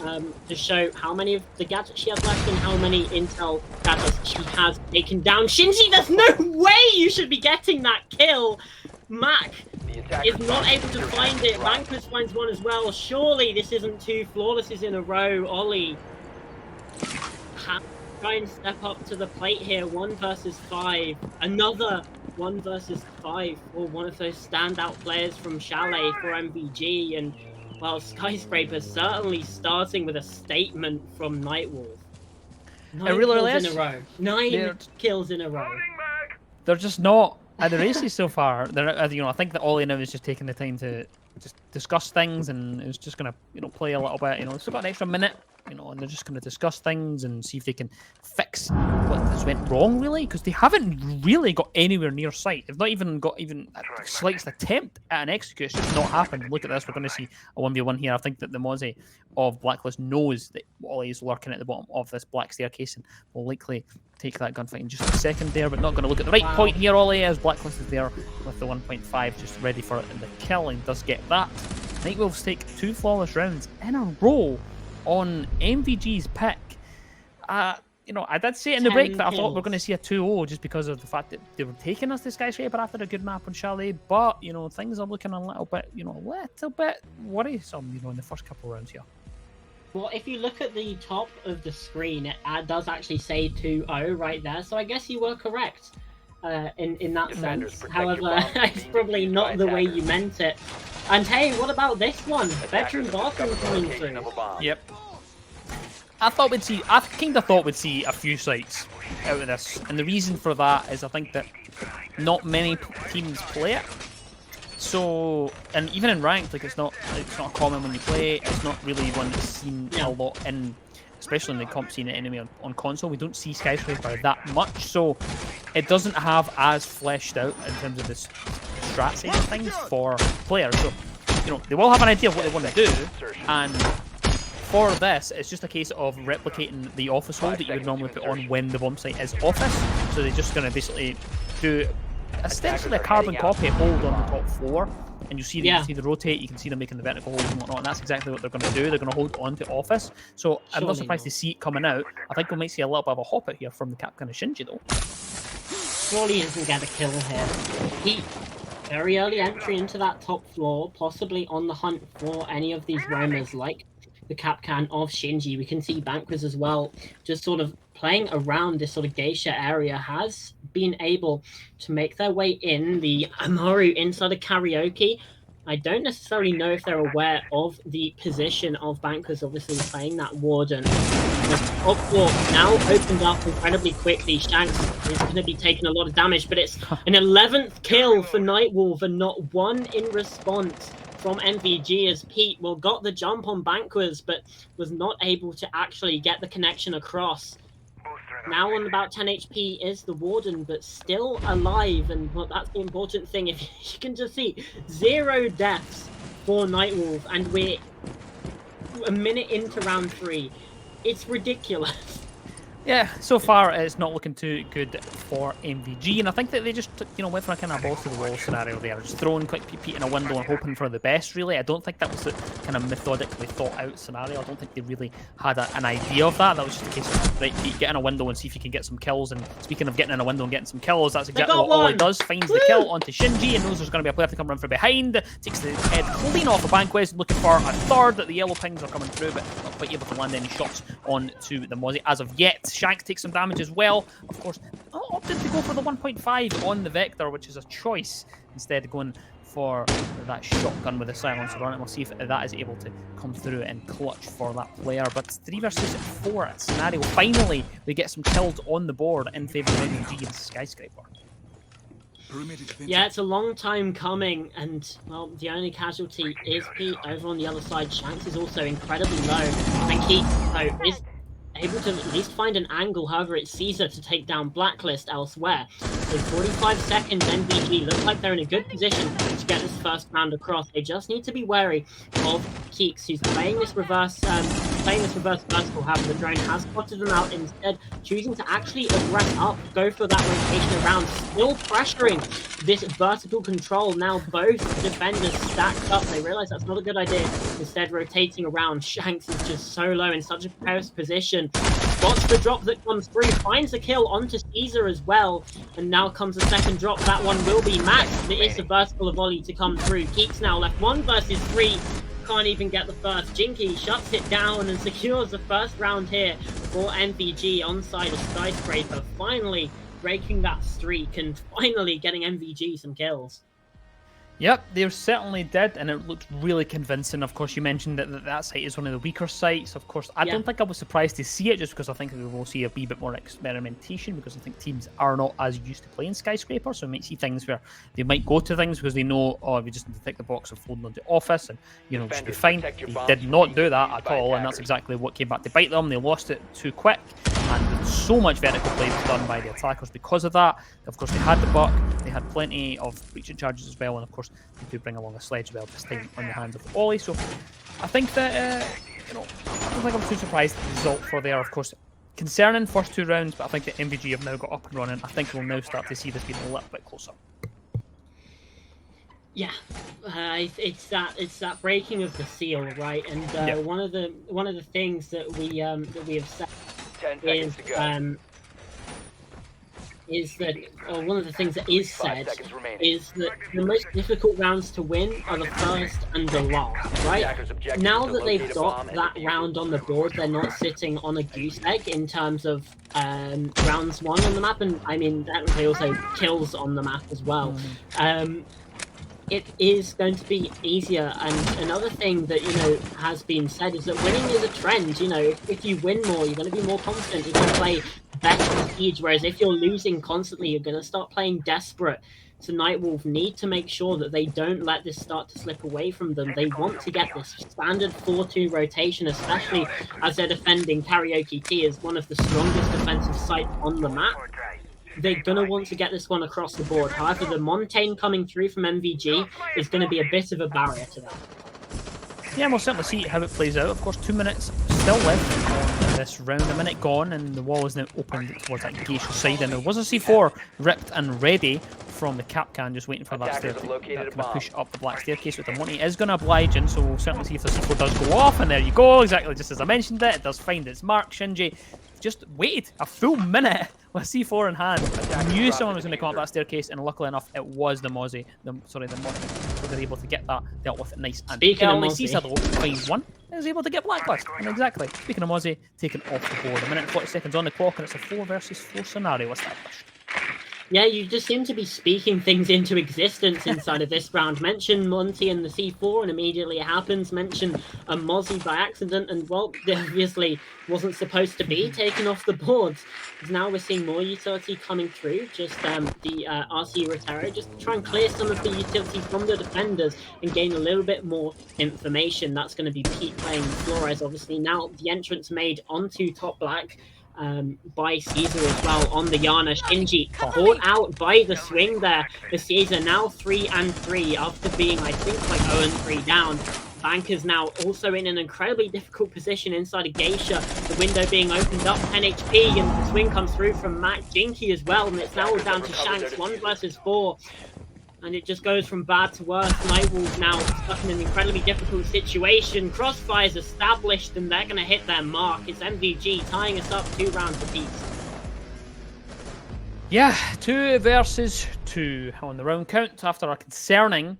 to show how many of the gadgets she has left and how many intel gadgets she has taken down. Shinji, there's no way you should be getting that kill. Mac is not able to find it. Bankless finds one as well. Surely this isn't 2 flawlesses in a row. Ollie has to try and step up to the plate here. 1 versus 5. Another 1 versus 5 for one of those standout players from Chalet for MVG. And, well, Skyscraper certainly starting with a statement from NightWolve. 9 really, kills really in is. a row. 9 kills in a row. They're just not at the races so far. They're, you know, I think that Ollie now is just taking the time to just discuss things, and is just gonna, you know, play a little bit. You know, they've still got an extra minute, you know, and they're just gonna discuss things and see if they can fix what has went wrong, really, because they haven't really got anywhere near sight. They've not even got even a slightest attempt at an execute. It's just not happened. Look at this. We're going to see a 1v1 here. I think that the Mozzie of Blacklist knows that Ollie is lurking at the bottom of this black staircase and will likely take that gunfight in just a second there, but not going to look at the right point here. Ollie, as Blacklist is there with the 1.5, just ready for it, and the kill, and does get that. NightWolves take 2 flawless rounds in a row on MVG's pick. You know, I did say it in the break that I thought we were going to see a 2-0 just because of the fact that they were taking us to Skyscraper after a good map on Chalet, but, you know, things are looking a little bit, you know, worrisome, you know, in the first couple of rounds here. Well, if you look at the top of the screen, it does actually say 2-0 right there, so I guess you were correct in that sense. However, it's probably not the way you meant it. And hey, what about this one? Veteran bathroom coming through. Yep. I kind of thought we'd see a few sites out of this, and the reason for that is I think that not many teams play it. So, and even in ranked, like it's not common when you play. It's not really one that's seen a lot in, especially in the comp scene anyway on console. We don't see Skyscraper that much, so it doesn't have as fleshed out in terms of the strat side of things for players. So, you know, they will have an idea of what they want to do, and for this, it's just a case of replicating the office hold that you would normally put on when the bomb site is office. So they're just going to basically do essentially a carbon copy hold on the top floor, and you see the rotate. You can see them making the vertical holds and whatnot, and that's exactly what they're going to do. They're going to hold on to office. So I'm not surprised to see it coming out. I think we might see a little bit of a hop out here from the Capcan of Shinji, though. Surely he doesn't get a kill here. He very early entry into that top floor, possibly on the hunt for any of these roamers like the Capcan of Shinji. We can see Banquers as well, just sort of playing around this sort of geisha area, has been able to make their way in. The Amaru inside of Karaoke. I don't necessarily know if they're aware of the position of Banquers, obviously playing that Warden. The top floor now opened up incredibly quickly. Shanks is going to be taking a lot of damage, but it's an 11th kill for NightWolve and not one in response from MVG, as Pete, well, got the jump on Banquers, but was not able to actually get the connection across. Now on about 10 HP is the Warden, but still alive, and well, that's the important thing. If you can just see, 0 deaths for NightWolve, and we're a minute into round 3. It's ridiculous. Yeah, so far it's not looking too good for MVG, and I think that they just, you know, went for a kind of balls to the wall scenario there, just throwing quick Pete in a window and hoping for the best, really. I don't think that was a kind of methodically thought out scenario. I don't think they really had an idea of that. That was just a case of, right, Pete, get in a window and see if you can get some kills, and speaking of getting in a window and getting some kills, that's exactly what Ollie does. Finds the kill onto Shinji and knows there's going to be a player to come run from behind, takes the head clean off of Banquest, looking for a third. The yellow pings are coming through, but not quite able to land any shots onto the Mozzie as of yet. Shank takes some damage as well. Of course, opted to go for the 1.5 on the Vector, which is a choice, instead of going for that shotgun with the silencer on it. We'll see if that is able to come through and clutch for that player. But 3 versus 4 scenario. Finally, we get some kills on the board in favour of MVG and Skyscraper. Yeah, it's a long time coming, and, well, the only casualty is Pete. Over on the other side, Shanks is also incredibly low, and Keith, though, is able to at least find an angle. However, it's Caesar to take down Blacklist elsewhere. So 45 seconds, MVG looks like they're in a good position to get this first round across. They just need to be wary of Keeks, who's playing this reverse vertical. However, the drone has spotted them out, instead choosing to actually aggress up, go for that rotation around, still pressuring this vertical control. Now both defenders stacked up. They realize that's not a good idea. Instead, rotating around. Shanks is just so low in such a precarious position. Spots the drop that comes through, finds a kill onto Caesar as well, and now comes a second drop. That one will be maxed. There is a vertical volley to come through. Keeks now left 1 versus 3. Can't even get the first. Jinky shuts it down and secures the first round here for MVG onside of Skyscraper, finally breaking that streak and finally getting MVG some kills. Yep, they certainly did, and it looked really convincing. Of course, you mentioned that site is one of the weaker sites. Of course, I don't think I was surprised to see it, just because I think we will see a wee bit more experimentation, because I think teams are not as used to playing Skyscraper, so we might see things where they might go to things because they know, oh, we just need to tick the box of folding onto Office, and, you know, just be fine. They did not do that at all, and that's exactly what came back to bite them. They lost it too quick, and so much vertical play was done by the attackers because of that. Of course, they had the buck, they had plenty of breaching charges as well, and of course, they do bring along a sledge as well, this time on the hands of Ollie. So I think that, you know, I don't think I'm too surprised at the result for there. Of course, concerning first 2 rounds, but I think the MVG have now got up and running. I think we'll now start to see this being a little bit closer. Yeah, it's that breaking of the seal, right? And one of the things that we have said is that one of the things that is said is that the most difficult rounds to win are the first and the last, right? Now that they've got that round on the board, they're not sitting on a goose egg in terms of rounds 1 on the map, and I mean technically also kills on the map as well. It is going to be easier, and another thing that, you know, has been said is that winning is a trend. You know, if you win more, you're going to be more confident, you're going to play better Siege, whereas if you're losing constantly, you're going to start playing desperate. So NightWolve need to make sure that they don't let this start to slip away from them. They want to get this standard 4-2 rotation, especially as they're defending Karaoke T as one of the strongest defensive sites on the map. They're going to want to get this one across the board. However, the Montaigne coming through from MVG is going to be a bit of a barrier to that. Yeah, we'll certainly see how it plays out. Of course, 2 minutes still left on this round. A minute gone, and the wall is now opened towards that Geisha side. And there was a C4 ripped and ready from the Capcan, just waiting for that stair to kind of push up the black staircase. With the money is going to oblige, and so we'll certainly see if the C4 does go off. And there you go, exactly just as I mentioned it. It does find its mark. Shinji just waited a full minute with C4 in hand. I knew someone was going to come up that staircase, and luckily enough, it was the Mozzie. The Mozzie. So they're able to get that dealt with it nice and early. Caesar though finds one. And is able to get blacklist. And exactly. Speaking of Mozzie, taken off the board. A minute and 40 seconds on the clock, and it's a 4 versus 4 scenario established. Yeah, you just seem to be speaking things into existence inside of this round. Mention Monty and the C4, and immediately it happens. Mention a Mozzie by accident, and well, it obviously wasn't supposed to be taken off the boards. Now we're seeing more utility coming through. Just the RC Rotaro, just try and clear some of the utility from the defenders and gain a little bit more information. That's going to be Pete playing Flores, obviously. Now the entrance made onto top black. By Caesar as well on the Yana. Shinji caught out by the swing there. The Caesar now 3-3 after being, I think, like 0-3 down. Banker's now also in an incredibly difficult position inside of Geisha. The window being opened up, 10 HP, and the swing comes through from Matt Jinky as well, and it's now all down to Shanks, 1 versus 4. And it just goes from bad to worse. NightWolve now stuck in an incredibly difficult situation. Crossfire's established, and they're going to hit their mark. It's MVG tying us up 2 rounds apiece. Yeah, 2 versus 2 on the round count after a concerning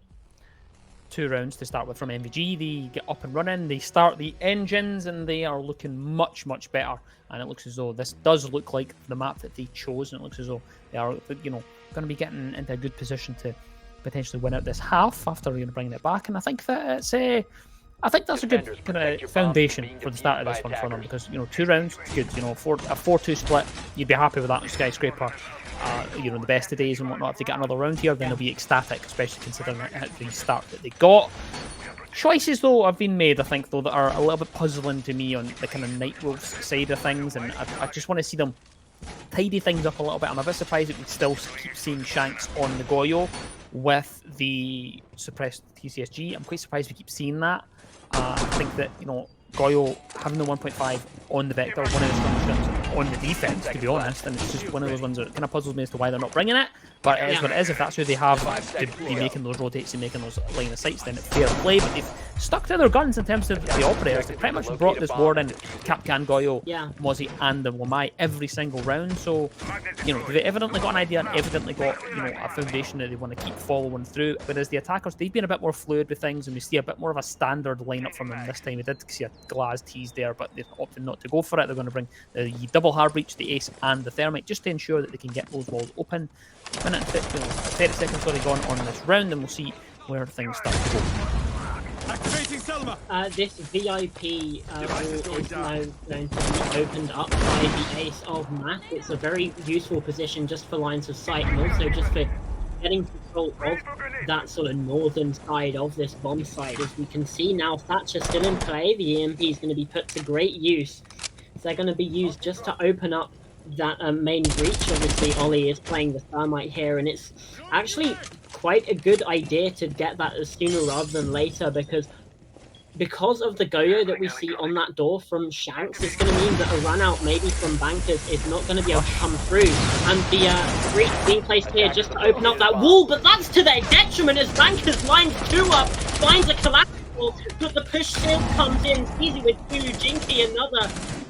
2 rounds to start with from MVG. They get up and running, they start the engines, and they are looking much, much better. And it looks as though this does look like the map that they chose, and it looks as though they are, you know, going to be getting into a good position to potentially win out this half after bringing it back. And I think that it's I think that's a good kind of foundation for the start of this one for them, because, you know, 2 rounds, good. You know, a 4-2 split, you'd be happy with that in Skyscraper. You know, the best of days and whatnot. If they get another round here, then they'll be ecstatic, especially considering the start that they got. Choices, though, have been made, I think, though, that are a little bit puzzling to me on the kind of NightWolves side of things, and I just want to see them tidy things up a little bit. I'm a bit surprised that we still keep seeing Shanks on the Goyo with the suppressed TCSG. I'm quite surprised we keep seeing that. I think that, you know, Goyo having the 1.5 on the Vector, one of the strongest guns on the defense, to be honest, and it's just one of those ones that kind of puzzles me as to why they're not bringing it. But it is what it is. If that's who they have to be making those rotates and making those line of sights, then it's fair play. But they've stuck to their guns in terms of the operators. They pretty much brought this board in Capcan, Goyo, Mozzie, and the Wamai every single round. So, you know, they've evidently got an idea and evidently got, you know, a foundation that they want to keep following through. Whereas the attackers, they've been a bit more fluid with things, and we see a bit more of a standard lineup from them this time. We did see a Glaz tease there, but they've opted not to go for it. They're going to bring the double hard breach, the ace, and the thermite, just to ensure that they can get those walls open. Minute and 30 seconds already gone on this round, and we'll see where things start to go. This VIP wall is now going to be opened up by the ace of Matt. It's a very useful position just for lines of sight and also just for getting control of that sort of northern side of this bomb site. As we can see now, Thatcher still in play. The EMP is going to be put to great use. So they're going to be used just to open up that main breach. Obviously, Ollie is playing the thermite here, and it's actually quite a good idea to get that sooner rather than later, because of the go-yo that we see on that door from Shanks, it's going to mean that a run-out maybe from Bankers is not going to be able to come through. And the breach being placed here just to open up that wall, but that's to their detriment as Bankers lines 2 up, finds a collateral, but the push still comes in. Easy with 2, Jinky another,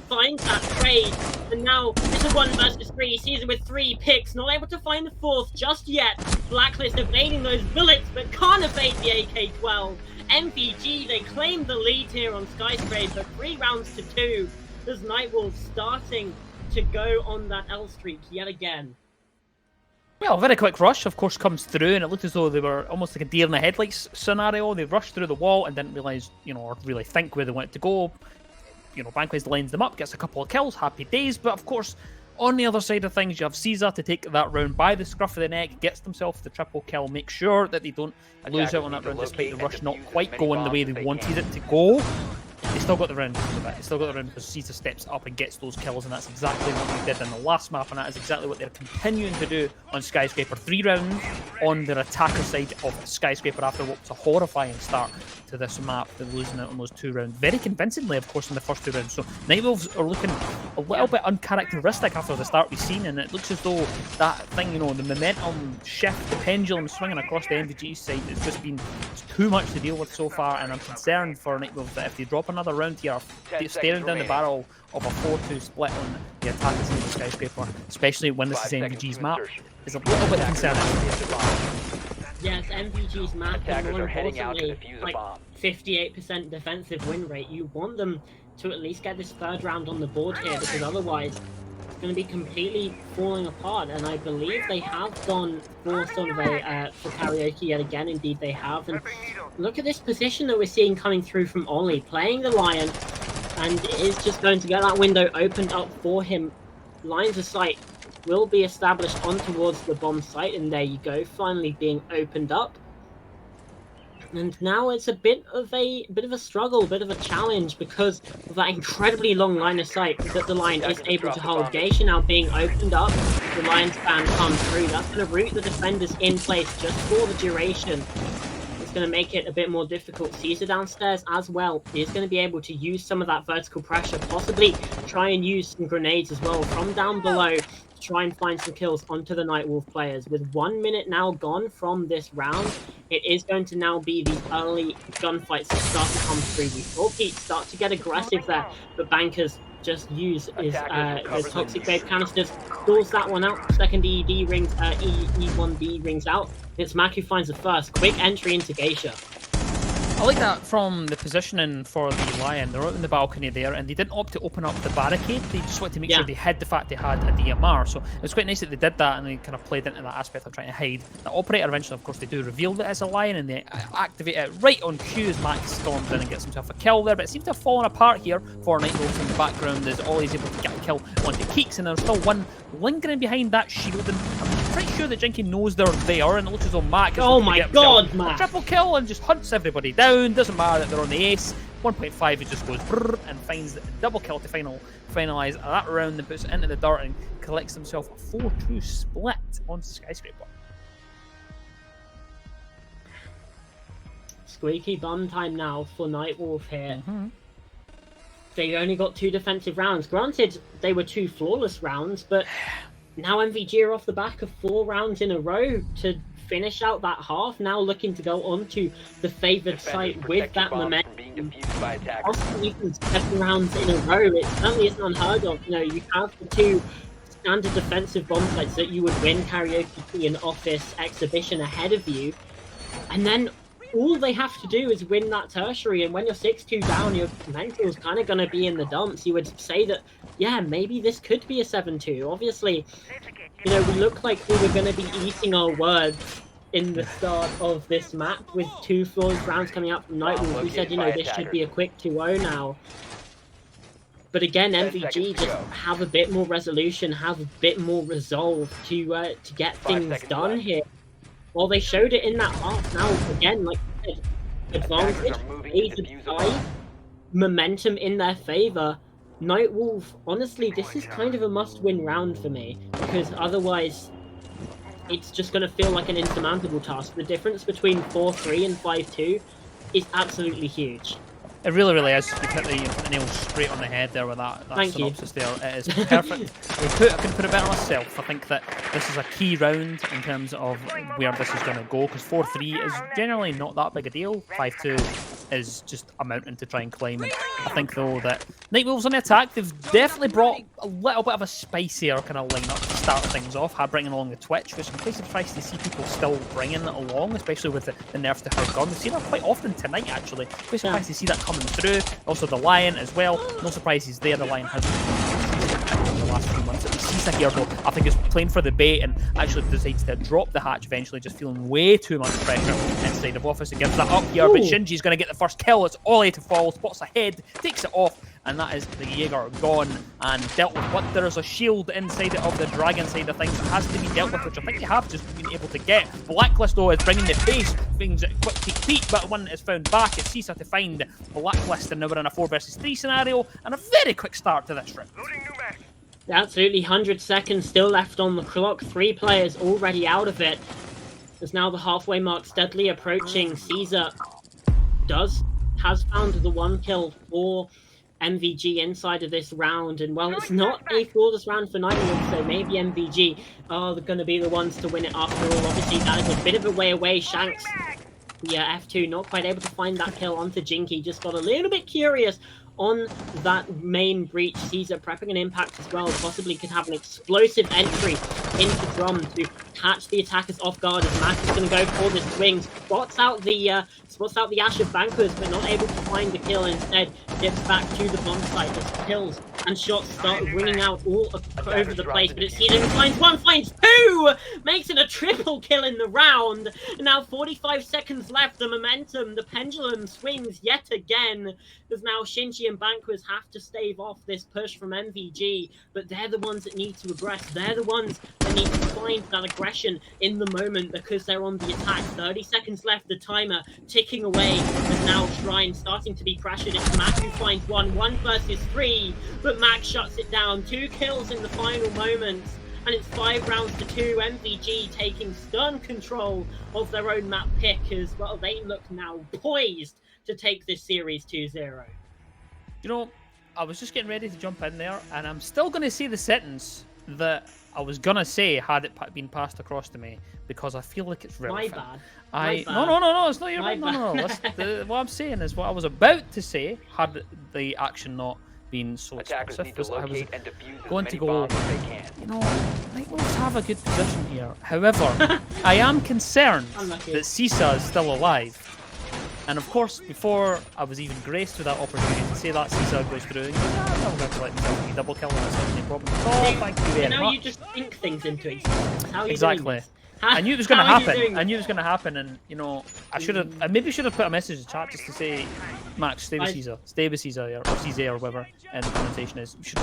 finds that trade, and now it's a 1 versus 3. Caesar with 3 picks, not able to find the 4th just yet. Blacklist evading those bullets, but can't evade the AK-12. MVG, they claim the lead here on Skyscraper, 3 rounds to 2. There's NightWolve starting to go on that L streak yet again. Well, a very quick rush, of course, comes through, and it looked as though they were almost like a deer in the headlights scenario. They rushed through the wall and didn't realise, or really think where they wanted to go. Banquist lines them up, gets a couple of kills, happy days, but of course, on the other side of things, you have Caesar to take that round by the scruff of the neck, gets themselves the triple kill, make sure that they don't lose out on that round despite the rush not quite going the way they wanted it to go. They still got the round because of it. They still got the round because Caesar steps up and gets those kills, and that's exactly what we did in the last map, and that is exactly what they're continuing to do on Skyscraper. 3 rounds on their attacker side of Skyscraper after what was a horrifying start to this map. They're losing out on those 2 rounds very convincingly, of course, in the first 2 rounds. So NightWolves are looking a little bit uncharacteristic after the start we've seen, and it looks as though that thing, the momentum shift, the pendulum swinging across the MVG side, it's just been too much to deal with so far, and I'm concerned for NightWolves that if they drop another round here, staring down the barrel of a 4-2 split on the attackers in the Skyscraper, especially when this is MVG's map, is a little bit concerning. Yes, MVG's map, and more importantly, like 58% defensive win rate. You want them to at least get this 3rd round on the board here, because otherwise it's going to be completely falling apart. And I believe they have gone for sort of for karaoke yet again. Indeed, they have. And look at this position that we're seeing coming through from Ollie, playing the Lion, and is just going to get that window opened up for him. Lines of sight will be established on towards the bomb site, and there you go, finally being opened up. And now it's a bit of a struggle, a bit of a challenge, because of that incredibly long line of sight that the Lion is able to hold. Geisha now being opened up, the Lion span comes through. That's going to root the defenders in place just for the duration. It's going to make it a bit more difficult. Caesar downstairs as well is going to be able to use some of that vertical pressure, possibly try and use some grenades as well from down below, try and find some kills onto the NightWolve players. With 1 minute now gone from this round, it is going to now be these early gunfights that start to come through. We saw Pete start to get aggressive there, but Bankers just use his toxic vape canisters, stalls that one out. Second EED rings, E1B rings out. It's Mac who finds the first. Quick entry into Geisha. I like that from the positioning for the Lion. They're out in the balcony there, and they didn't opt to open up the barricade. They just wanted to make sure they hid the fact they had a DMR. So it was quite nice that they did that, and they kind of played into that aspect of trying to hide. The operator eventually, of course, they do reveal that it's a Lion, and they activate it right on cue as Max storms in and gets himself a kill there. But it seems to have fallen apart here for NightWolves in the background as Ollie's able to get a kill onto Keeks, and there's still one lingering behind that shield. And I'm pretty sure that Jinky knows they're there, and it looks as though Mac is oh my god, Mac! Triple kill and just hunts everybody down. Doesn't matter that they're on the ace. 1.5, he just goes brrr and finds the double kill to finalise that round and puts it into the dirt and collects himself a 4-2 split on Skyscraper. Squeaky bum time now for NightWolve here. They only got 2 defensive rounds. Granted, they were 2 flawless rounds, but now MVG are off the back of 4 rounds in a row to finish out that half, now looking to go on to the favoured site with that momentum. Possibly even 7 rounds in a row, it certainly isn't unheard of. You have the 2 standard defensive bomb sites that you would win karaoke and office exhibition ahead of you, and then all they have to do is win that tertiary, and when you're 6-2 down, your mental is kind of going to be in the dumps. You would say that, yeah, maybe this could be a 7-2. Obviously, we look like we were going to be eating our words in the start of this map with 2 flawless rounds coming up from NightWolve. We said, you know, this should be a quick 2-0 now. But again, MVG just have a bit more resolution, have a bit more resolve to get things done here. Well, they showed it in that half. Now, again, like I said, advantage, phase of play, momentum in their favor. NightWolve, honestly, this is kind of a must-win round for me, because otherwise it's just going to feel like an insurmountable task. The difference between 4-3 and 5-2 is absolutely huge. It really, really is. You put the nail straight on the head there with that synopsis there. It is perfect. I couldn't put it better myself. I think that this is a key round in terms of where this is going to go, because 4-3 is generally not that big a deal. 5-2 is just a mountain to try and climb. And I think, though, that NightWolves on the attack, they've definitely brought a little bit of a spicier kind of lineup to start things off, bringing along the Twitch, which I'm quite surprised to see people still bringing it along, especially with the nerf to her gun. We've seen her quite often tonight, actually. Quite surprised to see that coming through. Also the Lion as well. No surprise he's there. The Lion has in the last few months. Sisa here, though, I think is playing for the bait and actually decides to drop the hatch eventually, just feeling way too much pressure inside of Office. It gives that up here, but Shinji's going to get the first kill. It's Ollie to fall, spots ahead, takes it off, and that is the Jaeger gone and dealt with. But there is a shield inside of the Dragon side of things that has to be dealt with, which I think they have just been able to get. Blacklist, though, is bringing the pace, things at quick peek, but when it's found back, it's Sisa to find Blacklist, and now we're in a 4 versus 3 scenario, and a very quick start to this round. Absolutely, 100 seconds still left on the clock. 3 players already out of it. As now the halfway mark steadily approaching. Caesar has found the 1 kill for MVG inside of this round, and well, it's not a flawless round for NightWolve, so maybe MVG are going to be the ones to win it after all. Obviously, that is a bit of a way away. Shanks, yeah, F2 not quite able to find that kill onto Jinky, just got a little bit curious on that main breach. Caesar prepping an impact as well, possibly could have an explosive entry into Drum to catch the attackers off guard, as Mac is going to go for the swing, spots out the Ash of Bankers, but not able to find the kill. Instead dips back to the bomb site as kills and shots start ringing out all over the place, but it's Caesar who finds 1, finds 2, makes it a triple kill in the round. And now 45 seconds left, the momentum, the pendulum swings yet again, as now Shinji and Banquers have to stave off this push from MVG, but they're the ones that need to aggress. They're the ones that need to find that aggression in the moment, because they're on the attack. 30 seconds left, the timer ticking away, as now Shrine starting to be pressured. It's Mac who finds 1 versus 3, but Mac shuts it down. 2 kills in the final moments, and it's 5 rounds to 2. MVG taking stern control of their own map pick as well. They look now poised to take this series 2-0. You know, I was just getting ready to jump in there, and I'm still going to say the sentence that I was going to say had it been passed across to me, because I feel like it's relevant. My bad. No, it's not your bad. No. What I'm saying is what I was about to say had the action not been so explosive. I was going to go, you know, NightWolves have a good position here. However, I am concerned that Sisa is still alive. And of course, before I was even graced with that opportunity to say that Sisa goes through, I'm going to let myself be double killing, that's not any problem at all. Thank you very much. You just think things into existence. How are you exactly. doing this? I knew it was going to happen. I knew it was going to happen, and you know, I maybe should have put a message in the chat just to say, Max, stay with Caesar, or Caesar, or whatever, and the pronunciation is. We should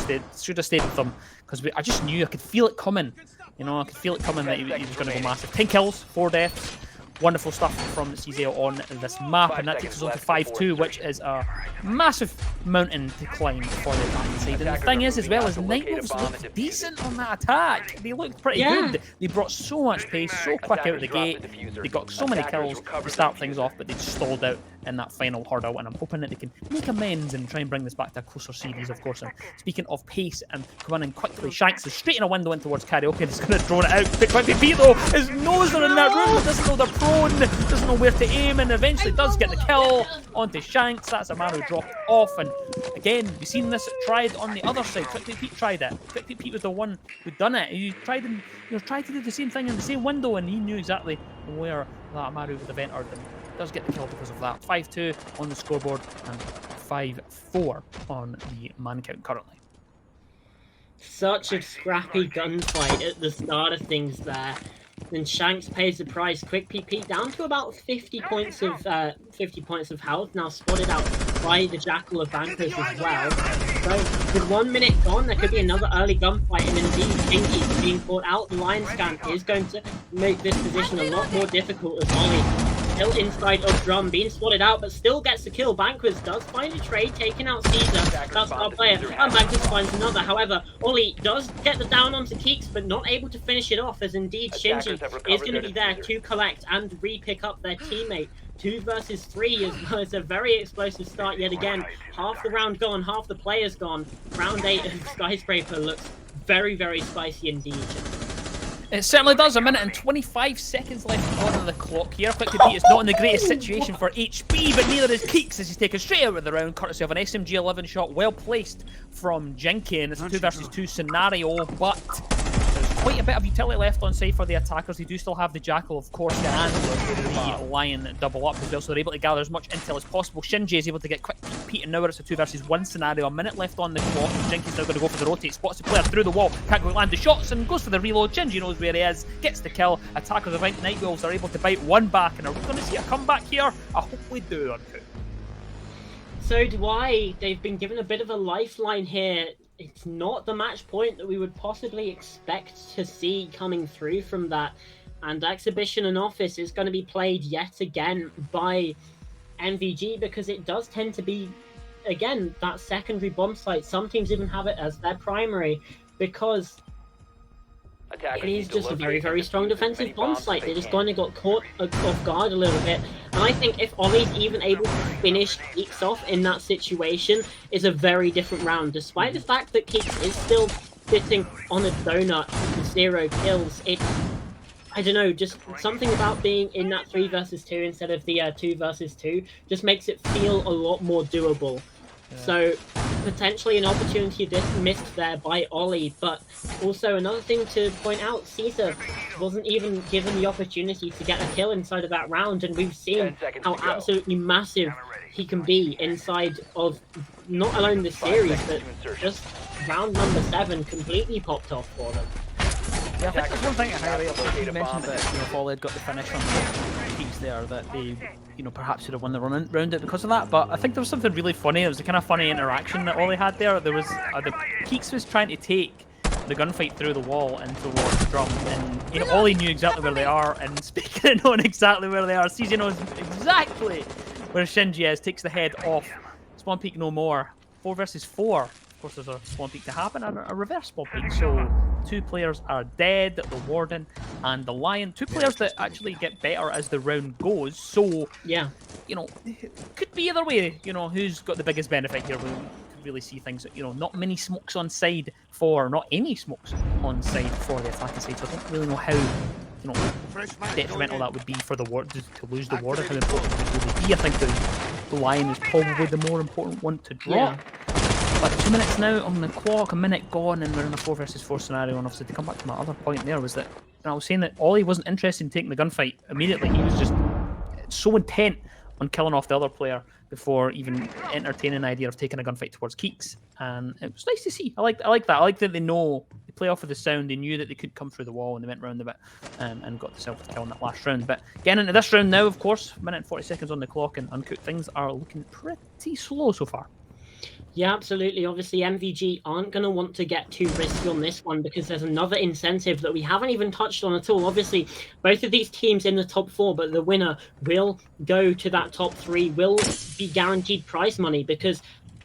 have stayed with them, because I just knew, I could feel it coming. You know, I could feel it coming that he was going to go massive. 10 kills, 4 deaths. Wonderful stuff from Caesar on this map, and that takes us on to 5-2, which is a massive mountain to climb for the attack side. And the thing is, as well, as NightWolves looked decent on that attack. They looked pretty good. They brought so much pace, so quick out of the gate. They got so many kills to start things off, but they just stalled out in that final hurdle, and I'm hoping that they can make amends and try and bring this back to a closer series, of course. And speaking of pace and coming in quickly, Shanks is straight in a window in towards Karaoke, and he's going to drone it out. Quickly, Pete, though, his nose are in that room, doesn't know they're prone, doesn't know where to aim, and eventually does get the kill onto Shanks. That's a man who dropped off, and again, we've seen this tried on the other side. Quickly Pete tried it. Quickly Pete was the one who done it. He tried to do the same thing in the same window, and he knew exactly where that Amaru would have entered, and does get the kill because of that. 5-2 on the scoreboard and 5-4 on the man count currently. Such a scrappy gunfight at the start of things there. And Shanks pays the price. Quick PP down to about 50 points of health. Now spotted out by the Jackal of Banquos as well. So with 1 minute gone, there could be another early gunfight, and indeed Jinky being caught out. The Lion Scan is going to make this position a lot more difficult as Ollie still inside of Drum, being spotted out, but still gets the kill. Banquos does find a trade, taking out Caesar. That's our player, and Banquos finds another. However, Ollie does get the down onto Keeks, but not able to finish it off, as indeed Shinji is going to be there to collect and re-pick up their teammate. 2 versus 3 as well. It's a very explosive start yet again. Half the round gone, half the players gone. Round 8 of Skyscraper looks very, very spicy indeed. It certainly does. 1 minute and 25 seconds left on the clock here. Quick to beat is not in the greatest situation for HP, but neither is Keeks as he's taken straight out of the round, courtesy of an SMG-11 shot, well placed from Jinky. And it's a 2 versus 2 scenario, but there's quite a bit of utility left on side for the attackers. They do still have the Jackal, of course, and the Lion double up as well, so they're able to gather as much intel as possible. Shinji is able to get quick Pete, and now it's a 2 versus 1 scenario. 1 minute left on the clock. Jinky's now going to go for the rotate, spots the player through the wall, can't go land the shots, and goes for the reload. Shinji knows where he is, gets the kill. Attackers of NightWolves are able to bite one back, and are we going to see a comeback here? I hope we do. So do I. They've been given a bit of a lifeline here. It's not the match point that we would possibly expect to see coming through from that. And Exhibition and Office is going to be played yet again by MVG, because it does tend to be, again, that secondary bomb site. Some teams even have it as their primary, because it is just a very, very strong defensive bomb site. They just kind of got caught off guard a little bit. And I think if Ollie's even able to finish Keeks off in that situation, is a very different round. Despite the fact that Keeks is still sitting on a donut with 0 kills, I don't know, just something about being in that 3 versus 2 instead of the 2 versus 2 just makes it feel a lot more doable. Yeah. So potentially an opportunity missed there by Ollie, but also another thing to point out, Caesar wasn't even given the opportunity to get a kill inside of that round, and we've seen how absolutely massive he can be inside of not alone the series, but just round number 7 completely popped off for them. Yeah, I think there's one thing to highlight. You mentioned that if Ollie had got the finish on the Keeks there, that they perhaps should have won the run round it because of that. But I think there was something really funny. It was a kind of funny interaction that Ollie had there. There was the Keeks was trying to take the gunfight through the wall and towards Drum, and Ollie knew exactly where they are, and speaking of knowing exactly where they are, CZ knows exactly where Shinji is, takes the head off. Spawn peek no more. 4 versus 4. Of course, there's a spawn peek to happen and a reverse spawn peek. So 2 players are dead, the Warden and the Lion. 2 players that actually get better as the round goes. So yeah, could be either way. Who's got the biggest benefit here? We could really see things. Not many smokes on side not any smokes on side for the attacking side. So I don't really know how detrimental that would be for the Warden to lose the Warden. How important it would be? I think the Lion is probably the more important one to drop. Yeah. But 2 minutes now on the clock, 1 minute gone, and we're in a 4 versus 4 scenario. And obviously, to come back to my other point there, was that I was saying that Ollie wasn't interested in taking the gunfight immediately. He was just so intent on killing off the other player before even entertaining the idea of taking a gunfight towards Keeks. And it was nice to see. I like that. I like that they play off of the sound. They knew that they could come through the wall, and they went round a bit and got themselves to kill in that last round. But getting into this round now, of course, 1 minute and 40 seconds on the clock, and Uncooked, things are looking pretty slow so far. Yeah, absolutely. Obviously, MVG aren't going to want to get too risky on this one, because there's another incentive that we haven't even touched on at all. Obviously, both of these teams in the top 4, but the winner will go to that top 3, will be guaranteed prize money, because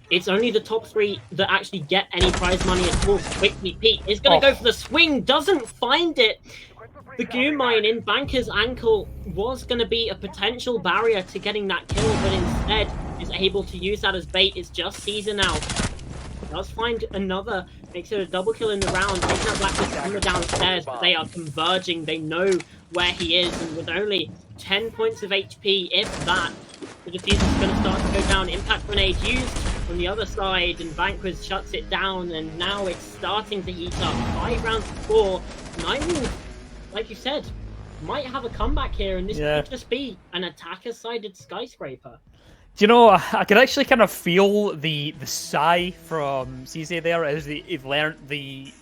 it's only the top 3 that actually get any prize money at all. Quickly, Pete is going to go for the swing, doesn't find it. The goo mine in Banker's ankle was going to be a potential barrier to getting that kill, but instead is able to use that as bait. It's just Caesar now. Does find another, makes it a double kill in the round, taking out Blacklist on the downstairs, but they are converging. They know where he is, and with only 10 points of HP, if that, the defuse is going to start to go down. Impact grenade used from the other side, and Banquez shuts it down, and now it's starting to heat up. 5 rounds to 4. NightWolve, like you said, might have a comeback here, and this could just be an attacker-sided Skyscraper. Do you know, I can actually kind of feel the sigh from CZ there as they've learned the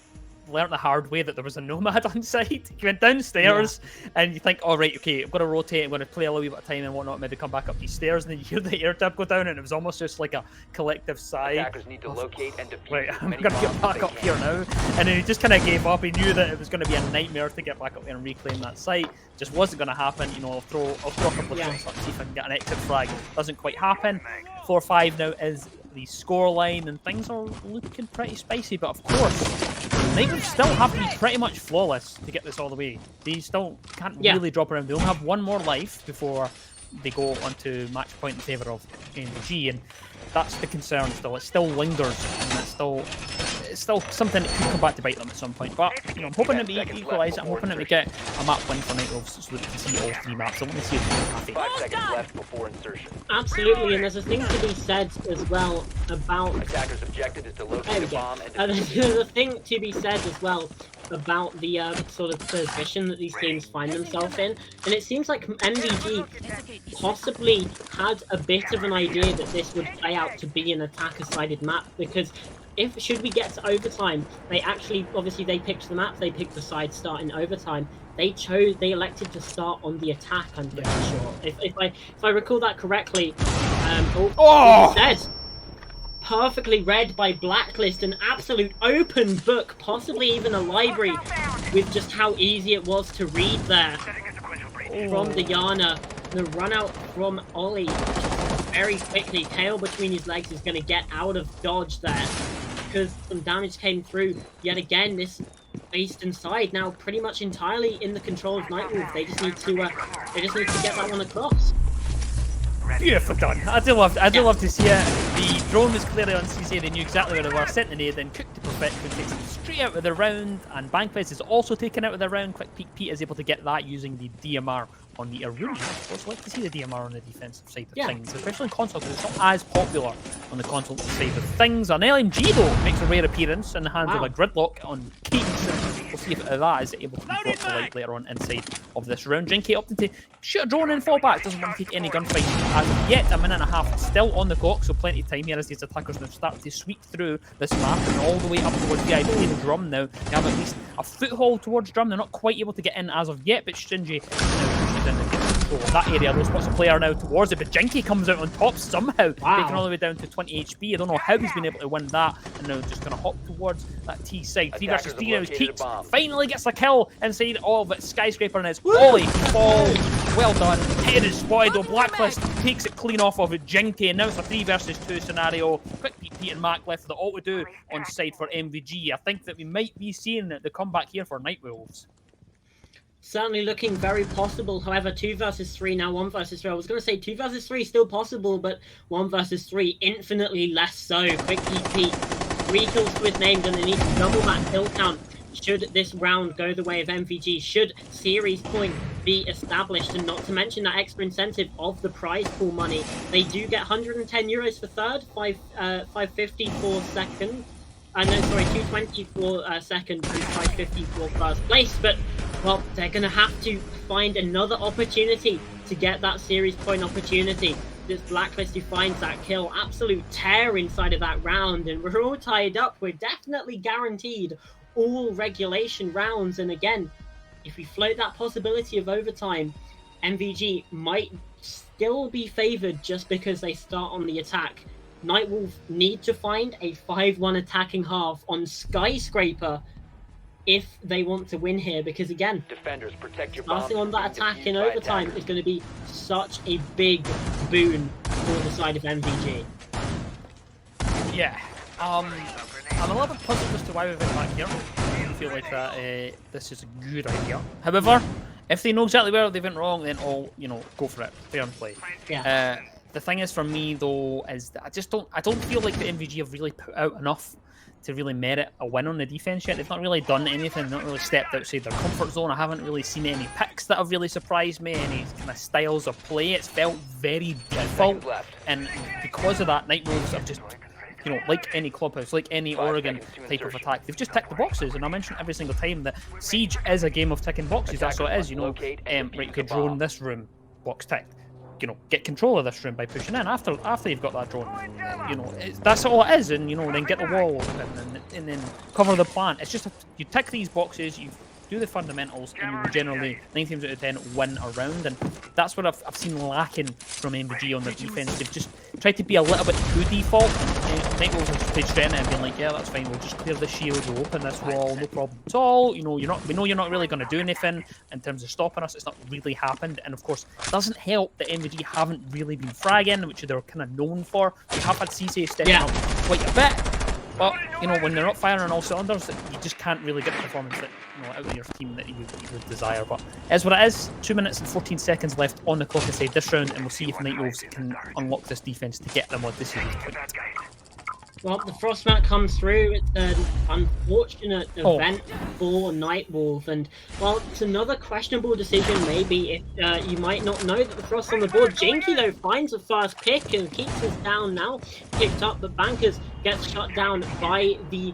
learnt the hard way that there was a nomad on site. You went downstairs and you think, all right, okay, I'm going to rotate, I'm going to play a little bit of time and whatnot, maybe come back up these stairs, and then you hear the air tab go down, and it was almost just like a collective sigh. Attackers need to locate and defuse Right, as I'm many going to get bombs back as up they here can. now. And then he just kind of gave up. He knew that it was going to be a nightmare to get back up there and reclaim that site. Just wasn't going to happen. You know, I'll throw a couple of shots up to see if I can get an exit frag. Doesn't quite happen. 4-5 now is the scoreline, and things are looking pretty spicy. But of course, NightWolve still have to be pretty much flawless to get this all the way. They still can't really drop around. They only have one more life before they go onto match point in favour of NVG, and that's the concern still. It still lingers, and it's still something that could come back to bite them at some point. But you know, I'm hoping that we equalise it. I'm hoping that we get a map win for NightWolves so that we can see all 3 maps. I want to see it happy. 5 seconds left before insertion. Absolutely, and there's a thing to be said as well about... Attackers' objective is to locate a bomb and there's a thing to be said as well about the sort of position that these teams find themselves in, and it seems like MVG possibly had a bit of an idea that this would play out to be an attacker-sided map, because should we get to overtime, they actually, obviously they picked the map, they picked the side start in overtime. They elected to start on the attack, I'm pretty sure. If I recall that correctly, said perfectly read by Blacklist, an absolute open book, possibly even a library, with just how easy it was to read there. From Diana, the run out from Ollie, very quickly, tail between his legs is going to get out of dodge there, because some damage came through. Yet again, this eastern side now pretty much entirely in the control of NightWolve. They just need to get that one across. Beautiful done. I do love to see it. The drone was clearly on CC. They knew exactly where they were. Sent the nade, then cooked to perfection, takes them straight out of the round, and Banquist is also taken out of the round. Quick peek, Pete is able to get that using the DMR on the Aruna. Of course, like to see the DMR on the defensive side of things, especially in console, because it's not as popular on the console side of things. An LMG though makes a rare appearance in the hands of a Gridlock on Keats. We'll see if that is able to be brought to light later on inside of this round. Jinky opting to shoot a drone and fall back. Doesn't want to take any gunfight as of yet. A minute and a half still on the clock, so plenty of time here as these attackers now start to sweep through this map and all the way up towards VIP and Drum now. They have at least a foothold towards Drum. They're not quite able to get in as of yet, but Shinji now in the that area. Those spots a player now towards it, but Jinky comes out on top somehow, taking all the way down to 20 HP. I don't know how he's been able to win that, and now just going to hop towards that T side. 3 versus 3 now. Keats finally gets a kill inside of Skyscraper, and it's Ollie falls. Well done. Head is spotted though. Blacklist takes it clean off of Jinky, and now it's a 3 versus 2 scenario. Quick Pete and Mac left for the all to do on side for MVG. I think that we might be seeing the comeback here for NightWolves. Certainly looking very possible. However, 2 versus 3 now, 1 versus 3. I was going to say 2 versus 3 still possible, but 1 versus 3 infinitely less so. Quick EP, 3 kills to his name, and they need to double that kill count. Should this round go the way of MVG, should series point be established, and not to mention that extra incentive of the prize pool money. They do get 110 euros for third, 550 for second. No, sorry, 220 for second and 550 for first place. But, well, they're going to have to find another opportunity to get that series point opportunity. This Blacklist who finds that kill, absolute tear inside of that round, and we're all tied up. We're definitely guaranteed all regulation rounds. And again, if we float that possibility of overtime, MVG might still be favored just because they start on the attack. NightWolve need to find a 5-1 attacking half on Skyscraper if they want to win here, because again, defenders protect your starting on that attack in overtime is going to be such a big boon for the side of MVG. Yeah, I'm a little bit puzzled as to why we've been back here. I don't feel like that this is a good idea. However, if they know exactly where they went wrong, then go for it, fair and play. Yeah. The thing is for me though is that I don't feel like the MVG have really put out enough to really merit a win on the defense yet. They've not really done anything, not really stepped outside their comfort zone. I haven't really seen any picks that have really surprised me, any kind of styles of play. It's felt very default, and because of that, NightWolves have just, like any clubhouse, like any Oregon type of attack, they've just ticked the boxes. And I mention every single time that Siege is a game of ticking boxes. That's what it is, right, you could drone this room, box ticked. you know, get control of this room by pushing in after you've got that drone. You know, that's all it is, and you know, then get the wall open and then cover the plant. It's just you tick these boxes, you do the fundamentals, and you will generally 9 times out of 10 win a round, and that's what I've seen lacking from MVG on their defense. They've just tried to be a little bit too default. NightWolve has played straight in and been like, yeah, that's fine, we'll just clear the shield, we'll open this wall, no problem at all. You know, we know you're not really going to do anything in terms of stopping us. It's not really happened, and of course, it doesn't help that MVG haven't really been fragging, which they're kind of known for. We have had CC stepping up quite a bit. But, you know, when they're not firing on all cylinders, you just can't really get the performance that, you know, out of your team that you would desire. But it is what it is. 2 minutes and 14 seconds left on the clock inside this round, and we'll see if NightWolves can unlock this defense to get them on this series point. Well, the frost mat comes through. It's an unfortunate event for NightWolve, and well, it's another questionable decision. Maybe if you might not know that the frost on the board. Jinky though finds the first pick and keeps us down now. Picked up, but Bankers gets shut down by the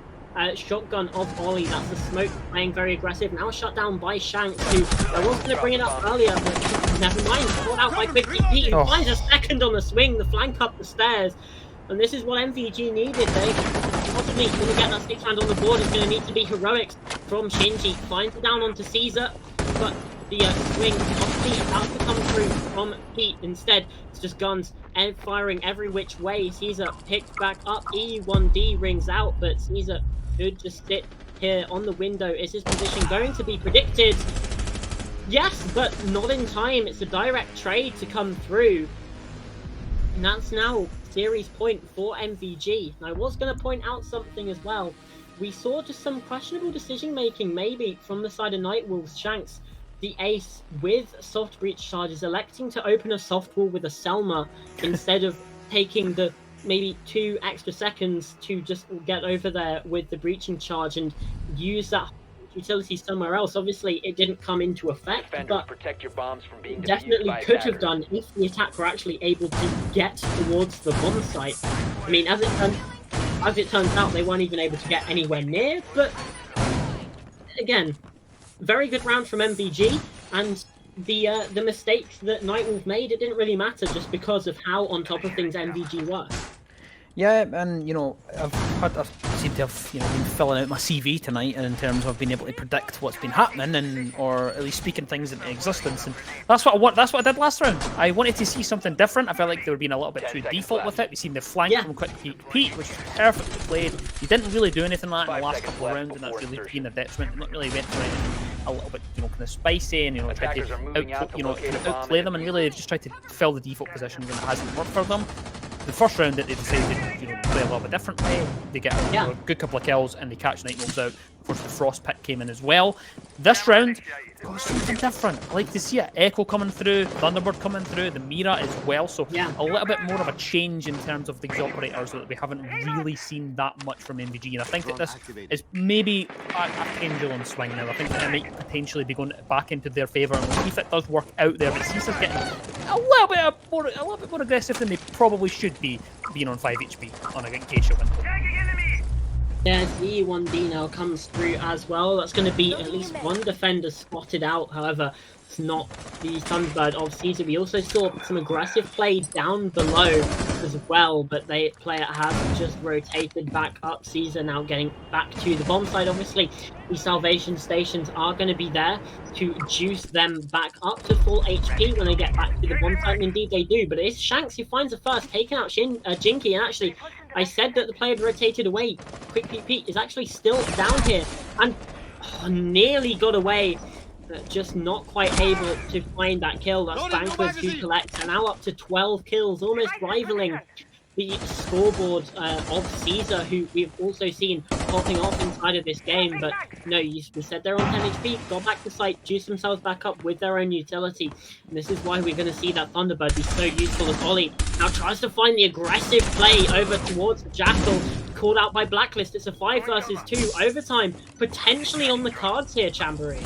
shotgun of Ollie. That's the smoke playing very aggressive. Now shut down by Shanks, who was going to bring it up earlier, but never mind. Caught out by Quick Pete, who finds a second on the swing, the flank up the stairs. And this is what MVG needed. They possibly going to get that 6 round on the board. It's going to need to be heroics from Shinji. Finds it down onto Caesar, but the swing of Pete has to come through from Pete. Instead, it's just guns and firing every which way. Caesar picked back up. E1D rings out, but Caesar could just sit here on the window. Is his position going to be predicted? Yes, but not in time. It's a direct trade to come through. And that's now series point for MVG. Now, I was going to point out something as well. We saw just some questionable decision making, maybe from the side of NightWolves. Shanks, the ace with soft breach charges, electing to open a soft wall with a Selma instead of taking the maybe 2 extra seconds to just get over there with the breaching charge and use that utility somewhere else. Obviously, it didn't come into effect, but protect your bombs from being definitely could have done if the attack were actually able to get towards the bomb site. I mean, as it turns out, they weren't even able to get anywhere near, but again, very good round from MVG, and the mistakes that NightWolve made, it didn't really matter just because of how on top of things MVG were. Yeah, and you know, I've seemed to have, you know, been filling out my CV tonight in terms of being able to predict what's been happening, and or at least speaking things into existence. And that's what I want. That's what I did last round. I wanted to see something different. I felt like they were being a little bit too default with it. We seen the flank from Quick Pete, which was perfectly played. You didn't really do anything like that in the last couple of rounds, and that's really been a detriment. They not really went for anything a little bit, you know, kind of spicy, and you know, tried to outplay them, and really just tried to fill the default position, and it hasn't worked for them. The first round that they decided to, you know, play a little bit differently, they get a good couple of kills and they catch NightWolves out. Of course, the Frost Pit came in as well. This round, something different. I like to see it. Echo coming through, Thunderbird coming through, the Mira as well. So a little bit more of a change in terms of these operators that we haven't really seen that much from MVG. And I think that this is maybe a pendulum swing now. I think that it might potentially be going back into their favour, and we'll see if it does work out there. But Caesar's getting a little bit more aggressive than they probably should be, being on 5 HP on a Geisha window. Yeah, the E1D now comes through as well. That's going to be at least one defender spotted out. However, it's not the Thunderbird of Caesar. We also saw some aggressive play down below as well, but the player has just rotated back up. Caesar now getting back to the bomb side. Obviously, the salvation stations are going to be there to juice them back up to full HP when they get back to the bomb site, and indeed they do. But it's Shanks who finds the first, taking out Jinky, and actually, I said that the player had rotated away. Quick Pete is actually still down here, and nearly got away, but just not quite able to find that kill. That's Bankers who collects, and now up to 12 kills, almost rivaling the scoreboard of Caesar, who we've also seen popping off inside of this game. But no, we said they're on 10 HP, got back to site, juiced themselves back up with their own utility. And this is why we're going to see that Thunderbird be so useful as Ollie now tries to find the aggressive play over towards Jackal, called out by Blacklist. It's a 5 versus 2 overtime, potentially on the cards here, Chambery.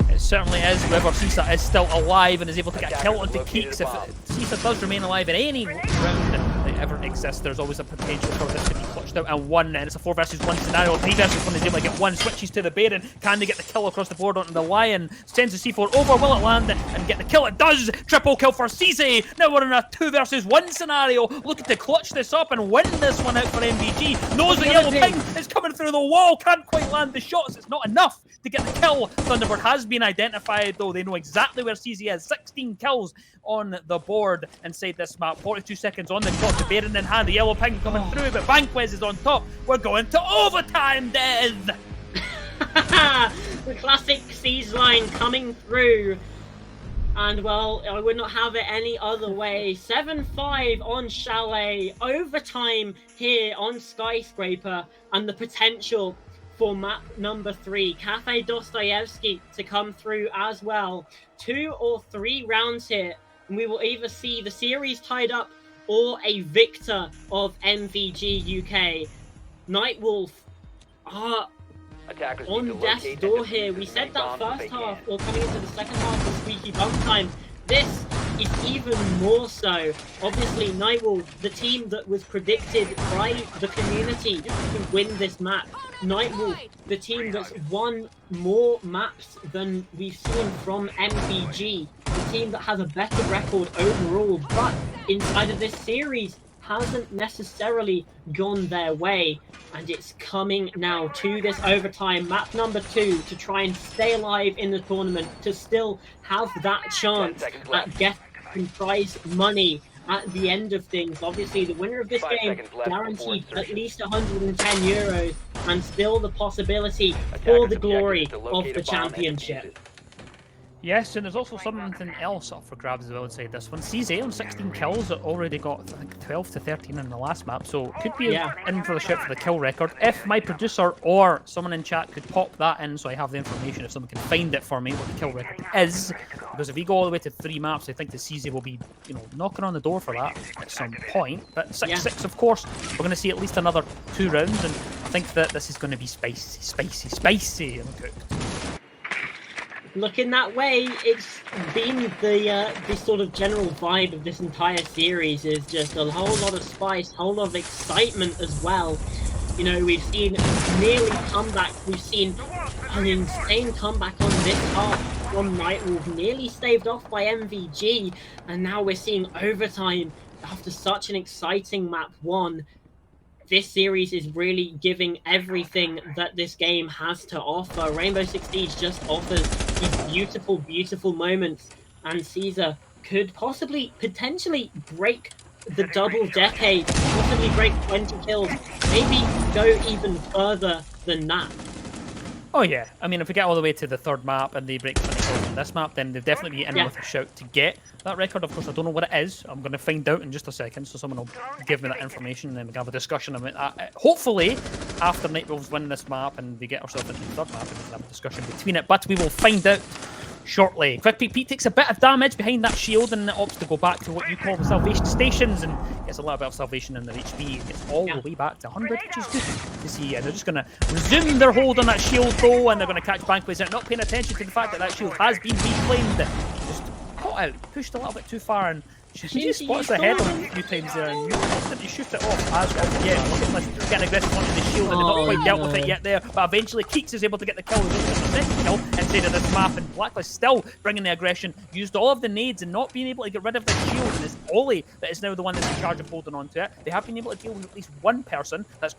It certainly is. Whoever Caesar is still alive and is able to get a kill onto Keeks. If Caesar does remain alive in any round, ever exists. There's always a potential for this to be clutched out and won, and it's a 4 versus 1 scenario. 3 versus 1 is able to get one, switches to the Baron. Can they get the kill across the board onto the Lion? Sends the C4 over, will it land and get the kill? It does! Triple kill for CZ! Now we're in a 2 versus 1 scenario, looking to clutch this up and win this one out for MVG. Knows the yellow ping is coming through the wall, can't quite land the shots, it's not enough to get the kill. Thunderbird has been identified though, they know exactly where CZ is. 16 kills on the board inside this map. 42 seconds on the clock, the Baron in hand, the yellow ping coming through, but Banquez is on top. We're going to overtime, Death! The classic siege line coming through. And well, I would not have it any other way. 7-5 on Chalet, overtime here on Skyscraper, and the potential for map number 3, Cafe Dostoevsky, to come through as well. 2 or 3 rounds here, and we will either see the series tied up or a victor of MVG UK. NightWolve are on death's door here. We said that first half, or coming into the second half of Squeaky Bum Time. This is even more so. Obviously, NightWolve, the team that was predicted by the community to win this map. NightWolve, the team that's won more maps than we've seen from MVG. The team that has a better record overall, but inside of this series, hasn't necessarily gone their way, and it's coming now to this overtime, map number 2, to try and stay alive in the tournament, to still have that chance at getting prize money at the end of things. Obviously, the winner of this game guaranteed at least 110 euros, and still the possibility for the glory of the championship. Yes, and there's also something else up for grabs as well inside this one. CZ on 16 kills, already got, I think, 12 to 13 in the last map, so could be in for the shout for the kill record. If my producer or someone in chat could pop that in so I have the information, if someone can find it for me, what the kill record is, because if we go all the way to 3 maps, I think the CZ will be, you know, knocking on the door for that at some point. But 6-6, of course, we're going to see at least another 2 rounds, and I think that this is going to be spicy and cooked. Looking that way, it's been the sort of general vibe of this entire series is just a whole lot of spice, a whole lot of excitement as well. You know, we've seen nearly comebacks, we've seen an insane comeback on this half from NightWolve, nearly staved off by MVG, and now we're seeing overtime after such an exciting map 1. This series is really giving everything that this game has to offer. Rainbow Six Siege just offers these beautiful, beautiful moments, and Caesar could potentially break the double decade, possibly break 20 kills, maybe go even further than that. Oh yeah, I mean, if we get all the way to the 3rd map and they break 20 kills in this map, then they'll definitely be in with a shout to get that record. Of course, I don't know what it is. I'm going to find out in just a second, so someone will give me that information and then we can have a discussion about that. Hopefully, after NightWolves win this map and we get ourselves into the 3rd map, we can have a discussion between it, but we will find out shortly. Quick Peek Pete takes a bit of damage behind that shield and opts to go back to what you call the salvation stations and gets a little bit of salvation in their HP and gets all the way back to 100, which is good to see. And they're just going to resume their hold on that shield though, and they're going to catch Banquez out, not paying attention to the fact that that shield has been reclaimed. Just caught out, pushed a little bit too far, and she spots the head on a few times there, and you didn't shoot it off as well. Yeah, getting aggressive onto the shield, and they've not quite dealt with it yet there, but eventually Keeks is able to get the kill. He's able to get the 2nd kill inside of this map, and Blacklist still bringing the aggression, used all of the nades and not being able to get rid of the shield, and it's Ollie that is now the one that's in charge of holding on to it. They have been able to deal with at least one person that's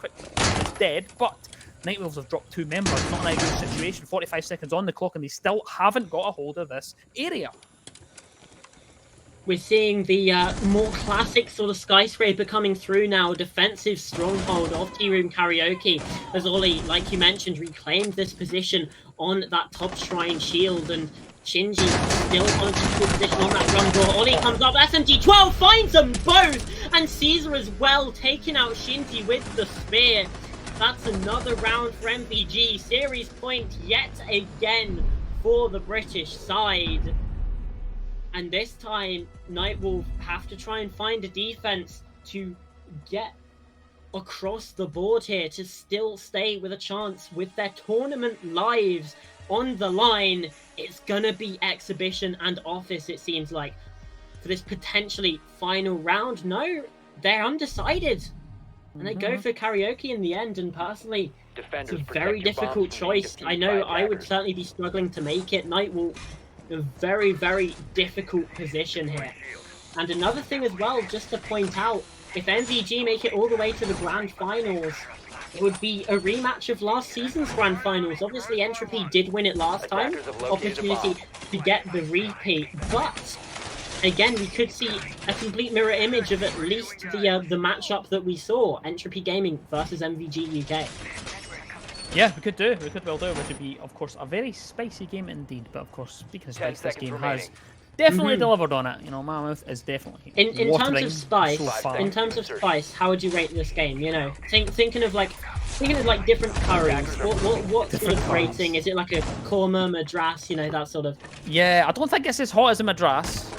dead, but NightWolves have dropped 2 members, not an ideal situation. 45 seconds on the clock, and they still haven't got a hold of this area. We're seeing the more classic sort of Skyscraper coming through now, defensive stronghold of Tea Room Karaoke, as Ollie, like you mentioned, reclaimed this position on that top shrine shield, and Shinji still on a good position on that run door. Ollie comes up, SMG12 finds them both, and Caesar as well, taking out Shinji with the spear. That's another round for MVG. Series point yet again for the British side. And this time, NightWolve have to try and find a defense to get across the board here, to still stay with a chance with their tournament lives on the line. It's gonna be exhibition and office, it seems like, for this potentially final round. No they're undecided. And they go for karaoke in the end, and personally, it's a very difficult choice. I know I would certainly be struggling to make it. NightWolve, a very, very difficult position here. And another thing as well, just to point out, if MVG make it all the way to the Grand Finals, it would be a rematch of last season's Grand Finals. Obviously, Entropy did win it last time, opportunity to get the repeat, but again, we could see a complete mirror image of at least the matchup that we saw, Entropy Gaming versus MVG UK. Yeah, we could do. We could well do, which would be, of course, a very spicy game indeed. But of course, speaking of spice, this game has definitely delivered on it. You know, my mouth is definitely in terms of spice. So in terms of spice, how would you rate this game? You know, thinking of like different curries. What sort of rating? Is it like a korma, madras? You know, that sort of. Yeah, I don't think it's as hot as a madras.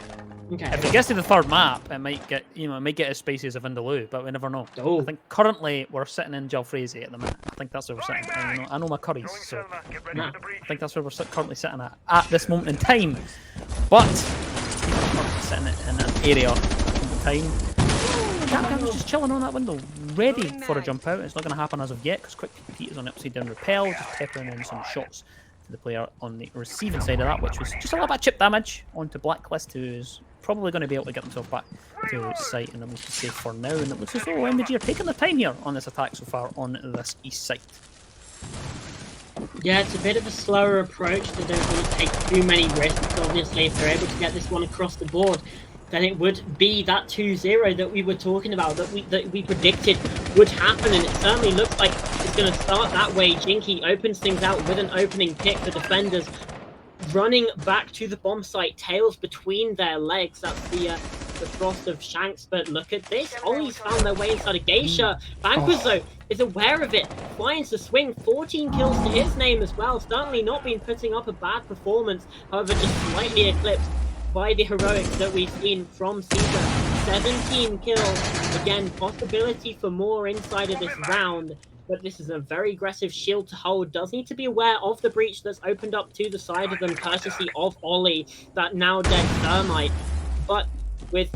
Okay. If it gets to the third map, it might get as spicy as a Vindaloo, but we never know. Oh. I think currently we're sitting in Jalfrezi at the minute. I think that's where we're sitting. And, I know my curries, so I think that's where we're currently sitting at this moment in time. But we're sitting in an area of time. Capcan's just chilling on that window, ready for a jump out. It's not going to happen as of yet because Quick Pete is on the upside down repel, just peppering in some shots to the player on the receiving side of that, which was just a little bit of chip damage onto Blacklist, who's probably going to be able to get themselves back to site, and it looks safe for now. And it looks as though MVG are taking the time here on this attack so far on this east site. Yeah, it's a bit of a slower approach. They don't want to take too many risks. Obviously, if they're able to get this one across the board, then it would be that 2-0 that we were talking about, that we predicted would happen, and it certainly looks like it's going to start that way. Jinky opens things out with an opening pick. The defenders running back to the bomb site, tails between their legs. That's the Frost of Shanks, but look at this. Ollie's found their way inside a Geisha. Bankers, though, is aware of it, finds the swing. 14 kills to his name as well. Certainly not been putting up a bad performance, however, just slightly eclipsed by the heroics that we've seen from Caesar. 17 kills. Again, possibility for more inside of this round. But this is a very aggressive shield to hold. Does need to be aware of the breach that's opened up to the side of them, courtesy of Ollie, that now dead Thermite. But with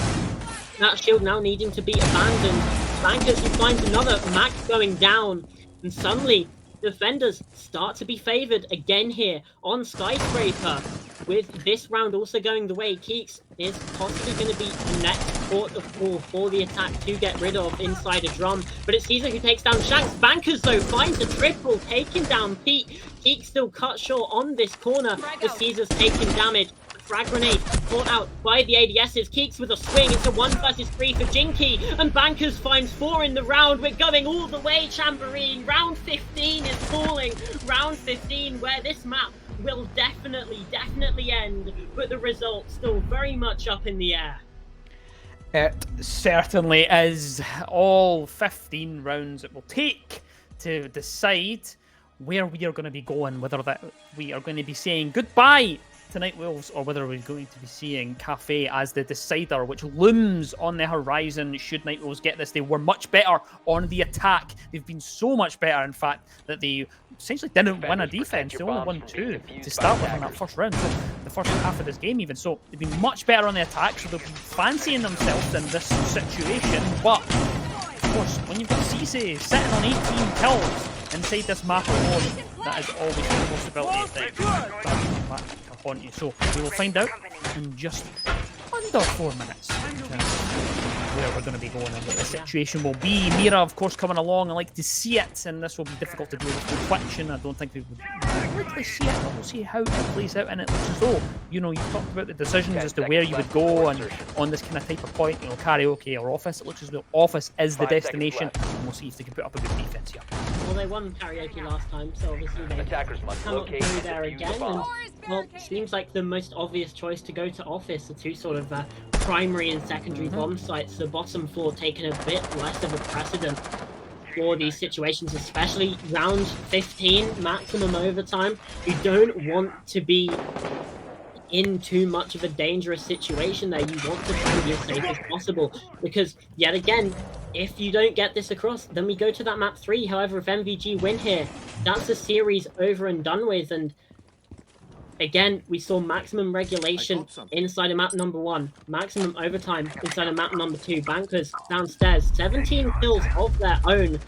that shield now needing to be abandoned, Bankers, who finds another Mac going down, and suddenly defenders start to be favored again here on Skyscraper. With this round also going the way, Keeks is possibly going to be the next port of call for the attack to get rid of inside a drum. But it's Caesar who takes down Shanks. Bankers, though, finds a triple, taking down Pete. Keeks still cut short on this corner as Caesar's taking damage. Frag grenade caught out by the ADSs. Keeks with a swing. It's a 1 versus 3 for Jinky. And Bankers finds 4 in the round. We're going all the way, Chamberine. Round 15 is falling. Round 15, where this map will definitely end, but the result still very much up in the air. It certainly is. All 15 rounds it will take to decide where we are going to be going, whether that we are going to be saying goodbye to NightWolves or whether we're going to be seeing Cafe as the decider, which looms on the horizon should NightWolves get this. They were much better on the attack. They've been so much better, in fact, that they essentially didn't win a defense. They only won 2 to start with in that first round, so the first half of this game even. So they've been much better on the attack, so they've been fancying themselves in this situation. But of course, when you've got Cisse sitting on 18 kills inside this map alone, that is always the possibility that on you. So we will find out in just under 4 minutes where we're going to be going and what the situation will be. Mira, of course, coming along. I like to see it, and this will be difficult to deal with reflection. I don't think we would likely see it, but we'll see how it plays out. And it looks as though, you know, you've talked about the decisions as to where you would go and on this kind of type of point, you know, karaoke or office. It looks as though office is the destination, and we'll see if they can put up a good defense here. Well, they won karaoke last time, so obviously they cannot go there again. And, well, it seems like the most obvious choice to go to office, the two sort of primary and secondary bomb sites. The bottom floor taking a bit less of a precedent for these situations, especially round 15, maximum overtime. You don't want to be in too much of a dangerous situation there. You want to try and be as safe as possible, because yet again, if you don't get this across, then we go to that map 3. However, if MVG win here, that's a series over and done with, and again, we saw maximum regulation inside of map number 1, maximum overtime inside of map number 2. Bankers downstairs, 17 kills of their own.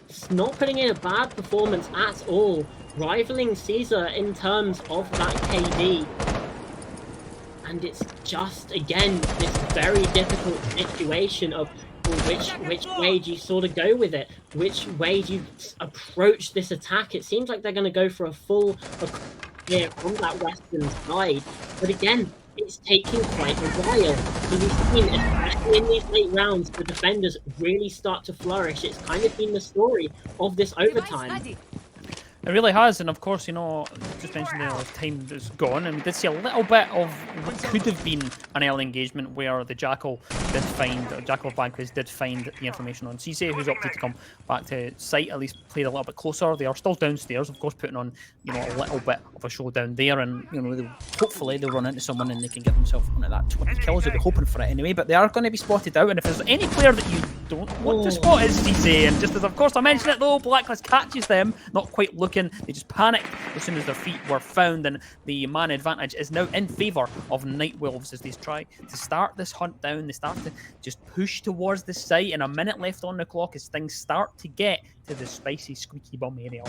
It's not putting in a bad performance at all, rivaling Caesar in terms of that KD. And it's just, again, this very difficult situation of which way do you sort of go with it? Which way do you approach this attack? It seems like they're going to go for a full clear from that western side. But again, it's taking quite a while. So we've seen, especially in these late rounds, the defenders really start to flourish. It's kind of been the story of this overtime. It really has, and of course, you know, just mentioned there, time is gone, and we did see a little bit of what could have been an early engagement where the Jackal did find, Jackal of Banquets did find the information on Cisse, who's opted to come back to site, at least played a little bit closer. They are still downstairs, of course, putting on, you know, a little bit of a show down there, and, you know, hopefully they'll run into someone and they can get themselves onto that 20 kills. They'll be hoping for it anyway, but they are going to be spotted out, and if there's any player that you don't want to spot, it's Cisse, and just as, of course, I mentioned it though, Blacklist catches them, not quite looking. They just panicked as soon as their feet were found, and the man advantage is now in favour of NightWolves as they try to start this hunt down. They start to just push towards the site, and a minute left on the clock as things start to get to the spicy, squeaky bum area.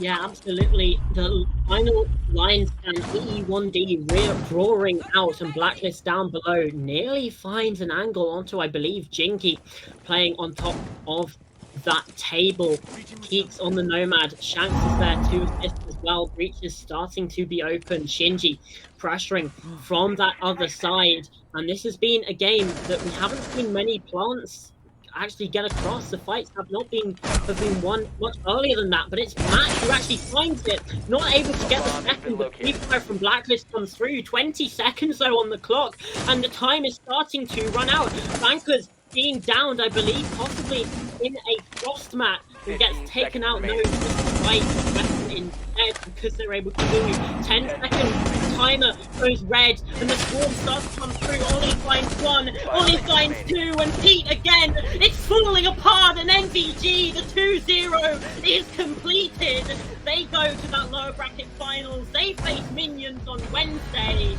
Yeah, absolutely. The final lines and EE1D roaring out, and Blacklist down below nearly finds an angle onto, I believe, Jinky playing on top of that table. Keeks on the Nomad. Shanks is there to assist as well. Breach is starting to be open. Shinji pressuring from that other side. And this has been a game that we haven't seen many plants actually get across. The fights have been won much earlier than that, but it's Matt who actually finds it, not able to get the second. The pre-fire from Blacklist comes through. 20 seconds though on the clock, and the time is starting to run out. Bankers being downed, I believe, possibly in a frost mat, and gets taken out. No, just right weapon instead, because they're able to do 10 seconds. Timer goes red, and the swarm starts to come through. Ollie finds 1, Ollie finds 2, and Pete again. It's falling apart, and MVG, the 2-0 is completed. They go to that lower bracket finals. They face Minions on Wednesday.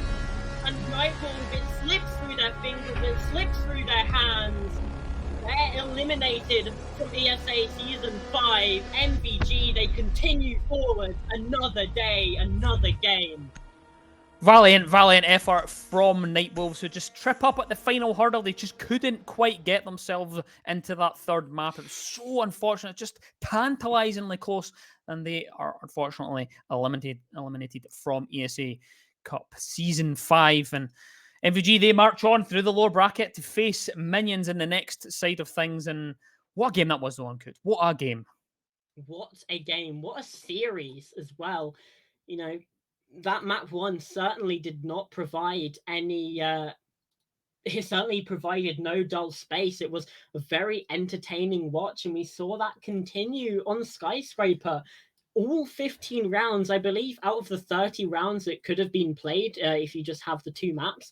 And NightWolve, it slips through their fingers, it slips through their hands. They're eliminated from ESA Season 5. MVG, they continue forward. Another day, another game. Valiant effort from NightWolves, who just trip up at the final hurdle. They just couldn't quite get themselves into that third map. It was so unfortunate, just tantalizingly close, and they are unfortunately eliminated from ESA Cup Season 5. And MVG, they march on through the lower bracket to face Minions in the next side of things. And what a game that was, though, Uncut. What a game. What a game. What a series as well. You know, that map 1 certainly did not provide any... it certainly provided no dull space. It was a very entertaining watch, and we saw that continue on Skyscraper. All 15 rounds, I believe, out of the 30 rounds that could have been played, if you just have the 2 maps,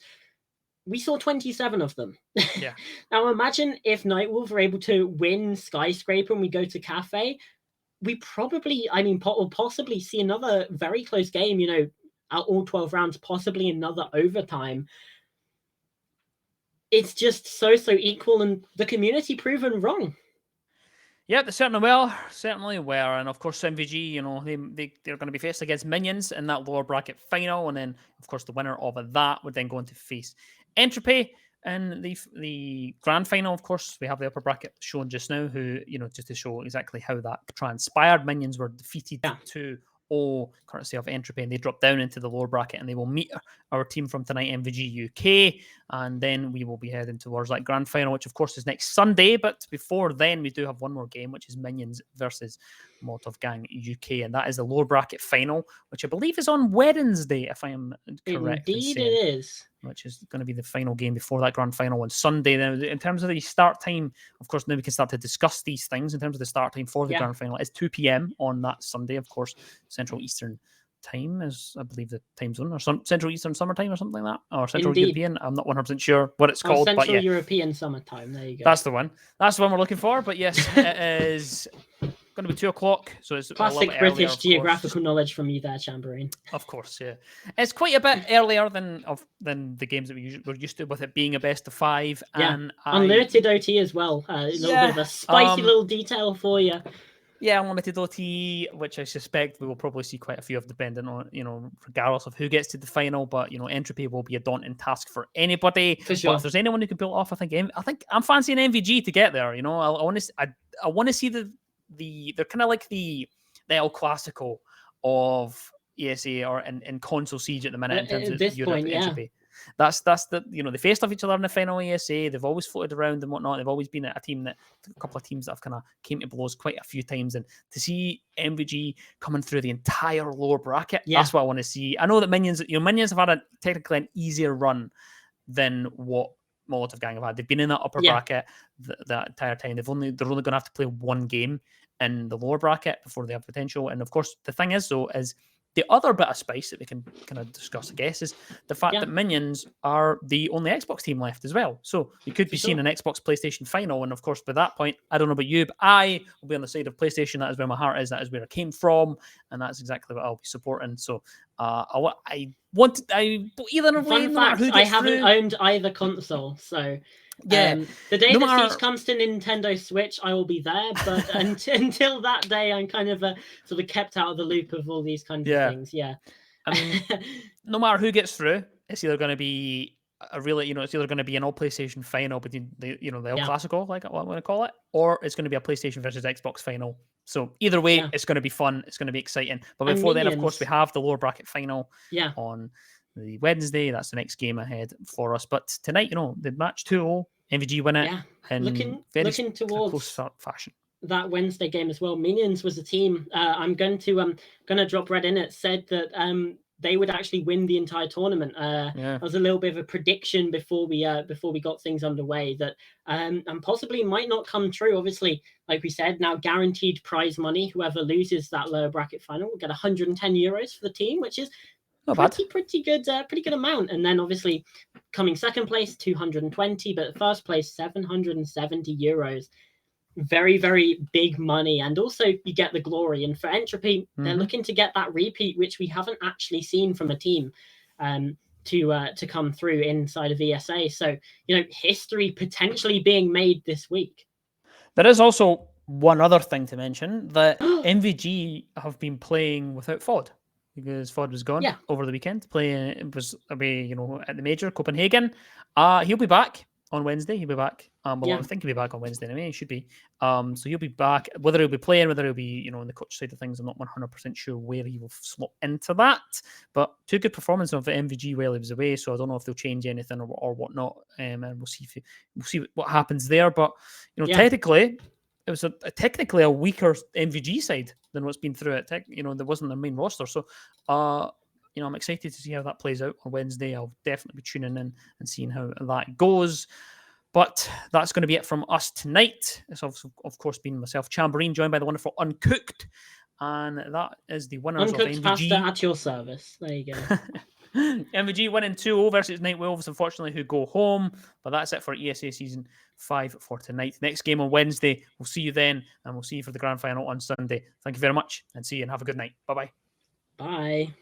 we saw 27 of them. Yeah. Now imagine if NightWolve were able to win Skyscraper and we go to Cafe. We probably, will possibly see another very close game, you know, out all 12 rounds, possibly another overtime. It's just so equal, and the community proven wrong. Yeah, they certainly were, and of course MVG, you know, they're going to be faced against Minions in that lower bracket final, and then of course the winner of that would then go on to face Entropy in the grand final. Of course, we have the upper bracket shown just now, who, you know, just to show exactly how that transpired. Minions were defeated 2-0 courtesy of Entropy, and they drop down into the lower bracket, and they will meet our team from tonight, MVG UK, and then we will be heading towards that grand final, which of course is next Sunday. But before then, we do have one more game, which is Minions versus Molotov Gang UK, and that is the lower bracket final, which I believe is on Wednesday, if I am correct. Indeed, it is. Which is going to be the final game before that grand final on Sunday. Now, in terms of the start time, of course, now we can start to discuss these things. In terms of the start time for the grand final, it's 2 p.m. on that Sunday. Of course, Central Eastern Time is, I believe, the time zone, or Central Eastern Summertime or something like that, or Central European. I'm not 100% sure what it's called. Central but yeah, European Summertime. There you go. That's the one. That's the one we're looking for. But yes, it is going to be 2 o'clock, so it's classic a little bit earlier, British geographical knowledge from you there, Chamberlain. Of course, yeah. It's quite a bit earlier than the games that we're used to, with it being a best of 5. Yeah, and unlimited OT as well. A little bit of a spicy little detail for you. Yeah, unlimited OT, which I suspect we will probably see quite a few of, depending on, regardless of who gets to the final. But entropy will be a daunting task for anybody. For sure. But if there's anyone who can pull it off, I think I'm fancying MVG to get there. I want to see they're kind of like the El Clasico of ESA or in console siege at the minute in terms of this Europe point, entropy. That's the they faced off each other in the final ESA. They've always floated around and whatnot. They've always been a couple of teams that have kind of came to blows quite a few times. And to see MVG coming through the entire lower bracket, that's what I want to see. I know that Minions have had technically an easier run than what Molotov Gang have had. They've been in that upper bracket that entire time. They're only going to have to play one game in the lower bracket before they have potential. And of course, the thing is the other bit of spice that we can kind of discuss, I guess, is the fact that Minions are the only Xbox team left as well. So you could be seeing an Xbox PlayStation final. And of course, by that point, I don't know about you, but I will be on the side of PlayStation. That is where my heart is. That is where I came from. And that's exactly what I'll be supporting. So either way, Fun fact, I haven't owned either console. So the day that Siege comes to Nintendo Switch, I will be there. But until that day, I'm kind of sort of kept out of the loop of all these kinds of things. Yeah. I mean, no matter who gets through, it's either going to be it's either going to be an all PlayStation final between the El Clasico, like what I'm going to call it, or it's going to be a PlayStation versus Xbox final. So either way, it's going to be fun. It's going to be exciting. But before then, of course, we have the lower bracket final on the Wednesday. That's the next game ahead for us. But tonight, the match 2-0, MVG win it. And looking towards close fashion. That Wednesday game as well. Minions was a team. I'm going to drop red in it. Said that they would actually win the entire tournament. That was a little bit of a prediction before we got things underway that and possibly might not come true. Obviously, like we said, now guaranteed prize money. Whoever loses that lower bracket final will get 110 euros for the team, which is pretty good amount. And then obviously coming second place 220, but first place 770 euros. Very, very big money, and also you get the glory. And for Entropy, they're looking to get that repeat, which we haven't actually seen from a team to come through inside of ESA. So history potentially being made this week. There is also one other thing to mention, that MVG have been playing without FOD. Because FOD was gone over the weekend. It was away, at the major, Copenhagen. He'll be back on Wednesday. He'll be back. I think he'll be back on Wednesday anyway. He should be. So he'll be back. Whether he'll be playing, whether he'll be, on the coach side of things, I'm not 100% sure where he will slot into that. But 2 good performances of MVG while he was away. So I don't know if they'll change anything or whatnot. And we'll see what happens there. But technically, it was technically a weaker MVG side than what's been through it. There wasn't their main roster. So, I'm excited to see how that plays out on Wednesday. I'll definitely be tuning in and seeing how that goes. But that's going to be it from us tonight. It's also, of course, been myself, Chamberlain, joined by the wonderful Uncooked. And that is the winners Uncooked of MVG. pasta at your service. There you go. MVG winning 2-0 versus NightWolves, unfortunately, who go home. But that's it for ESA Season 5 for tonight. Next game on Wednesday. We'll see you then, and we'll see you for the grand final on Sunday. Thank you very much, and see you, and have a good night. Bye-bye. Bye.